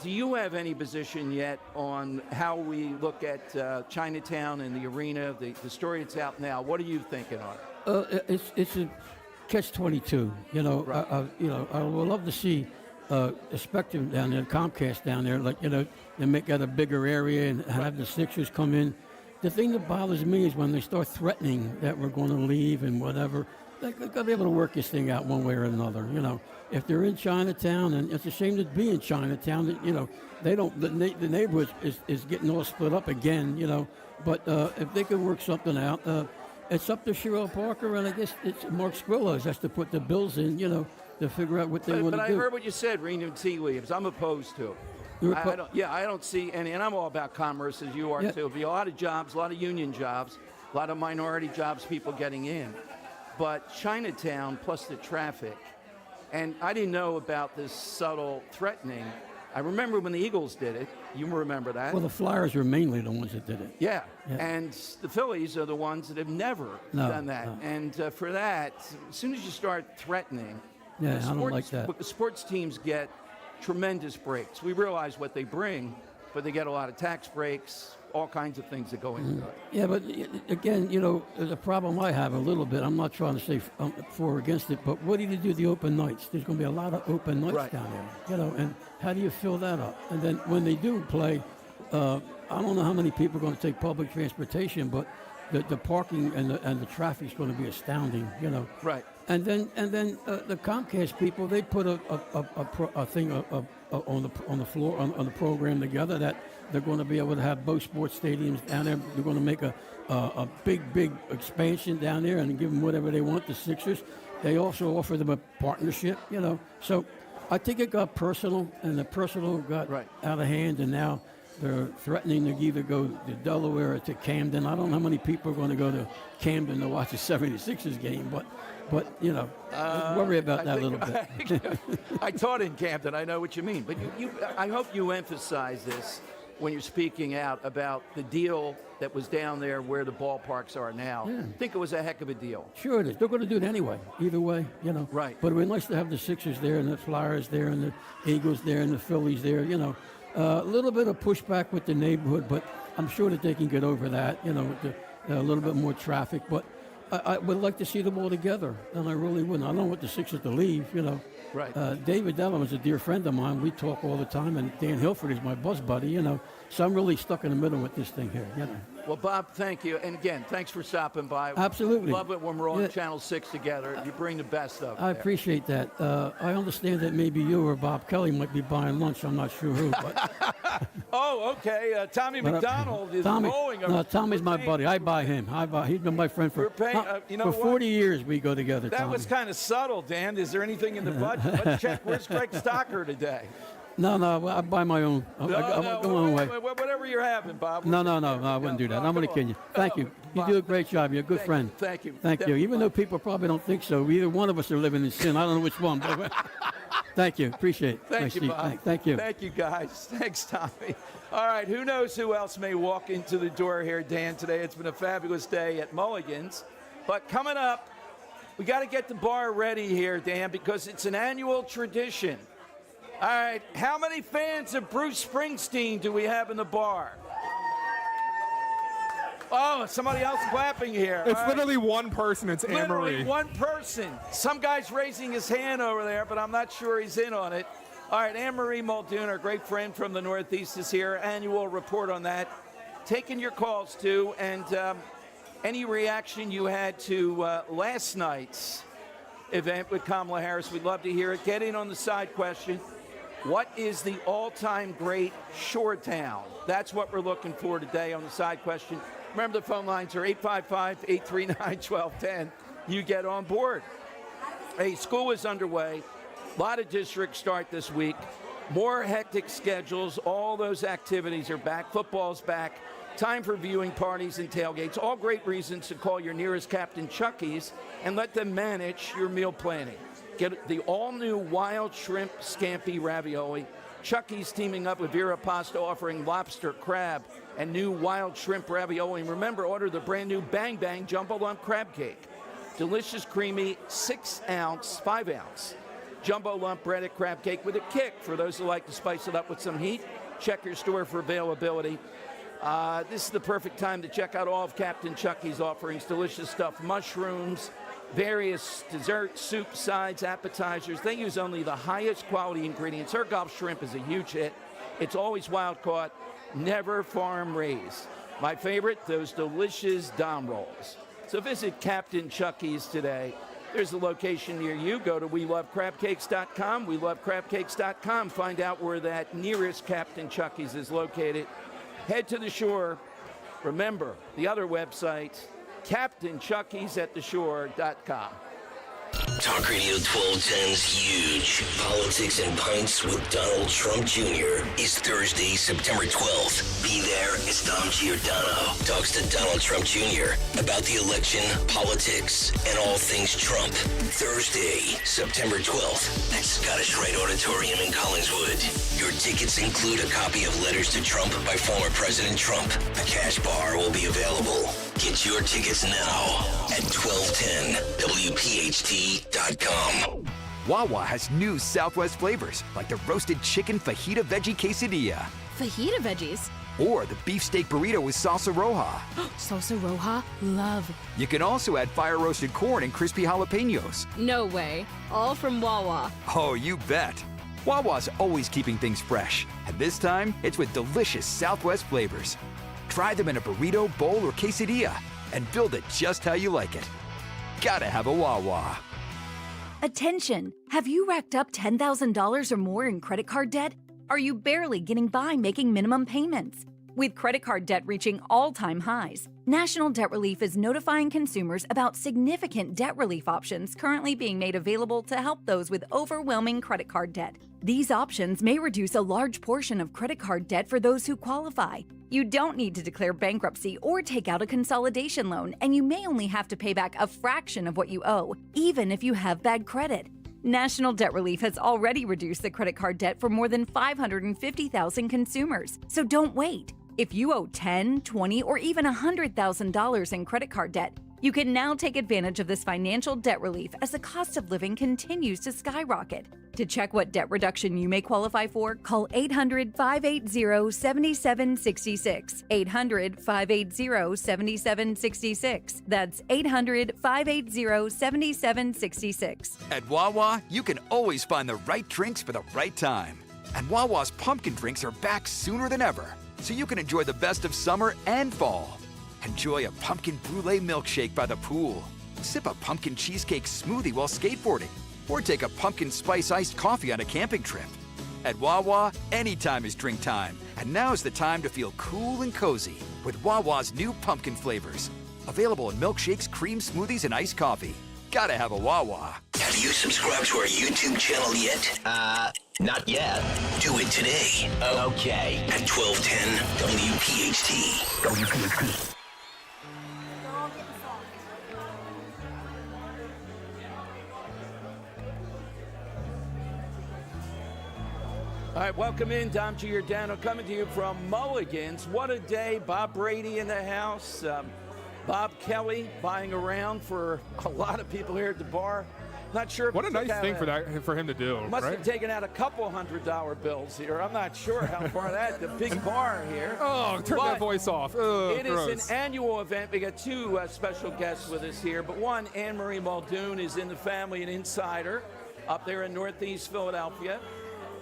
Do you have any position yet on how we look at Chinatown and the arena, the story that's out now? What are you thinking on it? It's a catch-22. You know, I would love to see a Spectrum down there, Comcast down there, like, you know, and make that a bigger area and have the Sixers come in. The thing that bothers me is when they start threatening that we're going to leave and whatever. They've got to be able to work this thing out one way or another, you know. If they're in Chinatown, and it's a shame to be in Chinatown, that, you know, they don't. The neighborhood is getting all split up again, you know. But if they could work something out, it's up to Sherelle Parker, and I guess it's Mark Squillows has to put the bills in, you know, to figure out what they want to do. But I heard what you said, reading tea leaves. I'm opposed to it. I don't see any, and I'm all about commerce, as you are too. There'll be a lot of jobs, a lot of union jobs, a lot of minority jobs, people getting in. But Chinatown plus the traffic, and I didn't know about this subtle threatening. I remember when the Eagles did it. You remember that? Well, the Flyers were mainly the ones that did it. Yeah. And the Phillies are the ones that have never done that. No. And for that, as soon as you start threatening, I don't like that. The sports teams get tremendous breaks. We realize what they bring, but they get a lot of tax breaks, all kinds of things that go into it. Yeah, but again, you know, the problem I have a little bit, I'm not trying to say for or against it, but what do you do the open nights? There's going to be a lot of open nights down there, you know, and how do you fill that up? And then when they do play, I don't know how many people are going to take public transportation, but the parking and the traffic is going to be astounding, you know. Right. And then the Comcast people, they put a thing on the floor on the program together that they're going to be able to have both sports stadiums down there. They're going to make a big expansion down there and give them whatever they want. The Sixers. They also offer them a partnership, you know. So I think it got personal, and the personal got out of hand, and now they're threatening to either go to Delaware or to Camden. I don't know how many people are going to go to Camden to watch a 76ers game, but you know, worry about that a little bit. I taught in Camden. I know what you mean. But I hope you emphasize this when you're speaking out about the deal that was down there where the ballparks are now. Yeah. I think it was a heck of a deal. Sure it is. They're going to do it anyway, either way, you know. Right. But it would be nice to have the Sixers there and the Flyers there and the Eagles there and the Phillies there, you know. A little bit of pushback with the neighborhood, but I'm sure that they can get over that, you know, with a little bit more traffic. But I would like to see them all together, and I really would. I don't want the Sixers to leave, you know. Right. David Dellum is a dear friend of mine. We talk all the time, and Dan Hilford is my bus buddy, you know. So I'm really stuck in the middle with this thing here, you know. Well, Bob, thank you. And again, thanks for stopping by. Absolutely. Love it when we're on Channel 6 together. You bring the best of it. I appreciate that. I understand that maybe you or Bob Kelly might be buying lunch. I'm not sure who. But Oh, okay. Tommy McDonald is rolling. No, Tommy's my buddy. I buy him. He's been my friend for, for 40 years. We go together. That Tommy. was kind of subtle, Dan. Is there anything in the budget? Let's check. Where's Greg Stocker today? No, I buy my own. I go my own way. Whatever you're having, Bob. No, I wouldn't do that. I'm going to kid you. Thank you. You do a great job. You're a good friend. Thank you. Thank you. Even though people probably don't think so, either one of us are living in sin. I don't know which one. But thank you. Appreciate it. Thank you, Bob. Thank you. Thank you, guys. Thanks, Tommy. All right, who knows who else may walk into the door here, Dan, today. It's been a fabulous day at Mulligan's. But coming up, we got to get the bar ready here, Dan, because it's an annual tradition. All right, how many fans of Bruce Springsteen do we have in the bar? Oh, somebody else clapping here. It's literally one person. It's literally Anne-Marie. one person. Some guy's raising his hand over there, but I'm not sure he's in on it. All right, Anne-Marie Muldoon, our great friend from the Northeast, is here. Annual report on that. Taking your calls, too, and any reaction you had to last night's event with Kamala Harris, we'd love to hear it. Get in on the side question. What is the all-time great shore town? That's what we're looking for today on the side question. Remember, the phone lines are 855-839-1210. You get on board. Hey, school is underway. A lot of districts start this week. More hectic schedules. All those activities are back. Football's back. Time for viewing parties and tailgates. All great reasons to call your nearest Captain Chucky's and let them manage your meal planning. Get the all-new wild shrimp scampi ravioli. Chucky's teaming up with Vera Pasta, offering lobster, crab, and new wild shrimp ravioli. And remember, order the brand new Bang Bang Jumbo Lump Crab Cake. Delicious, creamy, 5-ounce Jumbo Lump breaded crab cake with a kick for those who like to spice it up with some heat. Check your store for availability. This is the perfect time to check out all of Captain Chucky's offerings. Delicious stuff, mushrooms, various desserts, soup, sides, appetizers. They use only the highest quality ingredients. Her Gulf shrimp is a huge hit. It's always wild caught, never farm raised. My favorite, those delicious Dom rolls. So visit Captain Chucky's today. There's a location near you. Go to WeLoveCrabCakes.com. WeLoveCrabCakes.com. Find out where that nearest Captain Chucky's is located. Head to the shore. Remember, the other website, CaptainChucky'sAtTheShore.com. Talk Radio 1210's Huge Politics and Pints with Donald Trump Jr. is Thursday, September 12th. Be there as Dom Giordano talks to Donald Trump Jr. about the election, politics, and all things Trump. Thursday, September 12th at Scottish Rite Auditorium in Collingswood. Your tickets include a copy of Letters to Trump by former President Trump. A cash bar will be available. Get your tickets now at 1210WPHT.com. Wawa has new Southwest flavors like the roasted chicken fajita veggie quesadilla. Fajita veggies? Or the beefsteak burrito with salsa roja. Salsa roja? Love. You can also add fire roasted corn and crispy jalapenos. No way. All from Wawa. Oh, you bet. Wawa's always keeping things fresh. And this time, it's with delicious Southwest flavors. Try them in a burrito, bowl, or quesadilla and build it just how you like it. Gotta have a Wawa. Attention! Have you racked up $10,000 or more in credit card debt? Are you barely getting by making minimum payments? With credit card debt reaching all-time highs, National Debt Relief is notifying consumers about significant debt relief options currently being made available to help those with overwhelming credit card debt. These options may reduce a large portion of credit card debt for those who qualify. You don't need to declare bankruptcy or take out a consolidation loan, and you may only have to pay back a fraction of what you owe, even if you have bad credit. National Debt Relief has already reduced the credit card debt for more than 550,000 consumers, so don't wait. If you owe $10,000, $20,000, or even $100,000 in credit card debt, you can now take advantage of this financial debt relief as the cost of living continues to skyrocket. To check what debt reduction you may qualify for, call 800-580-7766. 800-580-7766. That's 800-580-7766. At Wawa, you can always find the right drinks for the right time. And Wawa's pumpkin drinks are back sooner than ever, so you can enjoy the best of summer and fall. Enjoy a pumpkin brulee milkshake by the pool. Sip a pumpkin cheesecake smoothie while skateboarding. Or take a pumpkin spice iced coffee on a camping trip. At Wawa, anytime is drink time. And now's the time to feel cool and cozy with Wawa's new pumpkin flavors. Available in milkshakes, cream smoothies, and iced coffee. Gotta have a Wawa. Have you subscribed to our YouTube channel yet? Not yet. Do it today. Okay. At 1210 WPHT. WPHT. All right, welcome in. Dom Giordano coming to you from Mulligans. What a day. Bob Brady in the house. Bob Kelly buying around for a lot of people here at the bar. Not sure. What a nice thing for him to do. Must right? have taken out a couple $100 bills here. I'm not sure how far that. The big bar here. Oh, turn that voice off. Oh, it is an annual event. We got two special guests with us here, but one, Anne-Marie Muldoon, is in the family, an insider up there in Northeast Philadelphia.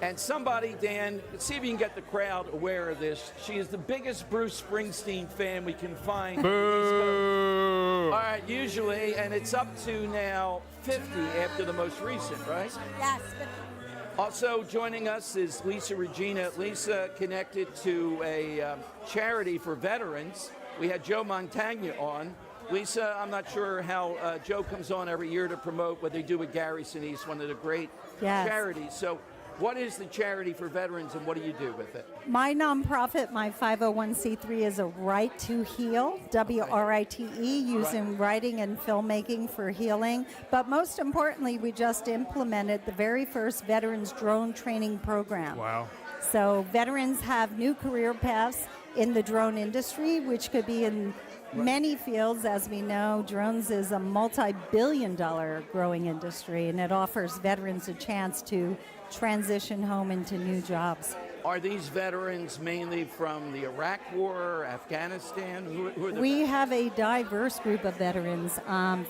And somebody, Dan, see if you can get the crowd aware of this. She is the biggest Bruce Springsteen fan we can find. Boo! All right, usually, and it's up to now 50 after the most recent, right? Yes. Also joining us is Lisa Regina. Lisa connected to a charity for veterans. We had Joe Montagna on. Lisa, I'm not sure how Joe comes on every year to promote what they do with Gary Sinise, one of the great charities. So what is the charity for veterans and what do you do with it? My nonprofit, my 501c3, is a Right to Heal, WRITE, using writing and filmmaking for healing. But most importantly, we just implemented the very first veterans drone training program. Wow. So veterans have new career paths in the drone industry, which could be in many fields. As we know, drones is a multi-billion-dollar growing industry, and it offers veterans a chance to transition home into new jobs. Are these veterans mainly from the Iraq War, Afghanistan? Who are the We have a diverse group of veterans.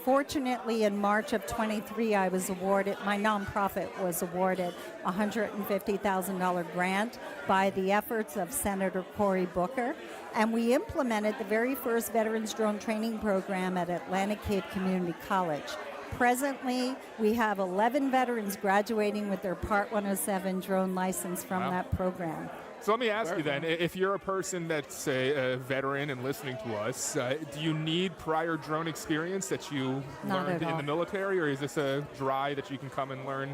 Fortunately, in March of 23, I was awarded, my nonprofit was awarded a $150,000 grant by the efforts of Senator Cory Booker. And we implemented the very first veterans drone training program at Atlantic Cape Community College. Presently, we have 11 veterans graduating with their Part 107 drone license from that program. So let me ask you then, if you're a person that's a veteran and listening to us, do you need prior drone experience that you learned in the military, or is this a dry that you can come and learn?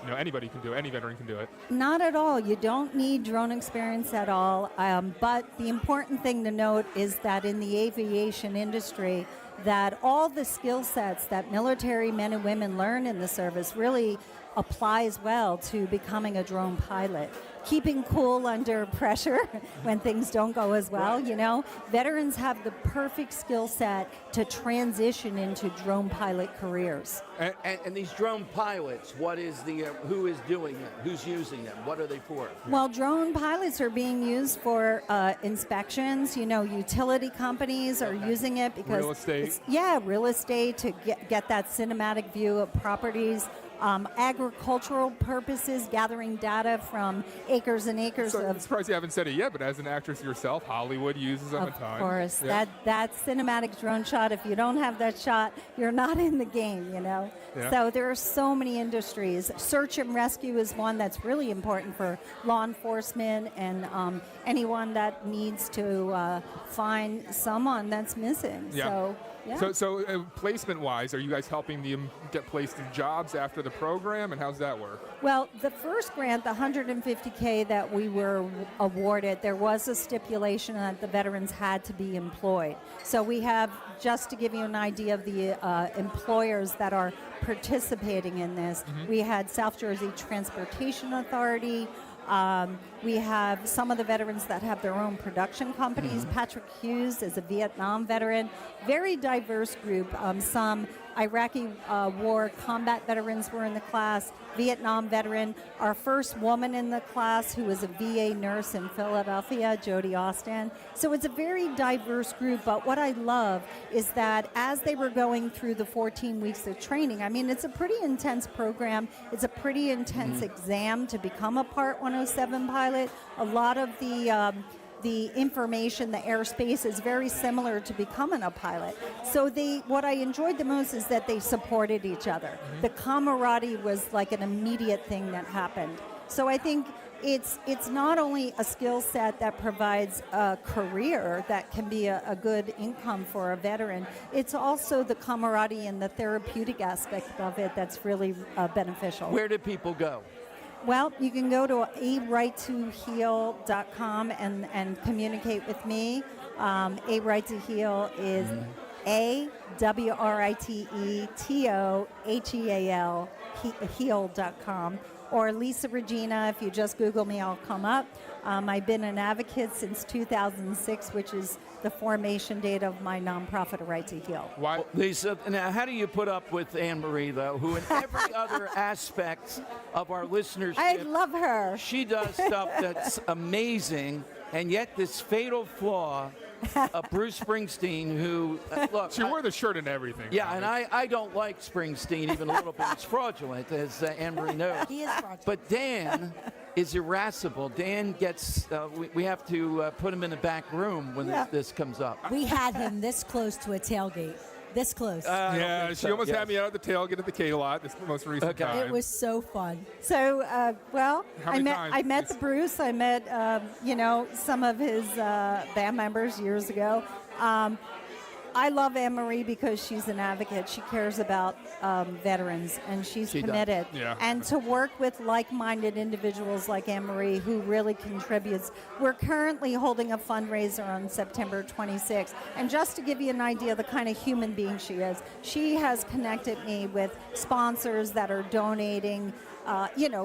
You know, anybody can do it. Any veteran can do it. Not at all. You don't need drone experience at all. But the important thing to note is that in the aviation industry, that all the skill sets that military men and women learn in the service really applies well to becoming a drone pilot. Keeping cool under pressure when things don't go as well, you know. Veterans have the perfect skill set to transition into drone pilot careers. And these drone pilots, what is the, who is doing them? Who's using them? What are they for? Well, drone pilots are being used for inspections. You know, utility companies are using it because real estate. Real estate to get that cinematic view of properties. Agricultural purposes, gathering data from acres and acres so of... I'm surprised you haven't said it yet, but as an actress yourself, Hollywood uses them a ton. Of course. Yeah. That cinematic drone shot, if you don't have that shot, you're not in the game, you know? Yeah. So there are so many industries. Search and rescue is one that's really important for law enforcement and anyone that needs to find someone that's missing. Yeah. So, yeah. So placement-wise, are you guys helping them get placed in jobs after the program, and how's that work? Well, the first grant, the $150K that we were awarded, there was a stipulation that the veterans had to be employed. So we have, just to give you an idea of the employers that are participating in this, we had South Jersey Transportation Authority. We have some of the veterans that have their own production companies. Patrick Hughes is a Vietnam veteran. Very diverse group. Some Iraqi war combat veterans were in the class. Vietnam veteran. Our first woman in the class who was a VA nurse in Philadelphia, Jody Austin. So it's a very diverse group, but what I love is that as they were going through the 14 weeks of training, I mean, it's a pretty intense program. It's a pretty intense exam to become a Part 107 pilot. A lot of the the information, the airspace is very similar to becoming a pilot. So what I enjoyed the most is that they supported each other. The camaraderie was like an immediate thing that happened. So I think it's not only a skill set that provides a career that can be a good income for a veteran, it's also the camaraderie and the therapeutic aspect of it that's really beneficial. Where do people go? Well, you can go to arighttoheal.com and communicate with me. A Right to Heal is AWRITETOHEAL heal.com. Or Lisa Regina, if you just Google me, I'll come up. I've been an advocate since 2006, which is the formation date of my nonprofit, A Right to Heal. Why, Lisa, now how do you put up with Anne-Marie, though, who in every other aspect of our listenership... I love her. She does stuff that's amazing, and yet this fatal flaw of Bruce Springsteen, who, look... She wore the shirt and everything. Yeah, and I don't like Springsteen even a little bit. It's fraudulent, as Anne-Marie knows. He is fraudulent. But Dan is irascible. Dan gets, we have to put him in the back room when this comes up. We had him this close to a tailgate. This close. Yeah, she almost had me out at the tailgate at the K-Lot this most recent time. It was so fun. So, How I many times? met the Bruce. I met, some of his band members years ago. I love Anne-Marie because she's an advocate. She cares about veterans, and she's committed. Yeah. And to work with like-minded individuals like Anne-Marie, who really contributes. We're currently holding a fundraiser on September 26th. And just to give you an idea of the kind of human being she is, she has connected me with sponsors that are donating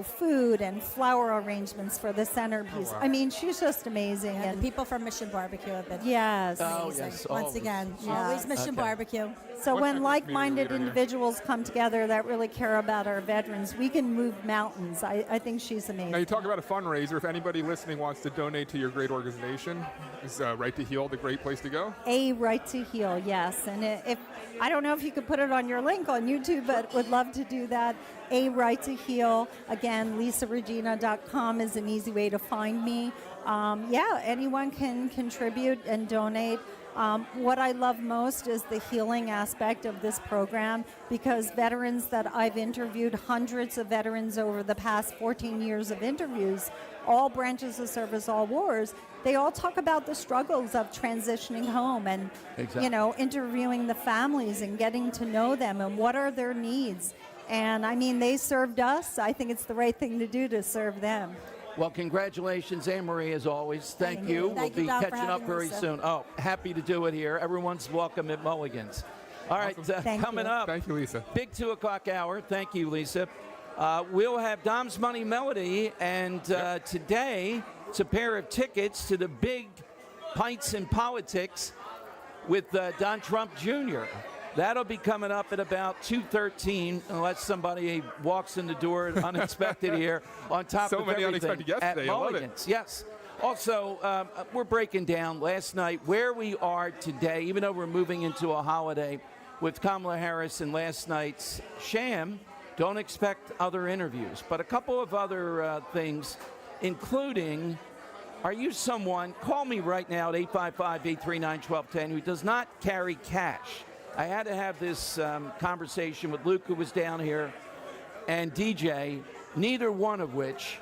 food and flower arrangements for the centerpiece. Oh, wow. I mean, she's just amazing. And the people from Mission Barbecue have been yes. amazing. Once again, always Mission Barbecue. So when like-minded individuals come together that really care about our veterans, we can move mountains. I think she's amazing. Now, you talk about a fundraiser. If anybody listening wants to donate to your great organization, is Right to Heal the great place to go? A Right to Heal, yes. And if I don't know if you could put it on your link on YouTube, but would love to do that. A Right to Heal. Again, lisaregina.com is an easy way to find me. Anyone can contribute and donate. What I love most is the healing aspect of this program, because veterans that I've interviewed, hundreds of veterans over the past 14 years of interviews, all branches of service, all wars, they all talk about the struggles of transitioning home and, interviewing the families and getting to know them and what are their needs. And I mean, they served us. I think it's the right thing to do to serve them. Well, congratulations, Anne-Marie, as always. Thank you. We'll Thank be you, Don, for catching up having very us. soon. Oh, happy to do it here. Everyone's welcome at Mulligans. All right, coming up. Thank you, Lisa. Big 2 o'clock hour. Thank you, Lisa. We'll have Dom's Money Melody, and today it's a pair of tickets to the big Pints in Politics with Don Trump Jr. That'll be coming up at about 2:13, unless somebody walks in the door unexpected here on top So of many everything unexpected guests at today. I love it. Mulligans. Yes. Also, we're breaking down last night where we are today, even though we're moving into a holiday with Kamala Harris and last night's sham. Don't expect other interviews, but a couple of other things, including, are you someone, call me right now at 855-839-1210, who does not carry cash? I had to have this conversation with Luke, who was down here, and DJ, neither one of which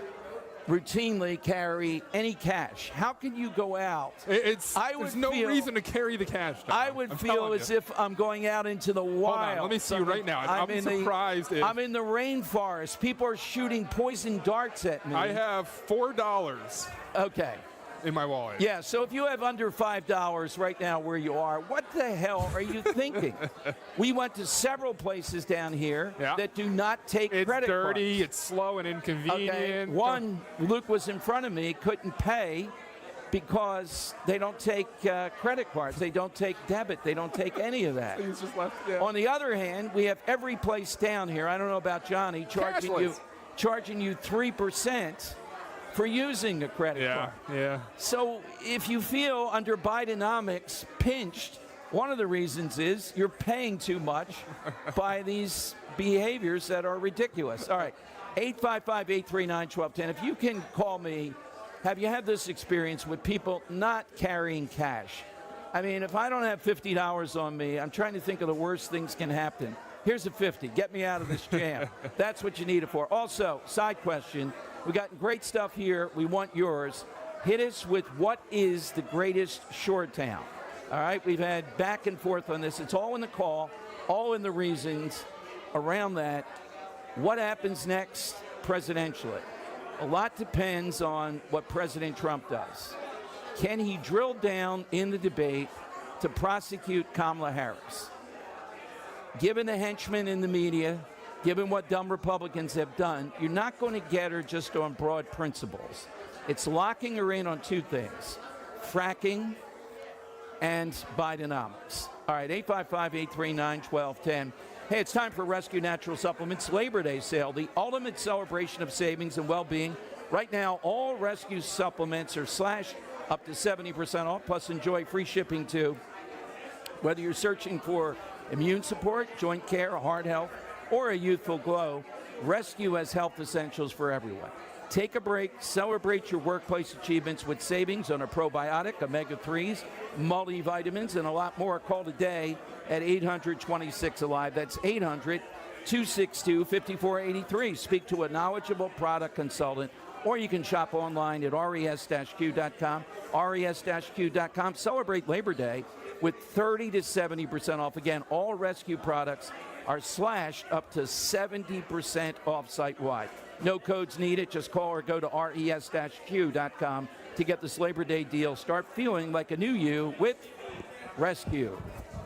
routinely carry any cash. How can you go out? There's no reason to carry the cash. Don. I would I'm feel telling as you. if I'm going out into the wild. Hold on, let me see you right now. I'm surprised. I'm in the rainforest. People are shooting poison darts at me. I have $4. Okay. In my wallet. Yeah, so if you have under $5 right now where you are, what the hell are you thinking? We went to several places down here that do not take credit cards. It's dirty, it's slow and inconvenient. Okay. One, Luke was in front of me, couldn't pay because they don't take credit cards. They don't take debit. They don't take any of that. He's just left, yeah. On the other hand, we have every place down here, I don't know about Johnny, charging you 3%. For using a credit card. Yeah. So if you feel under Bidenomics pinched, one of the reasons is you're paying too much by these behaviors that are ridiculous. All right, 855-839-1210. If you can call me have you had this experience with people not carrying cash? I mean, if I don't have $50 on me, I'm trying to think of the worst things can happen. Here's a 50. Get me out of this jam. That's what you need it for. Also, side question. We got great stuff here. We want yours. Hit us with what is the greatest shore town. All right? We've had back and forth on this. It's all in the call, all in the reasons around that. What happens next presidentially? A lot depends on what President Trump does. Can he drill down in the debate to prosecute Kamala Harris? Given the henchmen in the media, given what dumb Republicans have done, you're not going to get her just on broad principles. It's locking her in on two things, fracking and Bidenomics. All right, 855-839-1210. Hey, it's time for Rescue Natural Supplements Labor Day sale, the ultimate celebration of savings and well-being. Right now, all Rescue supplements are slashed up to 70% off, plus enjoy free shipping too. Whether you're searching for immune support, joint care, heart health, or a youthful glow, Rescue has health essentials for everyone. Take a break, celebrate your workplace achievements with savings on a probiotic, omega-3s, multivitamins, and a lot more. Call today at 800-26-ALIVE. That's 800-262-5483. Speak to a knowledgeable product consultant, or you can shop online at res-q.com, res-q.com. Celebrate Labor Day with 30 to 70% off. Again, all Rescue products are slashed up to 70% off site-wide. No codes needed. Just call or go to res-q.com to get this Labor Day deal. Start feeling like a new you with Rescue.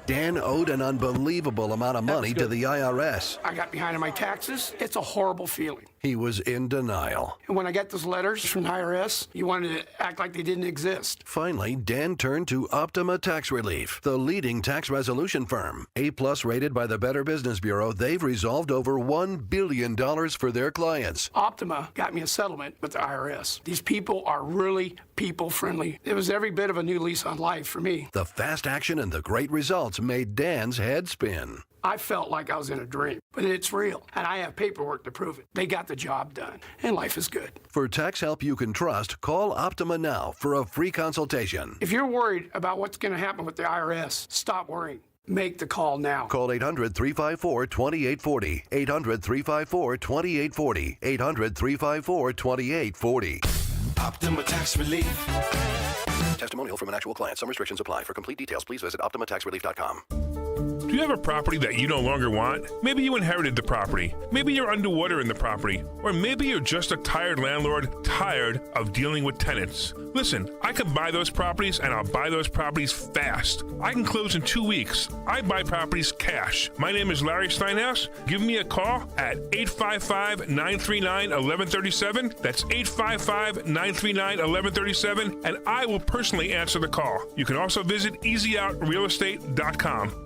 Dan owed an unbelievable amount of money to the IRS. I got behind on my taxes. It's a horrible feeling. He was in denial. And when I got those letters from the IRS, you wanted to act like they didn't exist. Finally, Dan turned to Optima Tax Relief, the leading tax resolution firm. A-plus rated by the Better Business Bureau, they've resolved over $1 billion for their clients. Optima got me a settlement with the IRS. These people are really people-friendly. It was every bit of a new lease on life for me. The fast action and the great results made Dan's head spin. I felt like I was in a dream, but it's real, and I have paperwork to prove it. They got the job done, and life is good. For tax help you can trust, call Optima now for a free consultation. If you're worried about what's going to happen with the IRS, stop worrying. Make the call now. Call 800-354-2840. 800-354-2840. 800-354-2840. Optima Tax Relief. Testimonial from an actual client. Some restrictions apply. For complete details, please visit OptimaTaxRelief.com. Do you have a property that you no longer want? Maybe you inherited the property. Maybe you're underwater in the property. Or maybe you're just a tired landlord, tired of dealing with tenants. Listen, I can buy those properties, and I'll buy those properties fast. I can close in 2 weeks. I buy properties cash. My name is Larry Steinhaus. Give me a call at 855-939-1137. That's 855-939-1137, and I will personally answer the call. You can also visit easyOutRealEstate.com.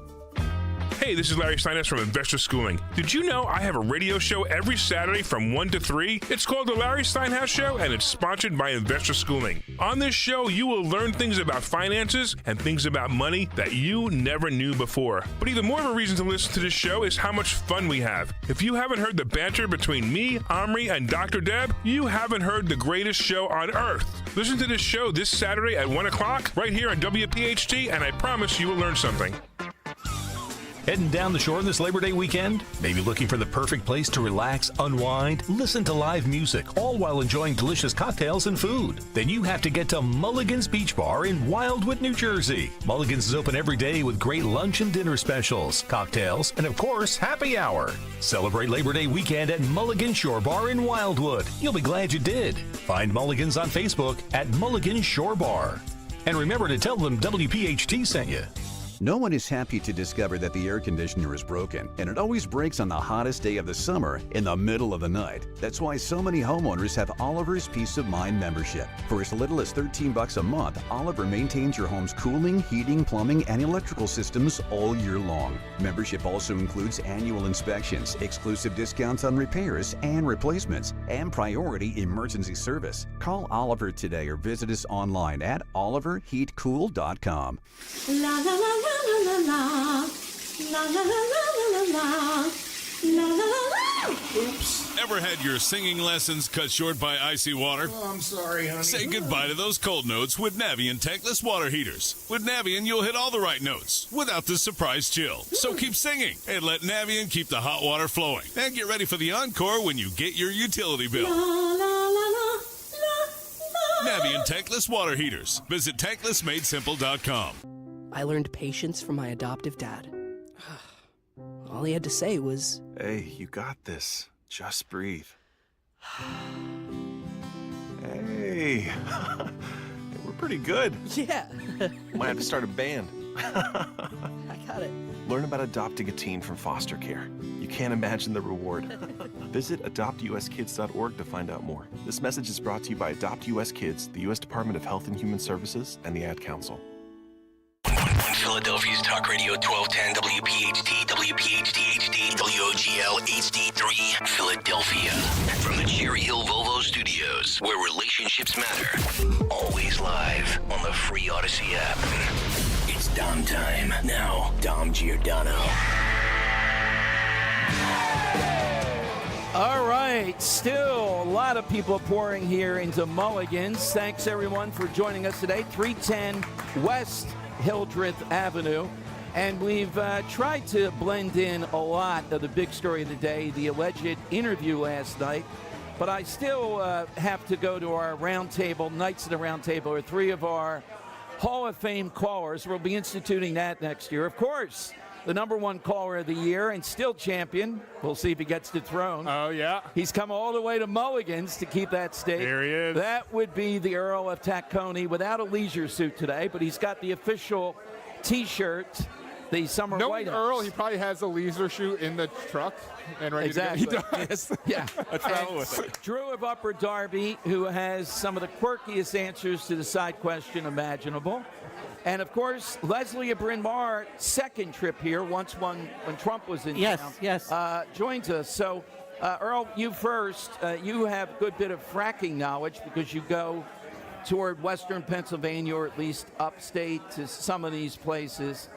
Hey, this is Larry Steinhaus from Investor Schooling. Did you know I have a radio show every Saturday from 1 to 3? It's called The Larry Steinhaus Show, and it's sponsored by Investor Schooling. On this show, you will learn things about finances and things about money that you never knew before. But even more of a reason to listen to this show is how much fun we have. If you haven't heard the banter between me, Omri, and Dr. Deb, you haven't heard the greatest show on earth. Listen to this show this Saturday at 1 o'clock right here on WPHT, and I promise you will learn something. Heading down the shore this Labor Day weekend? Maybe looking for the perfect place to relax, unwind, listen to live music, all while enjoying delicious cocktails and food? Then you have to get to Mulligan's Beach Bar in Wildwood, New Jersey. Mulligan's is open every day with great lunch and dinner specials, cocktails, and of course, happy hour. Celebrate Labor Day weekend at Mulligan Shore Bar in Wildwood. You'll be glad you did. Find Mulligan's on Facebook at Mulligan Shore Bar. And remember to tell them WPHT sent you. No one is happy to discover that the air conditioner is broken, and it always breaks on the hottest day of the summer in the middle of the night. That's why so many homeowners have Oliver's Peace of Mind membership. For as little as $13 a month, Oliver maintains your home's cooling, heating, plumbing, and electrical systems all year long. Membership also includes annual inspections, exclusive discounts on repairs and replacements, and priority emergency service. Call Oliver today or visit us online at oliverheatcool.com. La la la la la la la la la la la la la la la la. Oops. Ever had your singing lessons cut short by icy water? Oh, I'm sorry, honey. Say goodbye to those cold notes with Navien tankless water heaters. With Navien, you'll hit all the right notes without the surprise chill. So keep singing and let Navien keep the hot water flowing. And get ready for the encore when you get your utility bill. Navien tankless water heaters. Visit tanklessmadesimple.com. I learned patience from my adoptive dad. All he had to say was, "Hey, you got this. Just breathe." Hey, we're pretty good. yeah. Might have to start a band. I got it. Learn about adopting a teen from foster care. You can't imagine the reward. Visit adoptuskids.org to find out more. This message is brought to you by Adopt US Kids, the U.S. Department of Health and Human Services, and the Ad Council. Philadelphia's Talk Radio 1210 WPHT, WPHT HD, WOGL HD3, Philadelphia. From the Cherry Hill Volvo Studios, where relationships matter. Always live on the free Odyssey app. It's Dom time. Now, Dom Giordano. All right, still a lot of people pouring here into Mulligans. Thanks, everyone, for joining us today. 310 West Hildreth Avenue. And we've tried to blend in a lot of the big story of the day, the alleged interview last night. But I still have to go to our roundtable, Knights of the Roundtable, or three of our Hall of Fame callers. We'll be instituting that next year. Of course, the #1 caller of the year and still champion. We'll see if he gets the throne. Oh, yeah. He's come all the way to Mulligans to keep that stake. There he is. That would be the Earl of Tacony without a leisure suit today, but he's got the official T-shirt, the summer Knowing White Earl, House. he probably has a leisure shoot in the truck and ready Exactly. to go. He does. Yeah. I travel with it. Drew of Upper Darby, who has some of the quirkiest answers to the side question imaginable. And, of course, Leslie of Bryn Mawr, second trip here, once one when Trump was in town. Yes. Joins us. So, Earl, you first. You have a good bit of fracking knowledge because you go toward western Pennsylvania, or at least upstate to some of these places.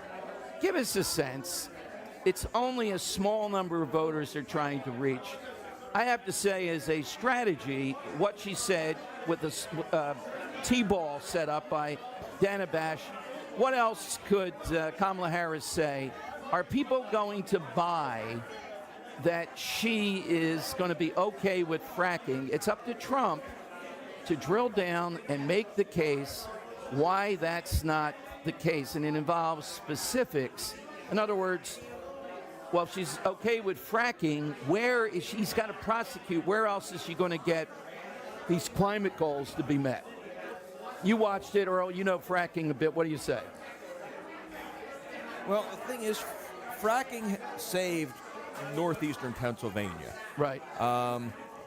Give us a sense. It's only a small number of voters they're trying to reach. I have to say, as a strategy, what she said with the T-ball set up by Dana Bash, what else could Kamala Harris say? Are people going to buy that she is going to be okay with fracking? It's up to Trump to drill down and make the case why that's not the case, and it involves specifics. In other words, well, if she's okay with fracking, where is she's got to prosecute? Where else is she going to get these climate goals to be met? You watched it, Earl. You know fracking a bit. What do you say? Well, the thing is, fracking saved northeastern Pennsylvania. Right. A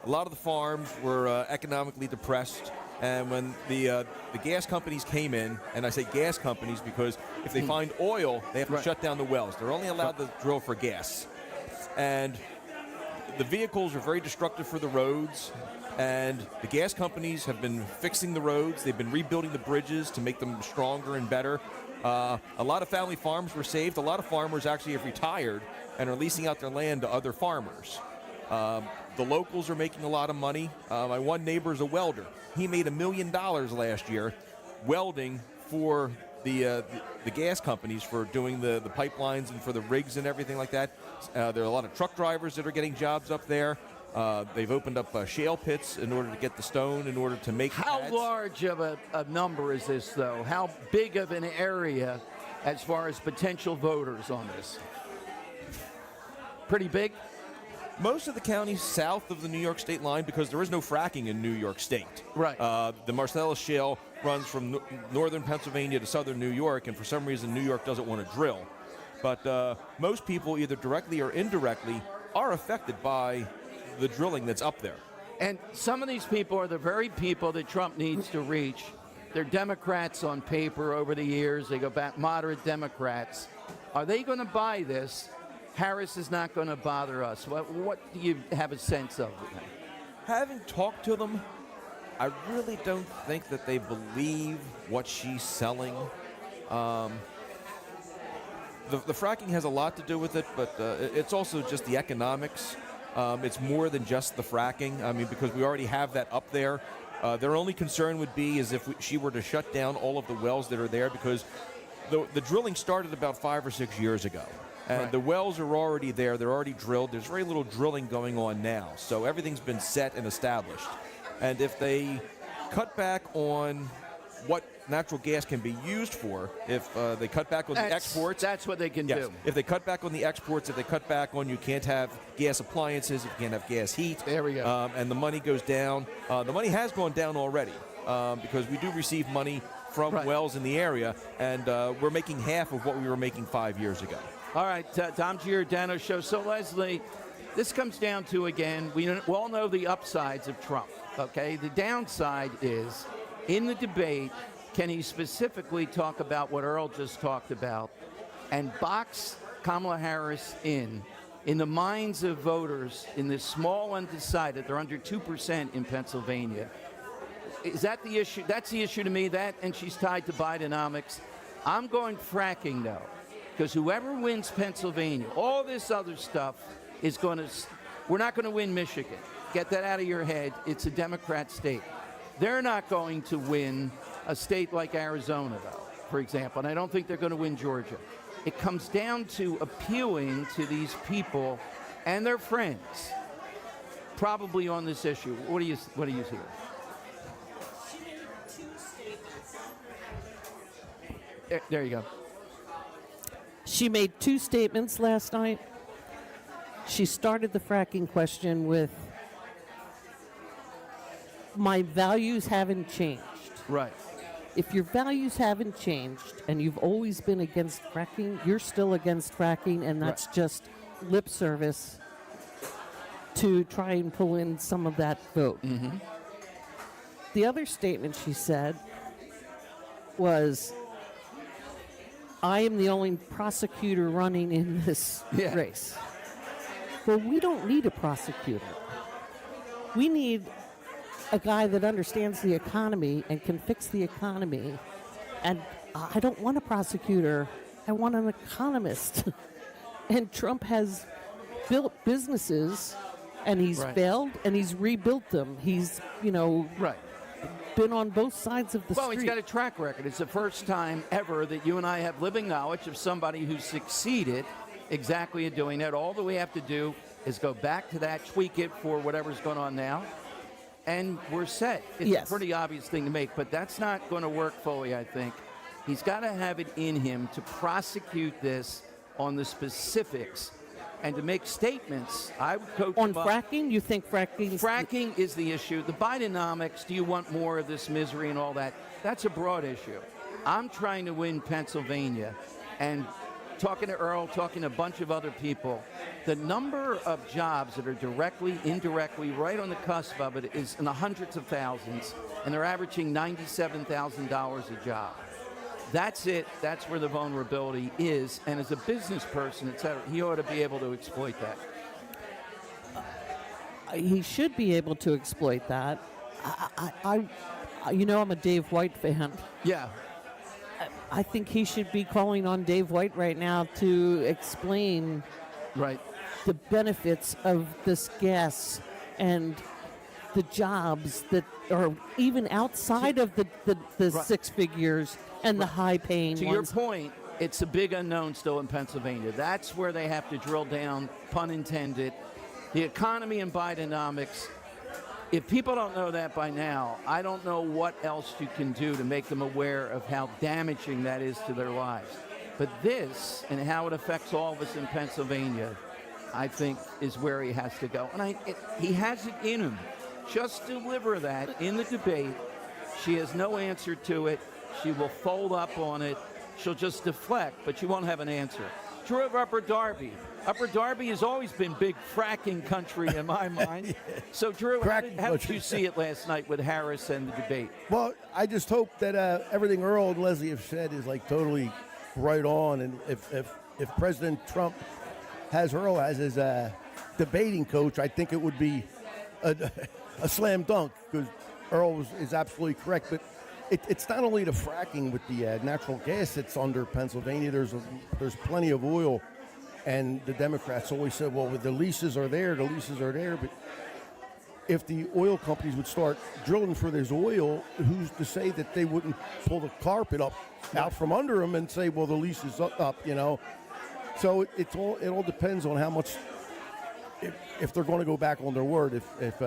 lot of the farms were economically depressed, and when the gas companies came in, and I say gas companies because if they find oil, they have to shut down the wells. They're only allowed to drill for gas. And the vehicles are very destructive for the roads. And the gas companies have been fixing the roads. They've been rebuilding the bridges to make them stronger and better. A lot of family farms were saved. A lot of farmers actually have retired and are leasing out their land to other farmers. The locals are making a lot of money. My one neighbor is a welder. He made $1 million last year welding for the gas companies for doing the pipelines and for the rigs and everything like that. There are a lot of truck drivers that are getting jobs up there. They've opened up shale pits in order to get the stone, in order to make How pads. large of a number is this, though? How big of an area as far as potential voters on this? Pretty big? Most of the counties south of the New York state line, because there is no fracking in New York State. Right. The Marcellus Shale runs from northern Pennsylvania to southern New York, and for some reason New York doesn't want to drill. But most people, either directly or indirectly, are affected by the drilling that's up there. And some of these people are the very people that Trump needs to reach. They're Democrats on paper over the years. They go back, moderate Democrats. Are they going to buy this? Harris is not going to bother us. What do you have a sense of? Having talked to them, I really don't think that they believe what she's selling. The fracking has a lot to do with it, but it's also just the economics. It's more than just the fracking. I mean, because we already have that up there. Their only concern would be is if she were to shut down all of the wells that are there, because the drilling started about 5 or 6 years ago. And the wells are already there. They're already drilled. There's very little drilling going on now. So everything's been set and established. And if they cut back on what natural gas can be used for, if they cut back on the exports. That's what they can do. If they cut back on the exports, if they cut back on you can't have gas appliances, if you can't have gas heat. There we go. And the money goes down. The money has gone down already because we do receive money from wells in the area, and we're making half of what we were making 5 years ago. All right, Tom Giordano Show. So, Leslie, this comes down to, again, we all know the upsides of Trump, okay? The downside is, in the debate, can he specifically talk about what Earl just talked about and box Kamala Harris in the minds of voters in this small undecided, they're under 2% in Pennsylvania. Is that the issue? That's the issue to me, that, and she's tied to Bidenomics. I'm going fracking, though, because whoever wins Pennsylvania, all this other stuff is going to, we're not going to win Michigan. Get that out of your head. It's a Democrat state. They're not going to win a state like Arizona, though, for example, and I don't think they're going to win Georgia. It comes down to appealing to these people and their friends, probably on this issue. What do you see? There you go. She made 2 statements last night. She started the fracking question with, my values haven't changed. Right. If your values haven't changed and you've always been against fracking, you're still against fracking, and that's just lip service to try and pull in some of that vote. Mm-hmm. The other statement she said was, I am the only prosecutor running in this race. Well, we don't need a prosecutor. We need a guy that understands the economy and can fix the economy. And I don't want a prosecutor. I want an economist. And Trump has built businesses, and he's failed, and he's rebuilt them. He's, been on both sides of the street. Well, he's got a track record. It's the first time ever that you and I have living knowledge of somebody who succeeded exactly in doing that. All that we have to do is go back to that, tweak it for whatever's going on now, and we're set. It's a pretty obvious thing to make, but that's not going to work fully, I think. He's got to have it in him to prosecute this on the specifics and to make statements. I would coach on fracking. You think fracking is the issue? The Bidenomics. Do you want more of this misery and all that? That's a broad issue. I'm trying to win Pennsylvania, and talking to Earl, talking to a bunch of other people, the number of jobs that are directly, indirectly, right on the cusp of it is in the hundreds of thousands, and they're averaging $97,000 a job. That's it. That's where the vulnerability is. And as a business person, et cetera, he ought to be able to exploit that. He should be able to exploit that. I'm a Dave White fan. Yeah. I think he should be calling on Dave White right now to explain the benefits of this gas and the jobs that are even outside of the 6 figures and the high-paying To ones. your point, it's a big unknown still in Pennsylvania. That's where they have to drill down, pun intended. The economy and Bidenomics. If people don't know that by now, I don't know what else you can do to make them aware of how damaging that is to their lives. But this, and how it affects all of us in Pennsylvania, I think is where he has to go. And he has it in him. Just deliver that in the debate. She has no answer to it. She will fold up on it. She'll just deflect, but she won't have an answer. Drew of Upper Darby. Upper Darby has always been big fracking country in my mind. So, Drew, how did you see it last night with Harris and the debate? Well, I just hope that everything Earl and Leslie have said is totally right on. And if President Trump has Earl as his debating coach, I think it would be a slam dunk, because Earl is absolutely correct. But it's not only the fracking with the natural gas that's under Pennsylvania. There's plenty of oil And the Democrats always said, well, the leases are there, but if the oil companies would start drilling for this oil, who's to say that they wouldn't pull the carpet out from under them and say, well, the lease is up, you know? So it all depends on how much, if they're going to go back on their word, if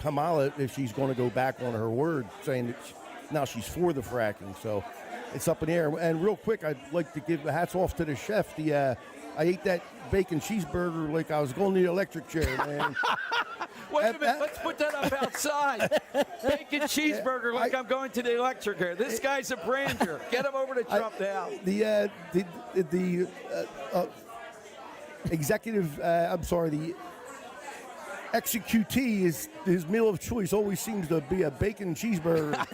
Kamala, if she's going to go back on her word, saying that now she's for the fracking. So it's up in the air. And real quick, I'd like to give the hats off to the chef. I ate that bacon cheeseburger like I was going to the electric chair, man. Wait a minute, let's put that up outside. Bacon cheeseburger like I'm going to the electric chair. This guy's a brander. Get him over to Trump now. The executive, the executee, his meal of choice always seems to be a bacon cheeseburger.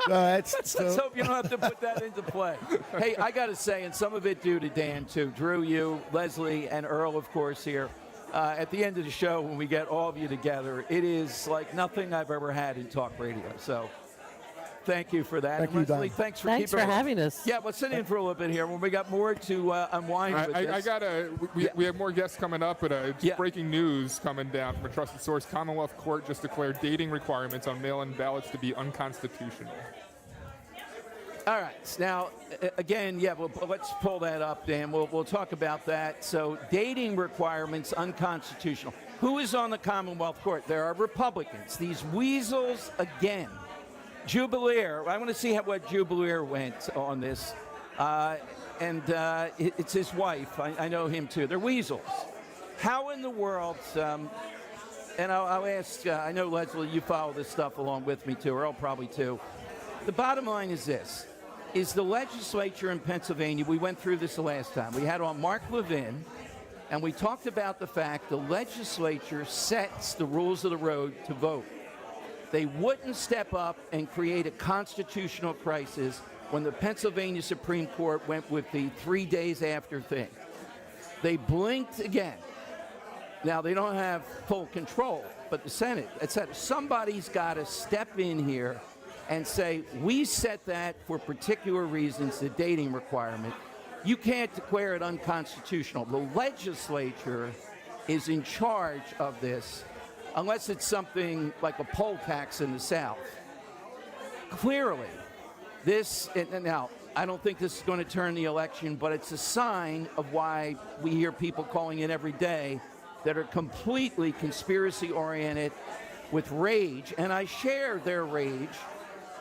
Let's hope you don't have to put that into play. Hey, I got to say, and some of it due to Dan, too. Drew, you, Leslie, and Earl, of course, here. At the end of the show, when we get all of you together, it is like nothing I've ever had in talk radio. So thank you for that. Thank you, Leslie, Don. thanks for having us. Yeah, let's sit in for a little bit here. When we got more to unwind with this. We have more guests coming up, but breaking news coming down from a trusted source. Commonwealth Court just declared dating requirements on mail-in ballots to be unconstitutional. All right. Now, again, let's pull that up, Dan. We'll talk about that. So, dating requirements unconstitutional. Who is on the Commonwealth Court? There are Republicans. These weasels again. Jubileer. I want to see what Jubileer went on this. It's his wife. I know him, too. They're weasels. How in the world, and I'll ask, I know, Leslie, you follow this stuff along with me, too. Earl probably, too. The bottom line is this. Is the legislature in Pennsylvania, we went through this the last time. We had on Mark Levin, and we talked about the fact the legislature sets the rules of the road to vote. They wouldn't step up and create a constitutional crisis when the Pennsylvania Supreme Court went with the 3 days after thing. They blinked again. Now, they don't have full control, but the Senate, etc. Somebody's got to step in here and say, we set that for particular reasons, the dating requirement. You can't declare it unconstitutional. The legislature is in charge of this, unless it's something like a poll tax in the South. Clearly, now, I don't think this is going to turn the election, but it's a sign of why we hear people calling in every day that are completely conspiracy-oriented with rage, and I share their rage.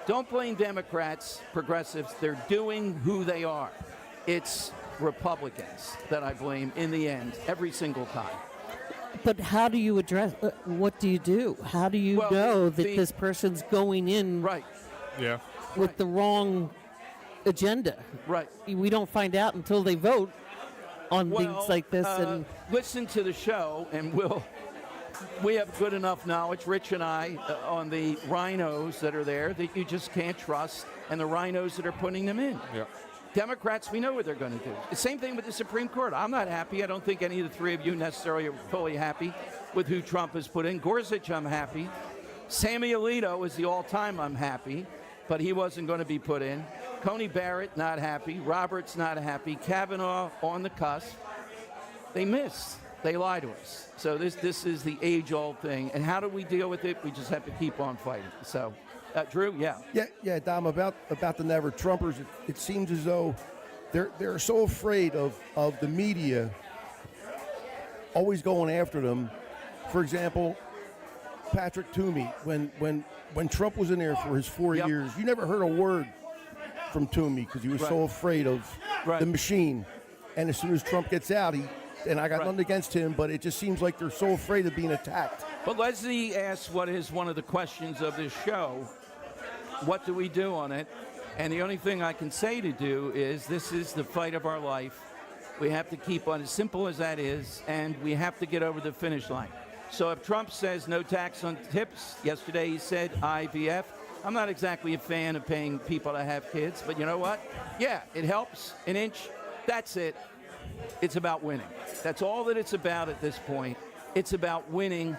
Don't blame Democrats, progressives. They're doing who they are. It's Republicans that I blame in the end, every single time. But how do you address, what do you do? How do you know that this person's going in with the wrong agenda? Right. We don't find out until they vote on things like this. And listen to the show, and we have good enough knowledge, Rich and I, on the rhinos that are there that you just can't trust, and the rhinos that are putting them in. Yeah. Democrats, we know what they're going to do. The same thing with the Supreme Court. I'm not happy. I don't think any of the three of you necessarily are fully happy with who Trump has put in. Gorsuch, I'm happy. Sammy Alito is the all-time I'm happy, but he wasn't going to be put in. Coney Barrett, not happy. Roberts, not happy. Kavanaugh, on the cusp. They missed. They lie to us. So this is the age-old thing. And how do we deal with it? We just have to keep on fighting. So, Drew, Yeah, Dom, about the Never Trumpers, it seems as though they're so afraid of the media always going after them. For example, Patrick Toomey, when Trump was in there for his 4 years, you never heard a word from Toomey because he was so afraid of the machine. And as soon as Trump gets out, and I got nothing against him, but it just seems like they're so afraid of being attacked. But Leslie asked what is one of the questions of this show. What do we do on it? And the only thing I can say to do is this is the fight of our life. We have to keep on, as simple as that is, and we have to get over the finish line. So if Trump says no tax on tips, yesterday he said IVF. I'm not exactly a fan of paying people to have kids, but you know what? Yeah, it helps an inch. That's it. It's about winning. That's all that it's about at this point. It's about winning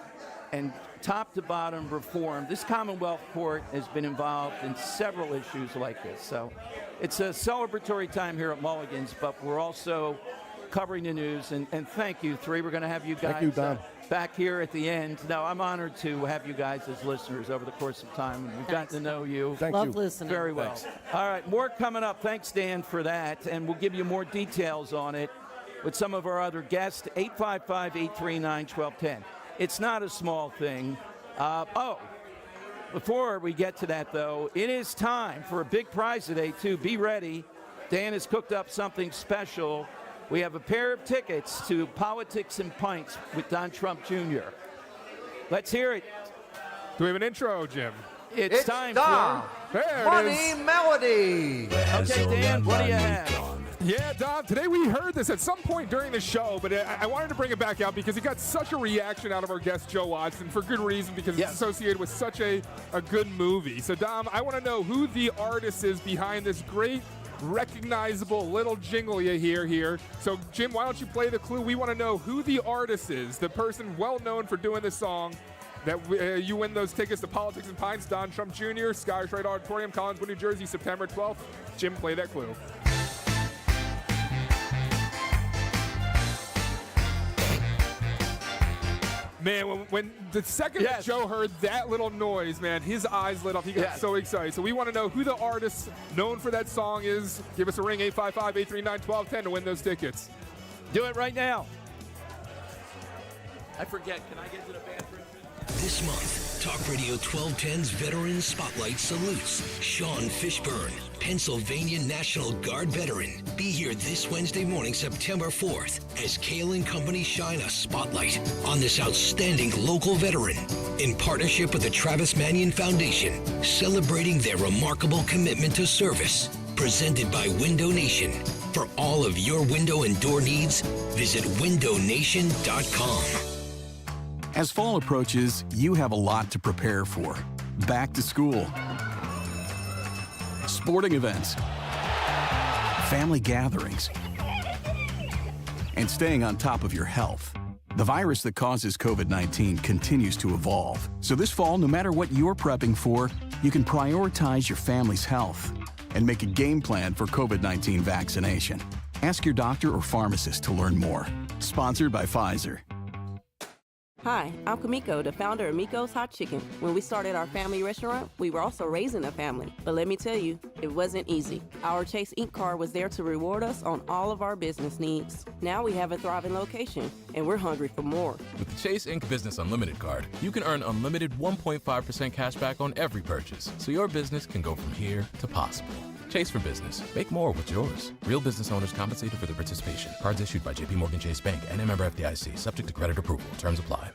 and top to bottom reform. This Commonwealth Court has been involved in several issues like this. So it's a celebratory time here at Mulligan's, but we're also covering the news. And thank you, three. We're going to have you guys Thank you, Don. back here at the end. No, I'm honored to have you guys as listeners over the course of time. And we've gotten to know you. Love listening. Very well. Thanks. All right, more coming up. Thanks, Dan, for that. And we'll give you more details on it with some of our other guests. 855-839-1210. It's not a small thing. Before we get to that, though, it is time for a big prize today, too. Be ready. Dan has cooked up something special. We have a pair of tickets to Politics and Pints with Don Trump Jr. Let's hear it. Do we have an intro, Jim? It's time Don. for There Funny it is. Melody. Okay, Dan, what do you have? Yeah, Don, today we heard this at some point during the show, but I wanted to bring it back out because it got such a reaction out of our guest, Joe Watson, for good reason, because it's associated with such a good movie. So, Dom, I want to know who the artist is behind this great, recognizable little jingle you hear here. So, Jim, why don't you play the clue? We want to know who the artist is, the person well known for doing this song. That you win those tickets to Politics and Pints, Don Trump Jr., Skyers Right Auditorium, Collinswood, New Jersey, September 12th. Jim, play that clue. Man, when the second that Joe heard that little noise, man, his eyes lit up. He got so excited. So we want to know who the artist known for that song is. Give us a ring, 855-839-1210 to win those tickets. Do it right now. I forget. Can I get to the bathroom? This month, Talk Radio 1210's Veteran Spotlight salutes Sean Fishburne, Pennsylvania National Guard veteran. Be here this Wednesday morning, September 4th, as Kale & Company shine a spotlight on this outstanding local veteran in partnership with the Travis Manion Foundation, celebrating their remarkable commitment to service. Presented by Window Nation. For all of your window and door needs, visit windownation.com. As fall approaches, you have a lot to prepare for. Back to school, sporting events, family gatherings, and staying on top of your health. The virus that causes COVID-19 continues to evolve. So this fall, no matter what you're prepping for, you can prioritize your family's health and make a game plan for COVID-19 vaccination. Ask your doctor or pharmacist to learn more. Sponsored by Pfizer. Hi, I'm Kamiko, the founder of Miko's Hot Chicken. When we started our family restaurant, we were also raising a family. But let me tell you, it wasn't easy. Our Chase Inc. card was there to reward us on all of our business needs. Now we have a thriving location, and we're hungry for more. With the Chase Inc. Business Unlimited card, you can earn unlimited 1.5% cash back on every purchase, so your business can go from here to possible. Chase for Business. Make more with yours. Real business owners compensated for their participation. Cards issued by J.P. Morgan Chase Bank and a member FDIC. Subject to credit approval. Terms apply.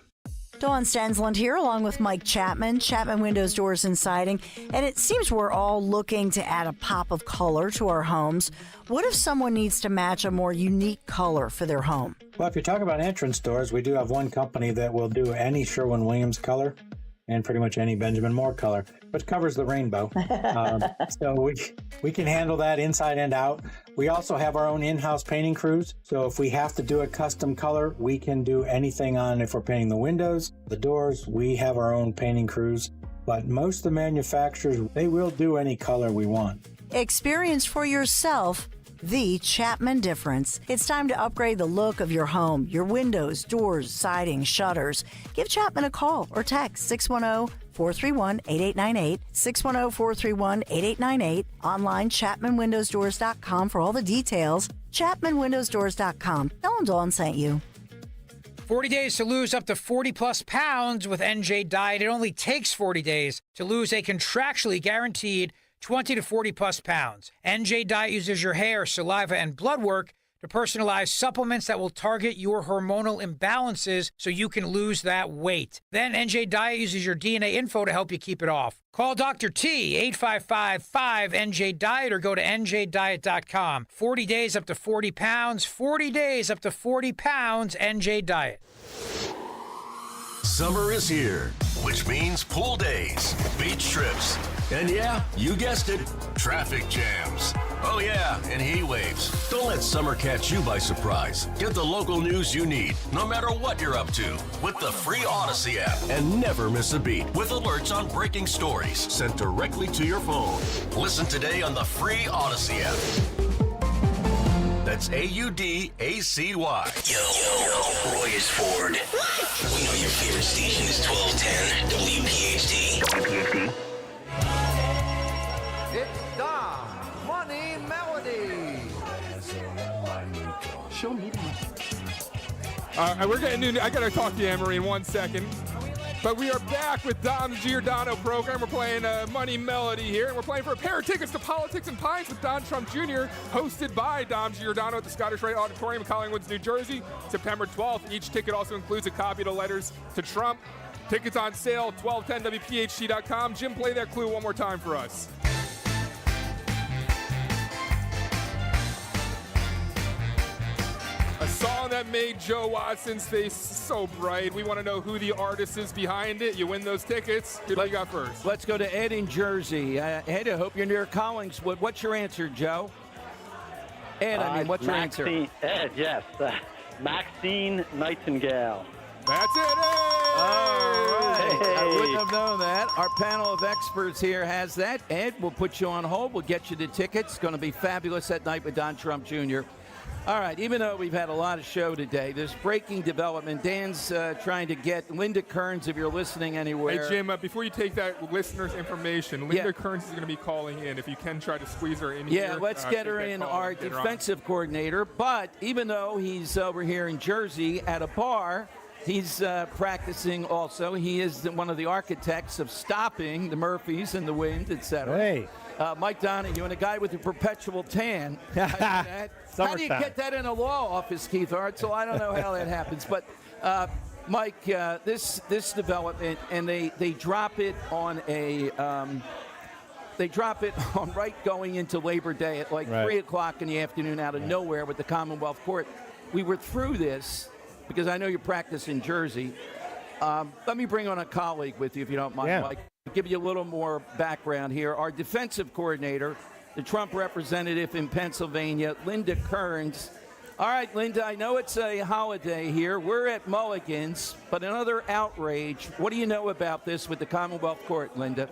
Dawn Stansland here, along with Mike Chapman, Chapman Windows, Doors, and Siding. And it seems we're all looking to add a pop of color to our homes. What if someone needs to match a more unique color for their home? Well, if you're talking about entrance doors, we do have one company that will do any Sherwin-Williams color and pretty much any Benjamin Moore color, which covers the rainbow. So we can handle that inside and out. We also have our own in-house painting crews. So if we have to do a custom color, we can do anything on, if we're painting the windows, the doors, we have our own painting crews. But most of the manufacturers, they will do any color we want. Experience for yourself the Chapman difference. It's time to upgrade the look of your home, your windows, doors, siding, shutters. Give Chapman a call or text 610-431-8898, 610-431-8898. Online, ChapmanWindowsDoors.com for all the details. ChapmanWindowsDoors.com. Tell them Dawn sent you. 40 days to lose up to 40-plus pounds with NJ Diet. It only takes 40 days to lose a contractually guaranteed 20 to 40-plus pounds. NJ Diet uses your hair, saliva, and blood work to personalize supplements that will target your hormonal imbalances so you can lose that weight. Then NJ Diet uses your DNA info to help you keep it off. Call Dr. T, 855-5-NJ-DIET, or go to njdiet.com. 40 days up to 40 pounds, 40 days up to 40 pounds, NJ Diet. Summer is here, which means pool days, beach trips, and yeah, you guessed it, traffic jams. Oh yeah, and heat waves. Don't let summer catch you by surprise. Get the local news you need, no matter what you're up to, with the free Odyssey app. And never miss a beat with alerts on breaking stories sent directly to your phone. Listen today on the free Odyssey app. That's AUDACY. Yo, Roy is Ford. We know your favorite station is 1210 WPHT. WPHT. It's the Money Melody. Show me the we're getting new. I gotta talk to you, Anne-Marie, in 1 second. But we are back with Dom's Giordano program. We're playing Money Melody here, and we're playing for a pair of tickets to Politics and Pints with Don Trump Jr., hosted by Dom Giordano at the Scottish Rite Auditorium in Collingwoods, New Jersey, September 12th. Each ticket also includes a copy of the letters to Trump. Tickets on sale, 1210WPHT.com. Jim, play that clue one more time for us. A song that made Joe Watson's face so bright. We want to know who the artist is behind it. You win those tickets. Who do you got first? Let's go to Ed in Jersey. Ed, I hope you're near Collingswood. What's your answer, Joe? Ed, what's your answer? Ed, yes. Maxine Nightingale. That's it. I wouldn't have known that. Our panel of experts here has that. Ed, we'll put you on hold. We'll get you the tickets. It's going to be fabulous that night with Don Trump Jr. All right, even though we've had a lot of show today, there's breaking development. Dan's trying to get Linda Kearns, if you're listening anywhere. Hey, Jim, before you take that listener's information, Linda Kearns is going to be calling in. If you can try to squeeze her in here. Yeah, let's get her in, our defensive coordinator. But even though he's over here in Jersey at a bar, he's practicing also. He is one of the architects of stopping the Murphys and the wind, etc. Hey. Mike Donahue, and a guy with a perpetual tan. How do you get that in a law office, Keith Hartzell? I don't know how that happens. But, Mike, this development, and they drop it on right going into Labor Day at 3 o'clock in the afternoon out of nowhere with the Commonwealth Court. We were through this because I know you practice in Jersey. Let me bring on a colleague with you, if you don't mind, Mike. Give you a little more background here. Our defensive coordinator, the Trump representative in Pennsylvania, Linda Kearns. All right, Linda, I know it's a holiday here. We're at Mulligan's, but another outrage. What do you know about this with the Commonwealth Court, Linda?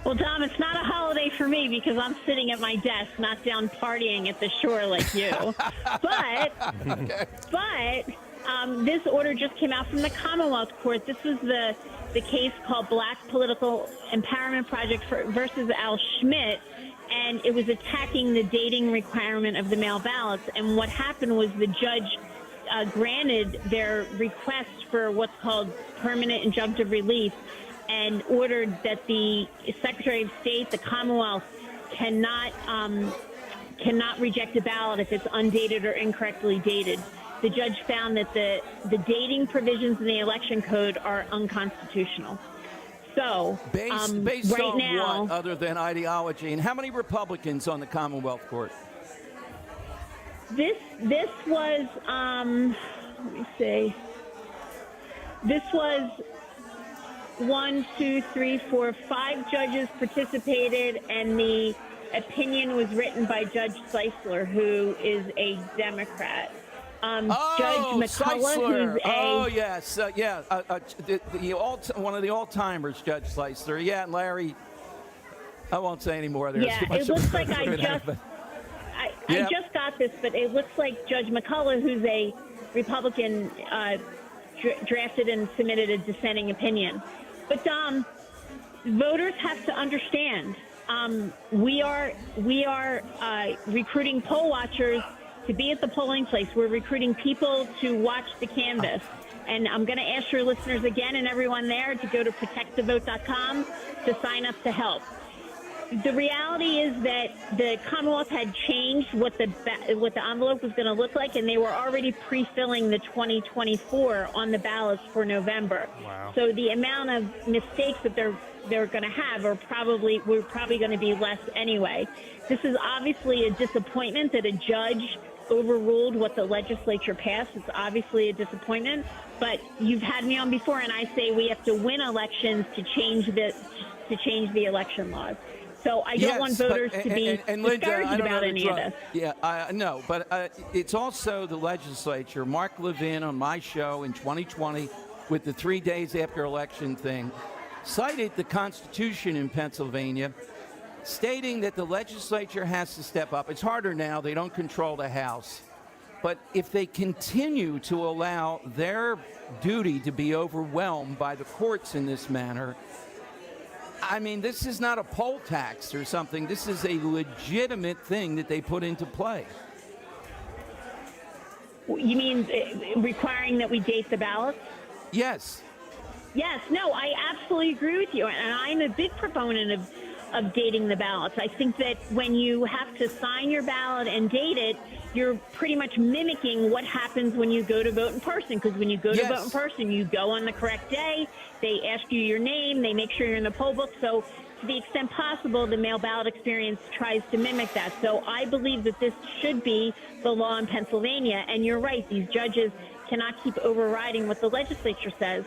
Well, Dom, it's not a holiday for me because I'm sitting at my desk, not down partying at the shore like you. But this order just came out from the Commonwealth Court. This was the case called Black Political Empowerment Project versus Al Schmidt, and it was attacking the dating requirement of the mail ballots. And what happened was the judge granted their request for what's called permanent injunctive relief and ordered that the Secretary of State, the Commonwealth, cannot reject a ballot if it's undated or incorrectly dated. The judge found that the dating provisions in the election code are unconstitutional. So, based right on now, what other than ideology? And how many Republicans on the Commonwealth Court? This was, let me see. This was 5 judges participated, and the opinion was written by Judge Seisler, who is a Democrat. Judge McCullough, who's one of the all-timers, Judge Seisler. Yeah, and Larry, I won't say any more. There's too much it looks like I just got this, but it looks like Judge McCullough, who's a Republican, drafted and submitted a dissenting opinion. But Dom, voters have to understand. We are recruiting poll watchers to be at the polling place. We're recruiting people to watch the canvass. And I'm going to ask your listeners again and everyone there to go to protectthevote.com to sign up to help. The reality is that the Commonwealth had changed what the envelope was going to look like, and they were already pre-filling the 2024 on the ballots for November. Wow. So the amount of mistakes that they're going to have we're probably going to be less anyway. This is obviously a disappointment that a judge overruled what the legislature passed. It's obviously a disappointment, but you've had me on before, and I say we have to win elections to change the election laws. So I don't want voters to be discouraged about any of this. Yeah, no, but it's also the legislature. Mark Levin on my show in 2020 with the 3 days after election thing cited the Constitution in Pennsylvania, stating that the legislature has to step up. It's harder now. They don't control the House. But if they continue to allow their duty to be overwhelmed by the courts in this manner, I mean, this is not a poll tax or something. This is a legitimate thing that they put into play. You mean requiring that we date the ballots? Yes. Yes. No, I absolutely agree with you. And I'm a big proponent of dating the ballots. I think that when you have to sign your ballot and date it, you're pretty much mimicking what happens when you go to vote in person. Because when you go to vote in person, you go on the correct day. They ask you your name. They make sure you're in the poll book. So to the extent possible, the mail ballot experience tries to mimic that. So I believe that this should be the law in Pennsylvania. And you're right. These judges cannot keep overriding what the legislature says.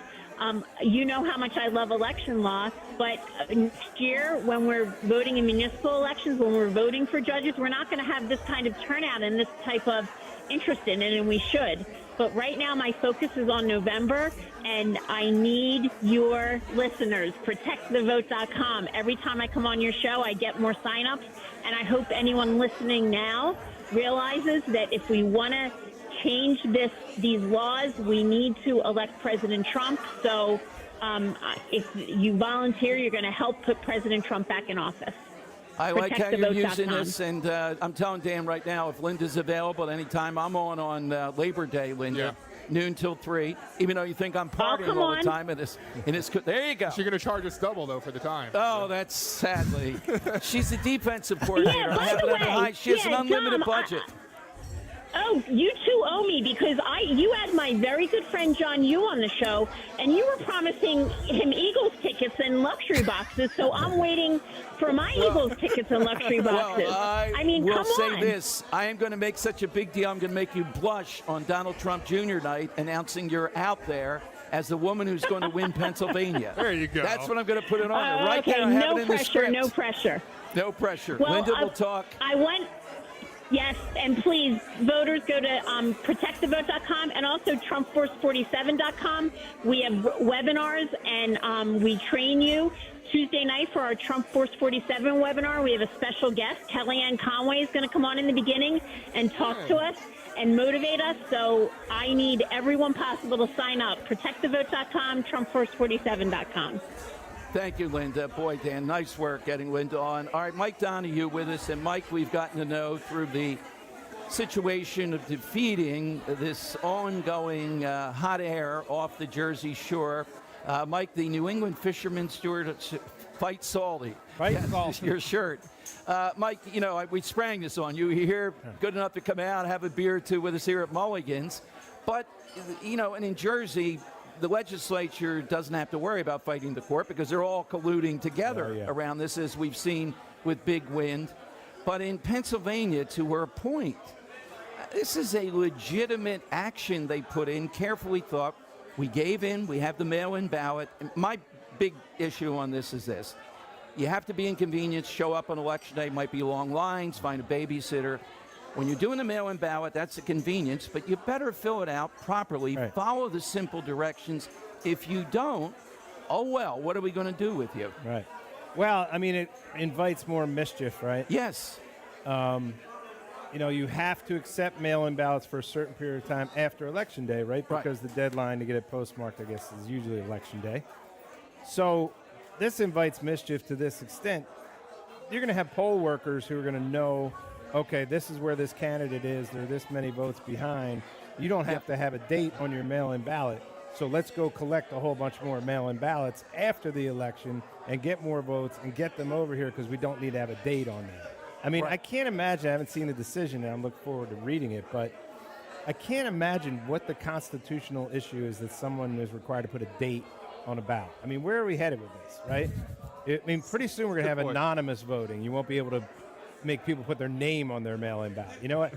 You know how much I love election law, but next year when we're voting in municipal elections, when we're voting for judges, we're not going to have this kind of turnout and this type of interest in it, and we should. But right now my focus is on November, and I need your listeners. ProtectTheVote.com. Every time I come on your show, I get more signups, and I hope anyone listening now realizes that if we want to change these laws, we need to elect President Trump. So if you volunteer, you're going to help put President Trump back in office. I like how you're using this, and I'm telling Dan right now, if Linda's available at any time, I'm on Labor Day, Linda, noon till 3, even though you think I'm partying all the time. There you go. She's going to charge us double, though, for the time. Oh, that's sadly. She's the defensive coordinator. I have it on the high. She has an unlimited budget. Oh, you two owe me, because you had my very good friend John Yu on the show, and you were promising him Eagles tickets and luxury boxes, so I'm waiting for my Eagles tickets and luxury boxes. I mean, will come say on. this. I am going to make such a big deal. I'm going to make you blush on Donald Trump Jr. night, announcing you're out there as the woman who's going to win Pennsylvania. There you go. That's what I'm going to put it on. Right okay, now, I have no it in the pressure, script. no pressure. No pressure. Well, Linda will talk. Yes, and please, voters, go to ProtectTheVote.com and also TrumpForce47.com. We have webinars, and we train you. Tuesday night for our Trump Force 47 webinar, we have a special guest. Kellyanne Conway is going to come on in the beginning and talk to us and motivate us. So I need everyone possible to sign up. ProtectTheVote.com, TrumpForce47.com. Thank you, Linda. Boy, Dan, nice work getting Linda on. All right, Mike Donahue with us. And, Mike, we've gotten to know through the situation of defeating this ongoing hot air off the Jersey Shore. Mike, the New England fisherman steward, fight salty. Fight salty. Your shirt. Mike, you know, we sprang this on you. You're here good enough to come out, have a beer or two with us here at Mulligan's. But, you know, and in Jersey, the legislature doesn't have to worry about fighting the court because they're all colluding together around this, as we've seen with big wind. But in Pennsylvania, to her point, this is a legitimate action they put in, carefully thought. We gave in. We have the mail-in ballot. My big issue on this is this. You have to be inconvenienced, show up on Election Day, might be long lines, find a babysitter. When you're doing the mail-in ballot, that's a convenience, but you better fill it out properly, follow the simple directions. If you don't, oh, well, what are we going to do with you? Right. Well, I mean, it invites more mischief, right? Yes. You know, you have to accept mail-in ballots for a certain period of time after Election Day, right? Because the deadline to get it postmarked, I guess, is usually Election Day. So this invites mischief to this extent. You're going to have poll workers who are going to know, okay, this is where this candidate is. There are this many votes behind. You don't have to have a date on your mail-in ballot. So let's go collect a whole bunch more mail-in ballots after the election and get more votes and get them over here because we don't need to have a date on that. I mean, I can't imagine. I haven't seen the decision, and I'm looking forward to reading it, but I can't imagine what the constitutional issue is that someone is required to put a date on a ballot. I mean, where are we headed with this, right? I mean, pretty soon we're going to have anonymous voting. You won't be able to make people put their name on their mail-in ballot. You know what?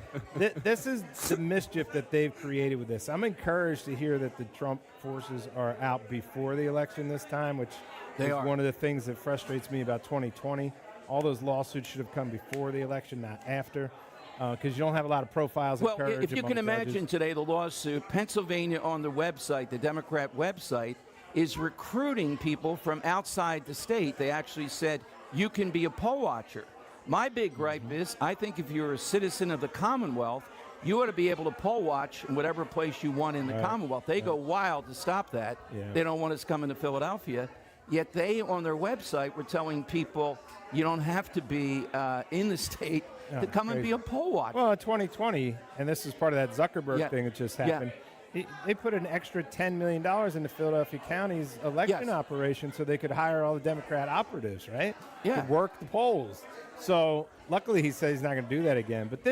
This is the mischief that they've created with this. I'm encouraged to hear that the Trump forces are out before the election this time, which is one of the things that frustrates me about 2020. all those lawsuits should have come before the election, not after, because you don't have a lot of profiles of courage. If you can imagine today, the lawsuit, Pennsylvania on the website, the Democrat website, is recruiting people from outside the state. They actually said, you can be a poll watcher. My big gripe is, I think if you're a citizen of the Commonwealth, you ought to be able to poll watch in whatever place you want in the Commonwealth. They go wild to stop that. Yeah. They don't want us coming to Philadelphia. Yet they, on their website, were telling people you don't have to be in the state to come and be a poll watcher. Well, in 2020, and this is part of that Zuckerberg thing that just happened, they put an extra $10 million into Philadelphia County's election operation so they could hire all the Democrat operatives, right? Yeah. To work the polls. So luckily he says he's not going to do that again. But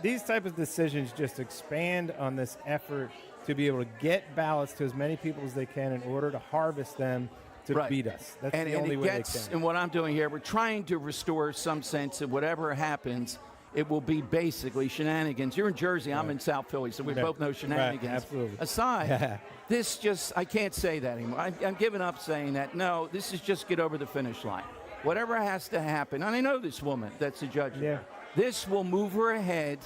these type of decisions just expand on this effort to be able to get ballots to as many people as they can in order to harvest them to beat us. That's the only way they can. And what I'm doing here, we're trying to restore some sense of whatever happens, it will be basically shenanigans. You're in Jersey, I'm in South Philly, so we both know shenanigans. Right, absolutely. Aside, this just, I can't say that anymore. I'm giving up saying that. No, this is just get over the finish line. Whatever has to happen, and I know this woman that's a judge. Yeah. This will move her ahead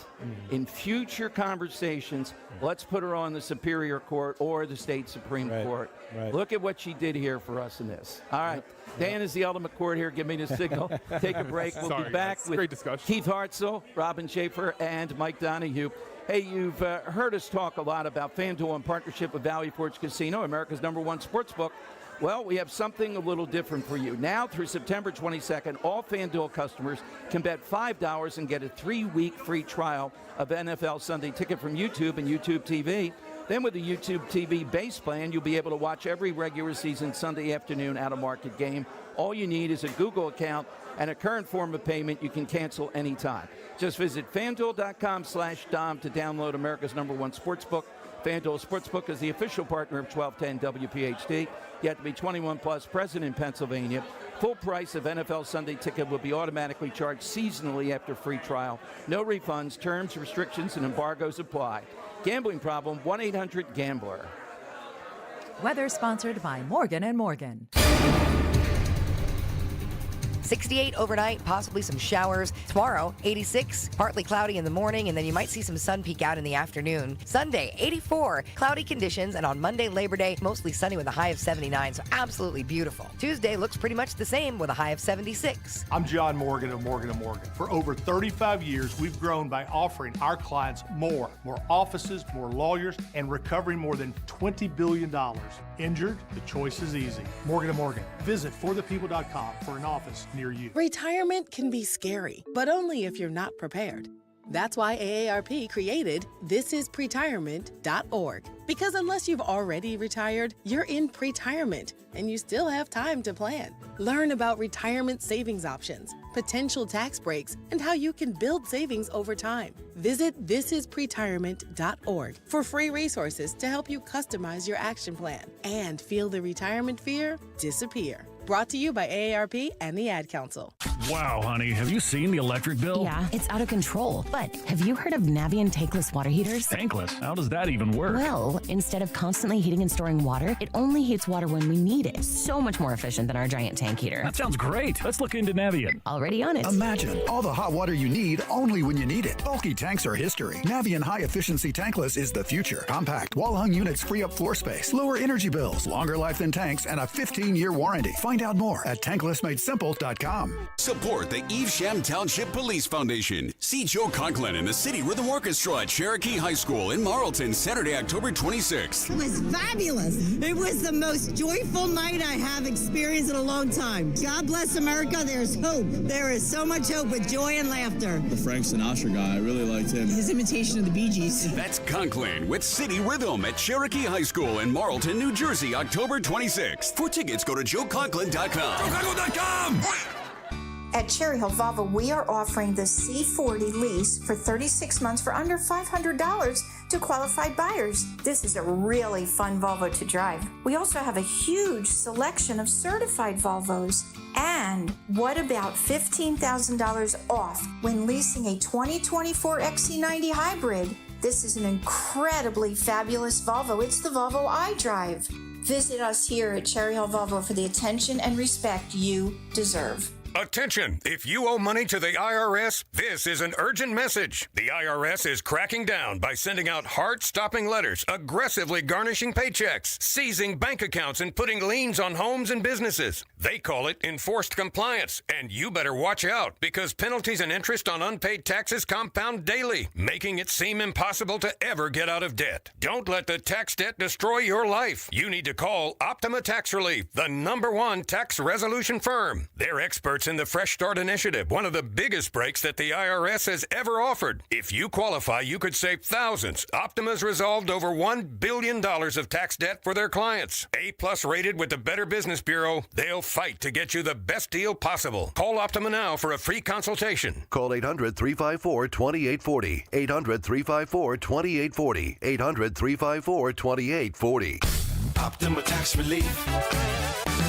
in future conversations. Let's put her on the Superior Court or the State Supreme Court. Right. Look at what she did here for us in this. All right. Dan is the ultimate court here. Give me the signal. Take a break. We'll be back with great discussion. Keith Hartzell, Robin Schaefer, and Mike Donahue. Hey, you've heard us talk a lot about FanDuel in partnership with Valley Forge Casino, America's #1 sports book. Well, we have something a little different for you. Now through September 22nd, all FanDuel customers can bet $5 and get a 3-week free trial of NFL Sunday Ticket from YouTube and YouTube TV. Then with the YouTube TV base plan, you'll be able to watch every regular season Sunday afternoon out-of-market game. All you need is a Google account and a current form of payment you can cancel anytime. Just visit FanDuel.com/Dom to download America's #1 sportsbook. FanDuel Sportsbook is the official partner of 1210 WPHT. You have to be 21 plus, present in Pennsylvania. Full price of NFL Sunday Ticket will be automatically charged seasonally after free trial. No refunds, terms, restrictions, and embargoes apply. Gambling problem, 1-800-GAMBLER. Weather sponsored by Morgan & Morgan. 68 overnight, possibly some showers. Tomorrow, 86, partly cloudy in the morning, and then you might see some sun peek out in the afternoon. Sunday, 84, cloudy conditions, and on Monday, Labor Day, mostly sunny with a high of 79, so absolutely beautiful. Tuesday looks pretty much the same with a high of 76. I'm John Morgan of Morgan & Morgan. For over 35 years, we've grown by offering our clients more offices, more lawyers, and recovering more than $20 billion. Injured? The choice is easy. Morgan & Morgan. Visit forthepeople.com for an office near you. Retirement can be scary, but only if you're not prepared. That's why AARP created thisispretirement.org. Because unless you've already retired, you're in pretirement, and you still have time to plan. Learn about retirement savings options, potential tax breaks, and how you can build savings over time. Visit thisispretirement.org for free resources to help you customize your action plan and feel the retirement fear disappear. Brought to you by AARP and the Ad Council. Wow, honey, have you seen the electric bill? Yeah, it's out of control. But have you heard of Navien tankless water heaters? Tankless? How does that even work? Well, instead of constantly heating and storing water, it only heats water when we need it. So much more efficient than our giant tank heater. That sounds great. Let's look into Navien. Already on it. Imagine all the hot water you need only when you need it. Bulky tanks are history. Navien high-efficiency tankless is the future. Compact, wall-hung units free up floor space, lower energy bills, longer life than tanks, and a 15-year warranty. Find out more at tanklessmadesimple.com. Support the Evesham Township Police Foundation. See Joe Conklin and the City Rhythm Orchestra at Cherokee High School in Marlton, Saturday, October 26th. It was fabulous. It was the most joyful night I have experienced in a long time. God bless America. There's hope. There is so much hope with joy and laughter. The Frank Sinatra guy, I really liked him. His imitation of the Bee Gees. That's Conklin with City Rhythm at Cherokee High School in Marlton, New Jersey, October 26th. For tickets, go to joeconklin.com. joeconklin.com! At Cherry Hill Volvo, we are offering the C40 lease for 36 months for under $500 to qualified buyers. This is a really fun Volvo to drive. We also have a huge selection of certified Volvos. And what about $15,000 off when leasing a 2024 XC90 hybrid? This is an incredibly fabulous Volvo. It's the Volvo I drive. Visit us here at Cherry Hill Volvo for the attention and respect you deserve. Attention! If you owe money to the IRS, this is an urgent message. The IRS is cracking down by sending out heart-stopping letters, aggressively garnishing paychecks, seizing bank accounts, and putting liens on homes and businesses. They call it enforced compliance, and you better watch out because penalties and interest on unpaid taxes compound daily, making it seem impossible to ever get out of debt. Don't let the tax debt destroy your life. You need to call Optima Tax Relief, the #1 tax resolution firm. They're experts in the Fresh Start Initiative, one of the biggest breaks that the IRS has ever offered. If you qualify, you could save thousands. Optima's resolved over $1 billion of tax debt for their clients. A+ rated with the Better Business Bureau, they'll fight to get you the best deal possible. Call Optima now for a free consultation. Call 800-354-2840. 800-354-2840. 800-354-2840. Optima Tax Relief.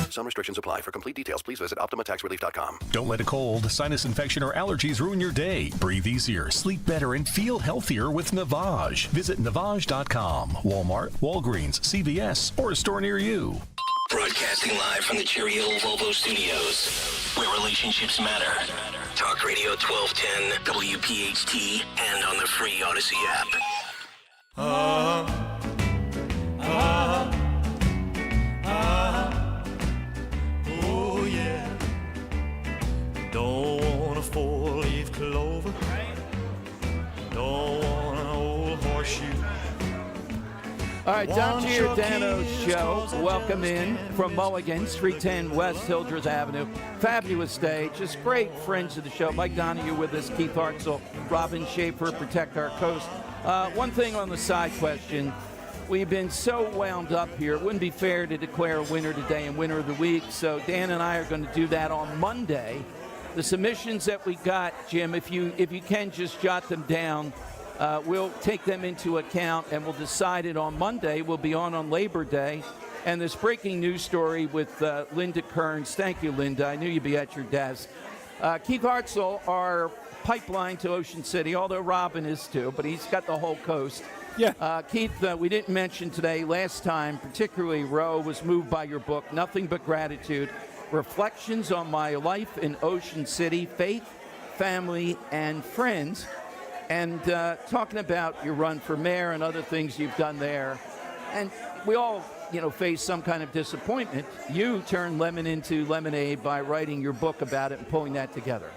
Some restrictions apply. For complete details, please visit OptimaTaxRelief.com. Don't let a cold, sinus infection, or allergies ruin your day. Breathe easier, sleep better, and feel healthier with Navage. Visit Navage.com. Walmart, Walgreens, CVS, or a store near you. Broadcasting live from the Cherry Hill Volvo Studios, where relationships matter. Talk Radio 1210, WPHT, and on the free Odyssey app. Oh yeah. Don't want a four-leaf clover. Don't want an old horseshoe. All right, Don Giordano Show. Welcome in from Mulligan's, 310 West Hildreth Avenue. Fabulous day. Just great friends of the show. Mike Donahue with us, Keith Hartzell, Robin Schaefer, Protect Our Coast. One thing on the side question. We've been so wound up here. It wouldn't be fair to declare a winner today and winner of the week. So Dan and I are going to do that on Monday. The submissions that we got, Jim, if you can just jot them down, we'll take them into account and we'll decide it on Monday. We'll be on Labor Day. And this breaking news story with Linda Kearns. Thank you, Linda. I knew you'd be at your desk. Keith Hartzell, our pipeline to Ocean City, although Robin is too, but he's got the whole coast. Yeah. Keith, we didn't mention today, last time, particularly Roe was moved by your book, Nothing But Gratitude, Reflections on My Life in Ocean City, Faith, Family, and Friends. And talking about your run for mayor and other things you've done there. And we all, face some kind of disappointment. You turned lemon into lemonade by writing your book about it and pulling that together.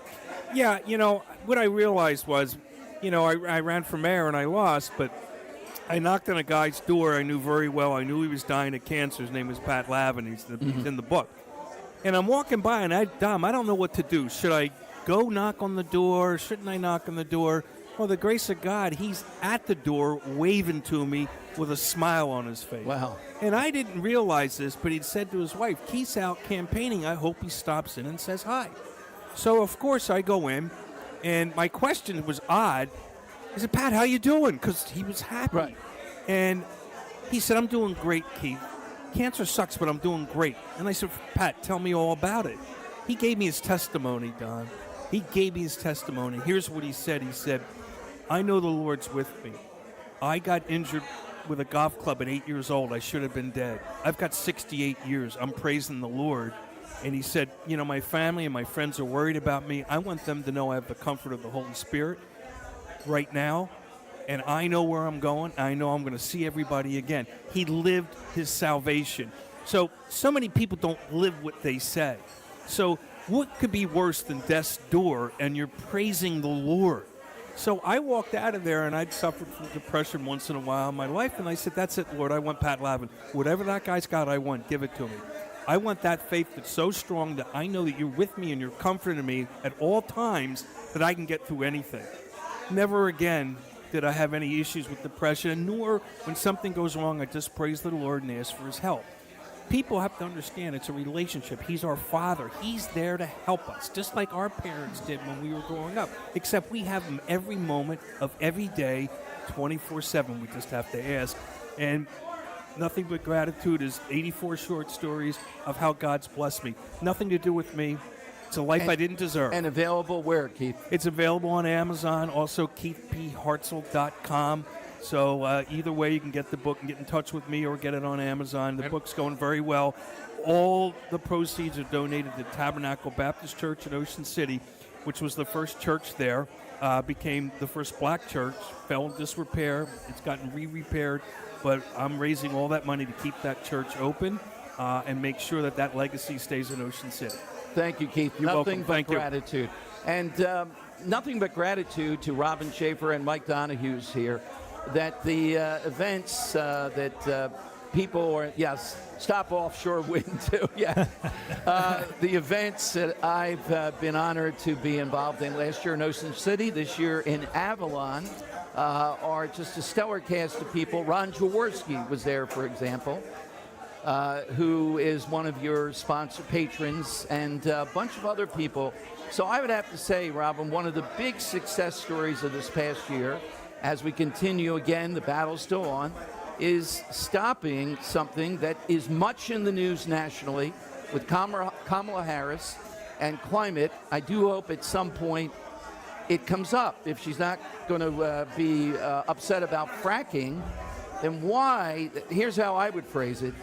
Yeah, what I realized was, I ran for mayor and I lost, but I knocked on a guy's door I knew very well. I knew he was dying of cancer. His name was Pat Lavin. He's in the book. And I'm walking by, and I don't know what to do. Should I go knock on the door? Shouldn't I knock on the door? Well, the grace of God, he's at the door waving to me with a smile on his face. Wow. And I didn't realize this, but he'd said to his wife, Keith's out campaigning. I hope he stops in and says hi. So, of course, I go in, and my question was odd. I said, Pat, how you doing? Because he was happy. Right. And he said, I'm doing great, Keith. Cancer sucks, but I'm doing great. And I said, Pat, tell me all about it. He gave me his testimony, Don. He gave me his testimony. Here's what he said. He said, I know the Lord's with me. I got injured with a golf club at 8 years old. I should have been dead. I've got 68 years. I'm praising the Lord. And he said, my family and my friends are worried about me. I want them to know I have the comfort of the Holy Spirit right now. And I know where I'm going. I know I'm going to see everybody again. He lived his salvation. So many people don't live what they say. So what could be worse than death's door and you're praising the Lord? So I walked out of there, and I'd suffered from depression once in a while in my life, and I said, that's it, Lord. I want Pat Lavin. Whatever that guy's got, I want. Give it to me. I want that faith that's so strong that I know that you're with me and you're comforting me at all times that I can get through anything. Never again did I have any issues with depression, nor when something goes wrong, I just praise the Lord and ask for his help. People have to understand it's a relationship. He's our Father. He's there to help us, just like our parents did when we were growing up, except we have him every moment of every day, 24/7. We just have to ask. And Nothing But Gratitude is 84 short stories of how God's blessed me. Nothing to do with me. It's a life I didn't deserve. And available where, Keith? It's available on Amazon, also KeithPHartzell.com. So either way, you can get the book and get in touch with me or get it on Amazon. The book's going very well. all the proceeds are donated to Tabernacle Baptist Church in Ocean City, which was the first church there, became the first black church, fell in disrepair. It's gotten re-repaired, but I'm raising all that money to keep that church open and make sure that that legacy stays in Ocean City. Thank you, Keith. You're nothing welcome. but Thank you. gratitude. And nothing but gratitude to Robin Schaefer and Mike Donahue's here that the events that people are, yes, stop offshore wind too, yeah. The events that I've been honored to be involved in last year in Ocean City, this year in Avalon, are just a stellar cast of people. Ron Jaworski was there, for example, who is one of your sponsor patrons, and a bunch of other people. So I would have to say, Robin, one of the big success stories of this past year, as we continue again, the battle's still on, is stopping something that is much in the news nationally with Kamala Harris and climate. I do hope at some point it comes up. If she's not going to be upset about fracking, then why? Here's how I would phrase it.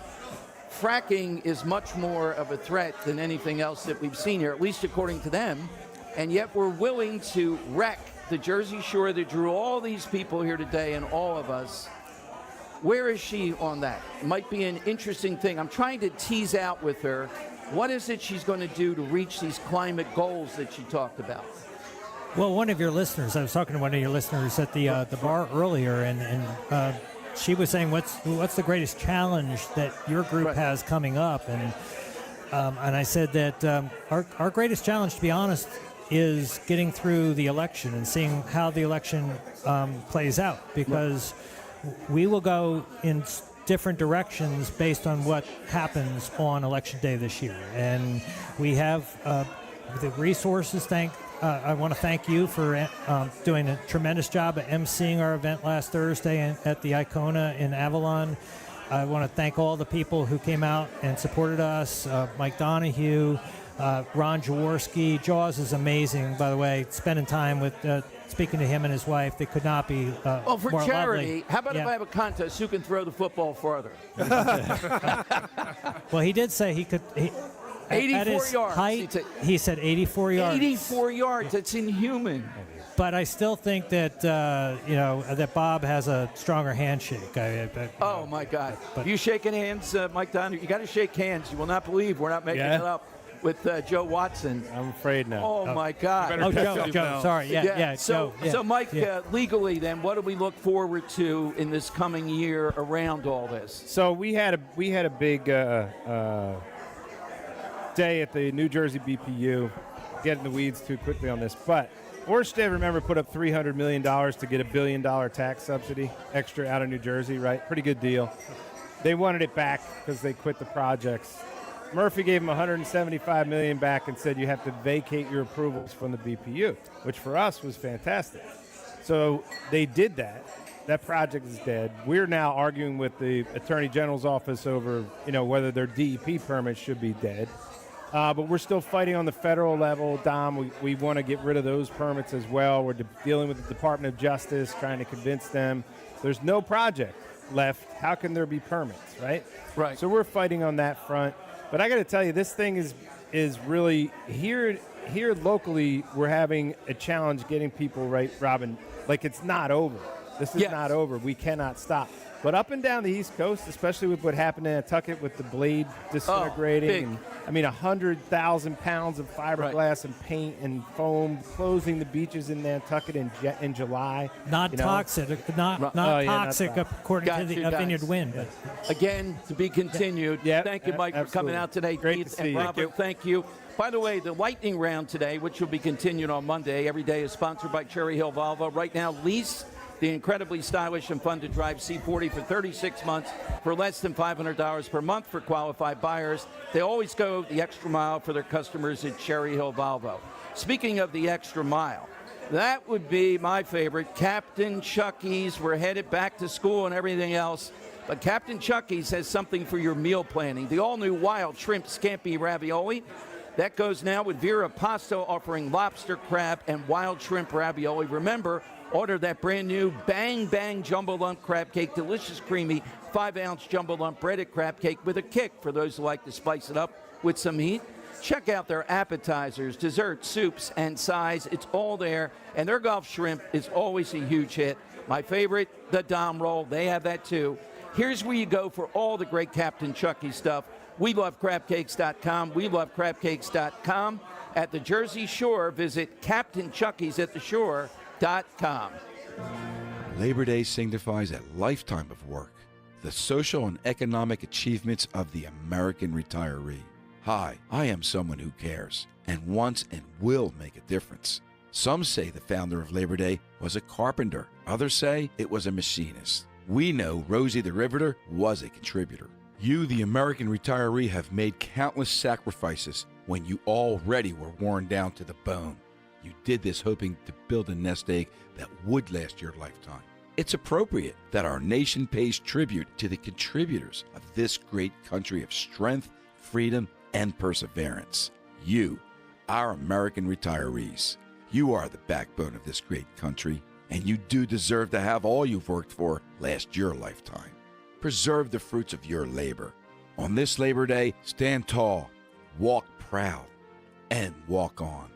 Fracking is much more of a threat than anything else that we've seen here, at least according to them, and yet we're willing to wreck the Jersey Shore that drew all these people here today and all of us. Where is she on that? It might be an interesting thing. I'm trying to tease out with her, what is it she's going to do to reach these climate goals that she talked about? Well, one of your listeners, I was talking to one of your listeners at the bar earlier, and she was saying, what's the greatest challenge that your group has coming up? And I said that our greatest challenge, to be honest, is getting through the election and seeing how the election plays out, because we will go in different directions based on what happens on Election Day this year. And we have the resources. I want to thank you for doing a tremendous job at emceeing our event last Thursday at the Icona in Avalon. I want to thank all the people who came out and supported us, Mike Donahue, Ron Jaworski. Jaws is amazing, by the way, spending time with, speaking to him and his wife. They could not be for more charity, lovely. how about if I have a contest, who can throw the football farther? Well, he did say he could... 84 at his yards. Height, he said 84 yards. 84 yards. That's inhuman. But I still think that that Bob has a stronger handshake. Oh my God! You shaking hands, Mike Donahue? You got to shake hands. You will not believe we're not making it up with Joe Watson. I'm afraid now. Oh my God! Oh, Joe. Sorry. Yeah. So, Joe, so Mike, legally, then, what do we look forward to in this coming year around all this? So we had a big day at the New Jersey BPU. Get in the weeds too quickly on this, but Orsted, remember, put up $300 million to get $1 billion tax subsidy extra out of New Jersey, right? Pretty good deal. They wanted it back because they quit the projects. Murphy gave them $175 million back and said you have to vacate your approvals from the BPU, which for us was fantastic. So they did that. That project is dead. We're now arguing with the Attorney General's office over, whether their DEP permits should be dead. But we're still fighting on the federal level, Dom. We want to get rid of those permits as well. We're dealing with the Department of Justice, trying to convince them there's no project left. How can there be permits, right? Right. So we're fighting on that front. But I got to tell you, this thing is really here locally. We're having a challenge getting people right, Robin. Like, it's not over. This is not over. We cannot stop. But up and down the East Coast, especially with what happened in Nantucket with the blade disintegrating, 100,000 pounds of fiberglass and paint and foam closing the beaches in Nantucket in July. Not toxic, not toxic according to the Vineyard Wind. But. Again, to be continued. Thank you, Mike, for coming out today. Great Keith to see and you. Robert, thank you. By the way, the lightning round today, which will be continued on Monday, every day is sponsored by Cherry Hill Volvo. Right now, lease the incredibly stylish and fun-to-drive C40 for 36 months for less than $500 per month for qualified buyers. They always go the extra mile for their customers at Cherry Hill Volvo. Speaking of the extra mile, that would be my favorite, Captain Chucky's. We're headed back to school and everything else, but Captain Chucky's has something for your meal planning. The all-new wild shrimp scampi ravioli. That goes now with Vera Pasta offering lobster, crab, and wild shrimp ravioli. Remember, order that brand new Bang Bang Jumbo Lump Crab Cake, delicious, creamy, 5-ounce jumbo lump breaded crab cake with a kick for those who like to spice it up with some heat. Check out their appetizers, desserts, soups, and sides. It's all there. And their Gulf shrimp is always a huge hit. My favorite, the Dom roll. They have that too. Here's where you go for all the great Captain Chucky stuff. We love crabcakes.com. We love crabcakes.com. At the Jersey Shore, visit CaptainChucky'sAtTheShore.com. Labor Day signifies a lifetime of work, the social and economic achievements of the American retiree. Hi, I am someone who cares and wants and will make a difference. Some say the founder of Labor Day was a carpenter. Others say it was a machinist. We know Rosie the Riveter was a contributor. You, the American retiree, have made countless sacrifices when you already were worn down to the bone. You did this hoping to build a nest egg that would last your lifetime. It's appropriate that our nation pays tribute to the contributors of this great country of strength, freedom, and perseverance. You, our American retirees. You are the backbone of this great country, and you do deserve to have all you've worked for last your lifetime. Preserve the fruits of your labor. On this Labor Day, stand tall, walk proud, and walk on.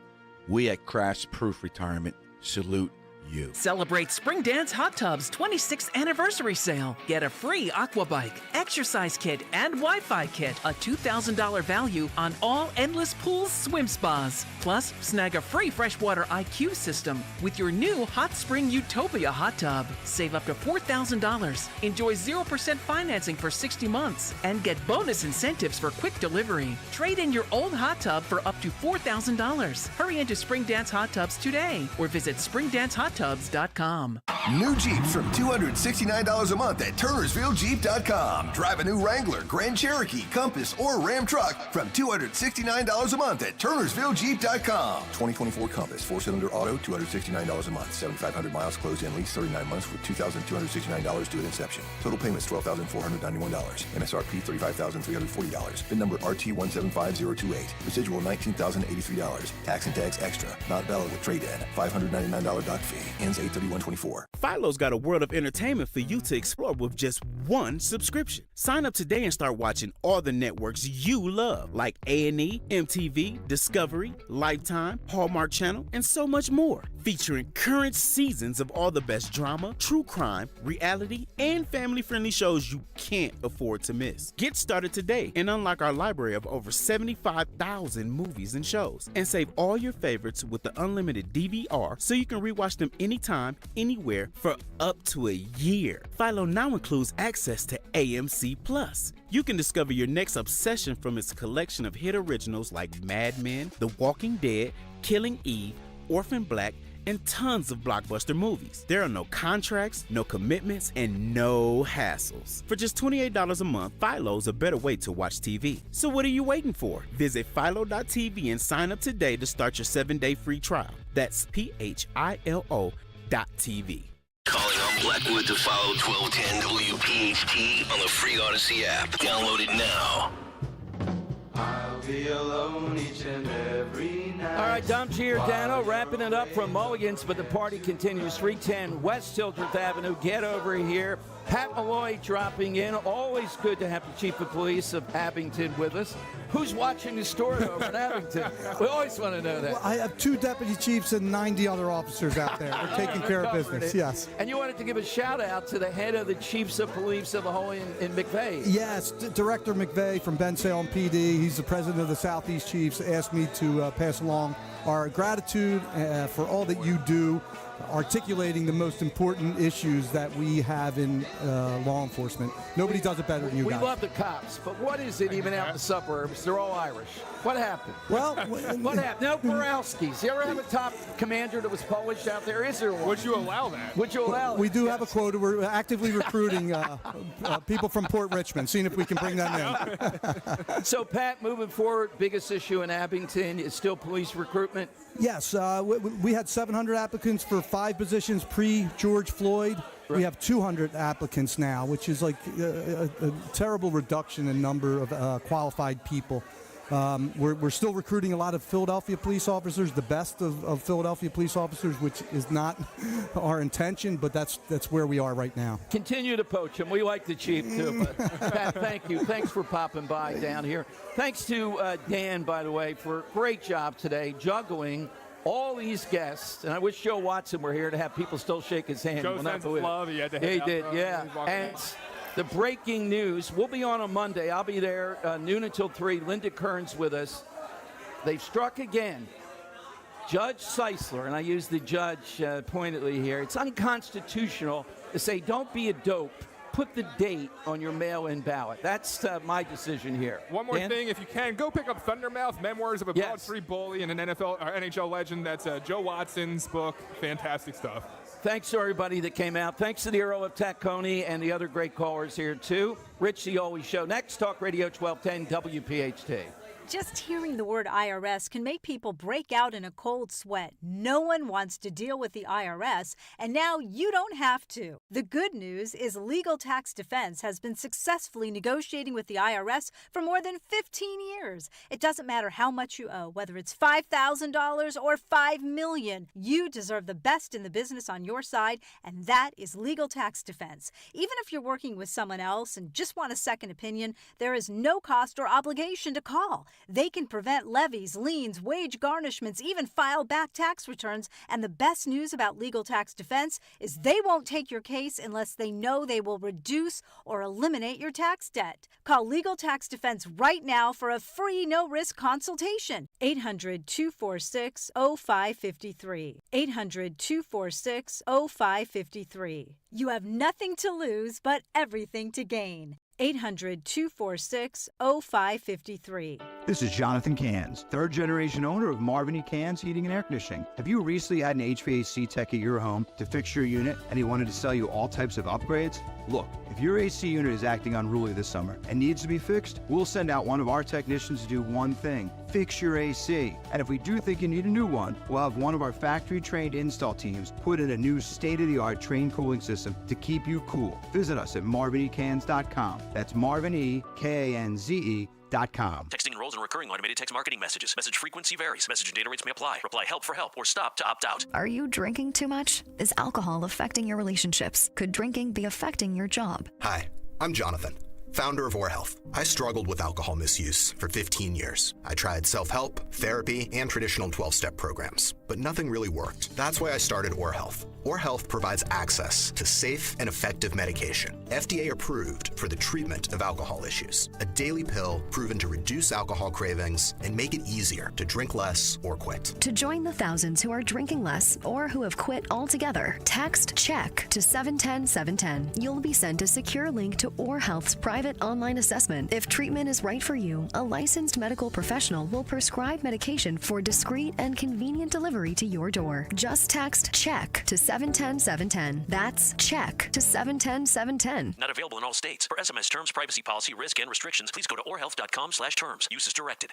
We at Crash Proof Retirement salute you. Celebrate Spring Dance Hot Tub's 26th anniversary sale. Get a free aqua bike, exercise kit, and Wi-Fi kit. A $2,000 value on all Endless Pools swim spas. Plus, snag a free freshwater IQ system with your new Hot Spring Utopia hot tub. Save up to $4,000. Enjoy 0% financing for 60 months and get bonus incentives for quick delivery. Trade in your old hot tub for up to $4,000. Hurry into Spring Dance Hot Tubs today or visit springdancehot.com. New Jeeps from $269 a month at TurnersvilleJeep.com. Drive a new Wrangler, Grand Cherokee, Compass, or Ram truck from $269 a month at TurnersvilleJeep.com. 2024 Compass, 4-cylinder auto, $269 a month. 7,500 miles, closed-in lease, 39 months with $2,269 due at inception. Total payments $12,491. MSRP $35,340. VIN number RT175028. Residual $19,083. Tax and tags extra. Not valid with trade-in. $599 doc fee. Ends 8/31/24. Philo's got a world of entertainment for you to explore with just one subscription. Sign up today and start watching all the networks you love, like A&E, MTV, Discovery, Lifetime, Hallmark Channel, and so much more. Featuring current seasons of all the best drama, true crime, reality, and family-friendly shows you can't afford to miss. Get started today and unlock our library of over 75,000 movies and shows. And save all your favorites with the unlimited DVR so you can rewatch them anytime, anywhere for up to a year. Philo now includes access to AMC Plus. You can discover your next obsession from its collection of hit originals like Mad Men, The Walking Dead, Killing Eve, Orphan Black, and tons of blockbuster movies. There are no contracts, no commitments, and no hassles. For just $28 a month, Philo's a better way to watch TV. So what are you waiting for? Visit philo.tv and sign up today to start your 7-day free trial. That's PHILO.tv. Calling on Blackwood to follow 1210 WPHT on the free Odyssey app. Download it now. I'll be alone each and every night. All right, Dom Giordano wrapping it up from Mulligan's, but the party continues. 310 West Hildreth Avenue. Get over here. Pat Malloy dropping in. Always good to have the Chief of Police of Abington with us. Who's watching the store over in Abington? We always want to know that. Well, I have 2 deputy chiefs and 90 other officers out there. We're taking care of business, yes. And you wanted to give a shout-out to the head of the Chiefs of Police of the whole in McVeigh. Yes, Director McVeigh from Ben Salem PD. He's the president of the Southeast Chiefs. Asked me to pass along our gratitude for all that you do, articulating the most important issues that we have in law enforcement. Nobody does it better than you guys. We love the cops, but what is it even out in the suburbs? They're all Irish. What happened? Well, what happened? No, Borowski's. You ever have a top commander that was Polish out there? Is there one? Would you allow that? Would you allow We do have a quota. We're actively recruiting people from Port Richmond, seeing if we can bring them in. So, Pat, moving forward, biggest issue in Abington is still police recruitment? Yes. We had 700 applicants for 5 positions pre-George Floyd. Right. We have 200 applicants now, which is like a terrible reduction in number of qualified people. We're still recruiting a lot of Philadelphia police officers, the best of Philadelphia police officers, which is not our intention, but that's where we are right now. Continue to poach him. We like the chief, too. But, Pat, thank you. Thanks for popping by down here. Thanks to Dan, by the way, for a great job today juggling all these guests. And I wish Joe Watson were here to have people still shake his hand. Joe sends his love. He had to hang out, did, yeah. And the breaking news, we'll be on Monday. I'll be there noon until 3. Linda Kern's with us. They've struck again. Judge Seisler, and I use the judge pointedly here, it's unconstitutional to say don't be a dope. Put the date on your mail-in ballot. That's my decision here. One more Dan? thing, if you can, go pick up Thundermouth, Memoirs of a Broad Street Bully and an NFL or NHL Legend. That's Joe Watson's book. Fantastic stuff. Thanks to everybody that came out. Thanks to the Earl of Tacony and the other great callers here, too. Rich, the Always Show. Next, Talk Radio 1210 WPHT. Just hearing the word IRS can make people break out in a cold sweat. No one wants to deal with the IRS, and now you don't have to. The good news is Legal Tax Defense has been successfully negotiating with the IRS for more than 15 years. It doesn't matter how much you owe, whether it's $5,000 or $5 million. You deserve the best in the business on your side, and that is Legal Tax Defense. Even if you're working with someone else and just want a second opinion, there is no cost or obligation to call. They can prevent levies, liens, wage garnishments, even file back tax returns. And the best news about Legal Tax Defense is they won't take your case unless they know they will reduce or eliminate your tax debt. Call Legal Tax Defense right now for a free no-risk consultation. 800-246-0553. 800-246-0553. You have nothing to lose but everything to gain. 800-246-0553. This is Jonathan Cans, third-generation owner of Marvin E. Cans Heating and Air Conditioning. Have you recently had an HVAC tech at your home to fix your unit and he wanted to sell you all types of upgrades? Look, if your AC unit is acting unruly this summer and needs to be fixed, we'll send out one of our technicians to do one thing: fix your AC. And if we do think you need a new one, we'll have one of our factory-trained install teams put in a new state-of-the-art train cooling system to keep you cool. Visit us at marvinecans.com. That's marvinecans.com. Texting enrolls in recurring automated text marketing messages. Message frequency varies. Message and data rates may apply. Reply help for help or stop to opt out. Are you drinking too much? Is alcohol affecting your relationships? Could drinking be affecting your job? Hi, I'm Jonathan, founder of Or Health. I struggled with alcohol misuse for 15 years. I tried self-help, therapy, and traditional 12-step programs, but nothing really worked. That's why I started Or Health. Or Health provides access to safe and effective medication, FDA approved for the treatment of alcohol issues. A daily pill proven to reduce alcohol cravings and make it easier to drink less or quit. To join the thousands who are drinking less or who have quit altogether, text CHECK to 710-710. You'll be sent a secure link to Or Health's private online assessment. If treatment is right for you, a licensed medical professional will prescribe medication for discreet and convenient delivery to your door. Just text CHECK to 710-710. That's CHECK to 710-710. Not available in all states. For SMS terms, privacy policy, risk, and restrictions, please go to orhealth.com/terms. Use as directed.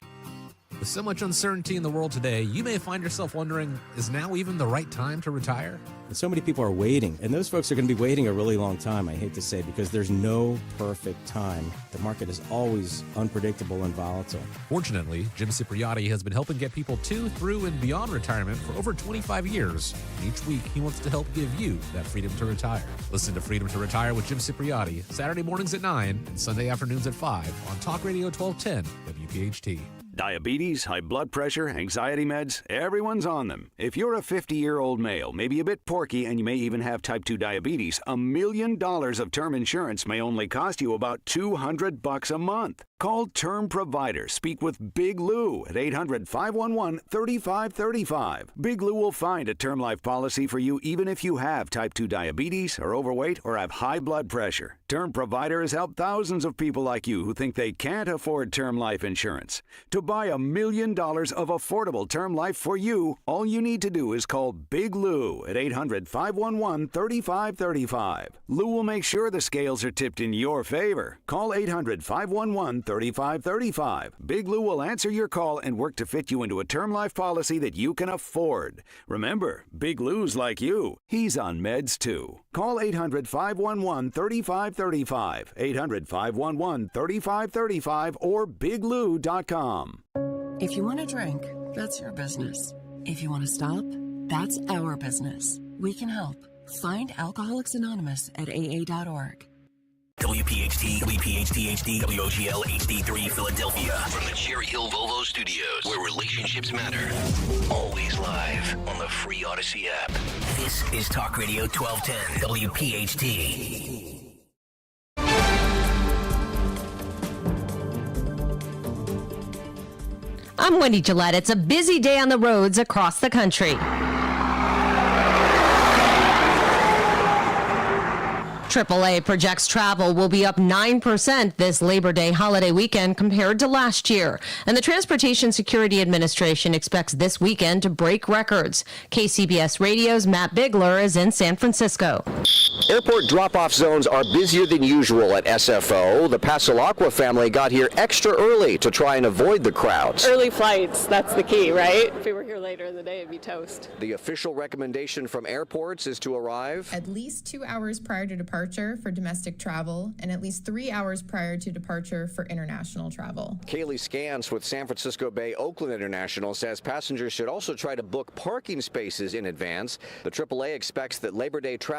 With so much uncertainty in the world today, you may find yourself wondering, is now even the right time to retire? And so many people are waiting, and those folks are going to be waiting a really long time, I hate to say, because there's no perfect time. The market is always unpredictable and volatile. Fortunately, Jim Cipriotti has been helping get people to, through, and beyond retirement for over 25 years. And each week, he wants to help give you that freedom to retire. Listen to Freedom to Retire with Jim Cipriotti, Saturday mornings at 9 and Sunday afternoons at 5 on Talk Radio 1210 WPHT. Diabetes, high blood pressure, anxiety meds, everyone's on them. If you're a 50-year-old male, maybe a bit porky, and you may even have type 2 diabetes, $1 million of term insurance may only cost you about $200 a month. Call Term Provider. Speak with Big Lou at 800-511-3535. Big Lou will find a term life policy for you even if you have type 2 diabetes, are overweight, or have high blood pressure. Term Provider has helped thousands of people like you who think they can't afford term life insurance. To buy $1 million of affordable term life for you, all you need to do is call Big Lou at 800-511-3535. Lou will make sure the scales are tipped in your favor. Call 800-511-3535. 800-511-3535. Big Lou will answer your call and work to fit you into a term life policy that you can afford. Remember, Big Lou's like you. He's on meds too. Call 800-511-3535. 800-511-3535 or biglou.com. If you want to drink, that's your business. If you want to stop, that's our business. We can help. Find Alcoholics Anonymous at AA.org. WPHT, WPHT HD, WOGL HD3 Philadelphia. From the Cherry Hill Volvo Studios, where relationships matter. Always live on the free Odyssey app. This is Talk Radio 1210, WPHT. I'm Wendy Gillette. It's a busy day on the roads across the country. AAA projects travel will be up 9% this Labor Day holiday weekend compared to last year. And the Transportation Security Administration expects this weekend to break records. KCBS Radio's Matt Bigler is in San Francisco. Airport drop-off zones are busier than usual at SFO. The Pasalacqua family got here extra early to try and avoid the crowds. Early flights, that's the key, right? If we were here later in the day, it'd be toast. The official recommendation from airports is to arrive at least 2 hours prior to departure for domestic travel and at least 3 hours prior to departure for international travel. Kaylee Scans with San Francisco Bay Oakland International says passengers should also try to book parking spaces in advance. The AAA expects that Labor Day travel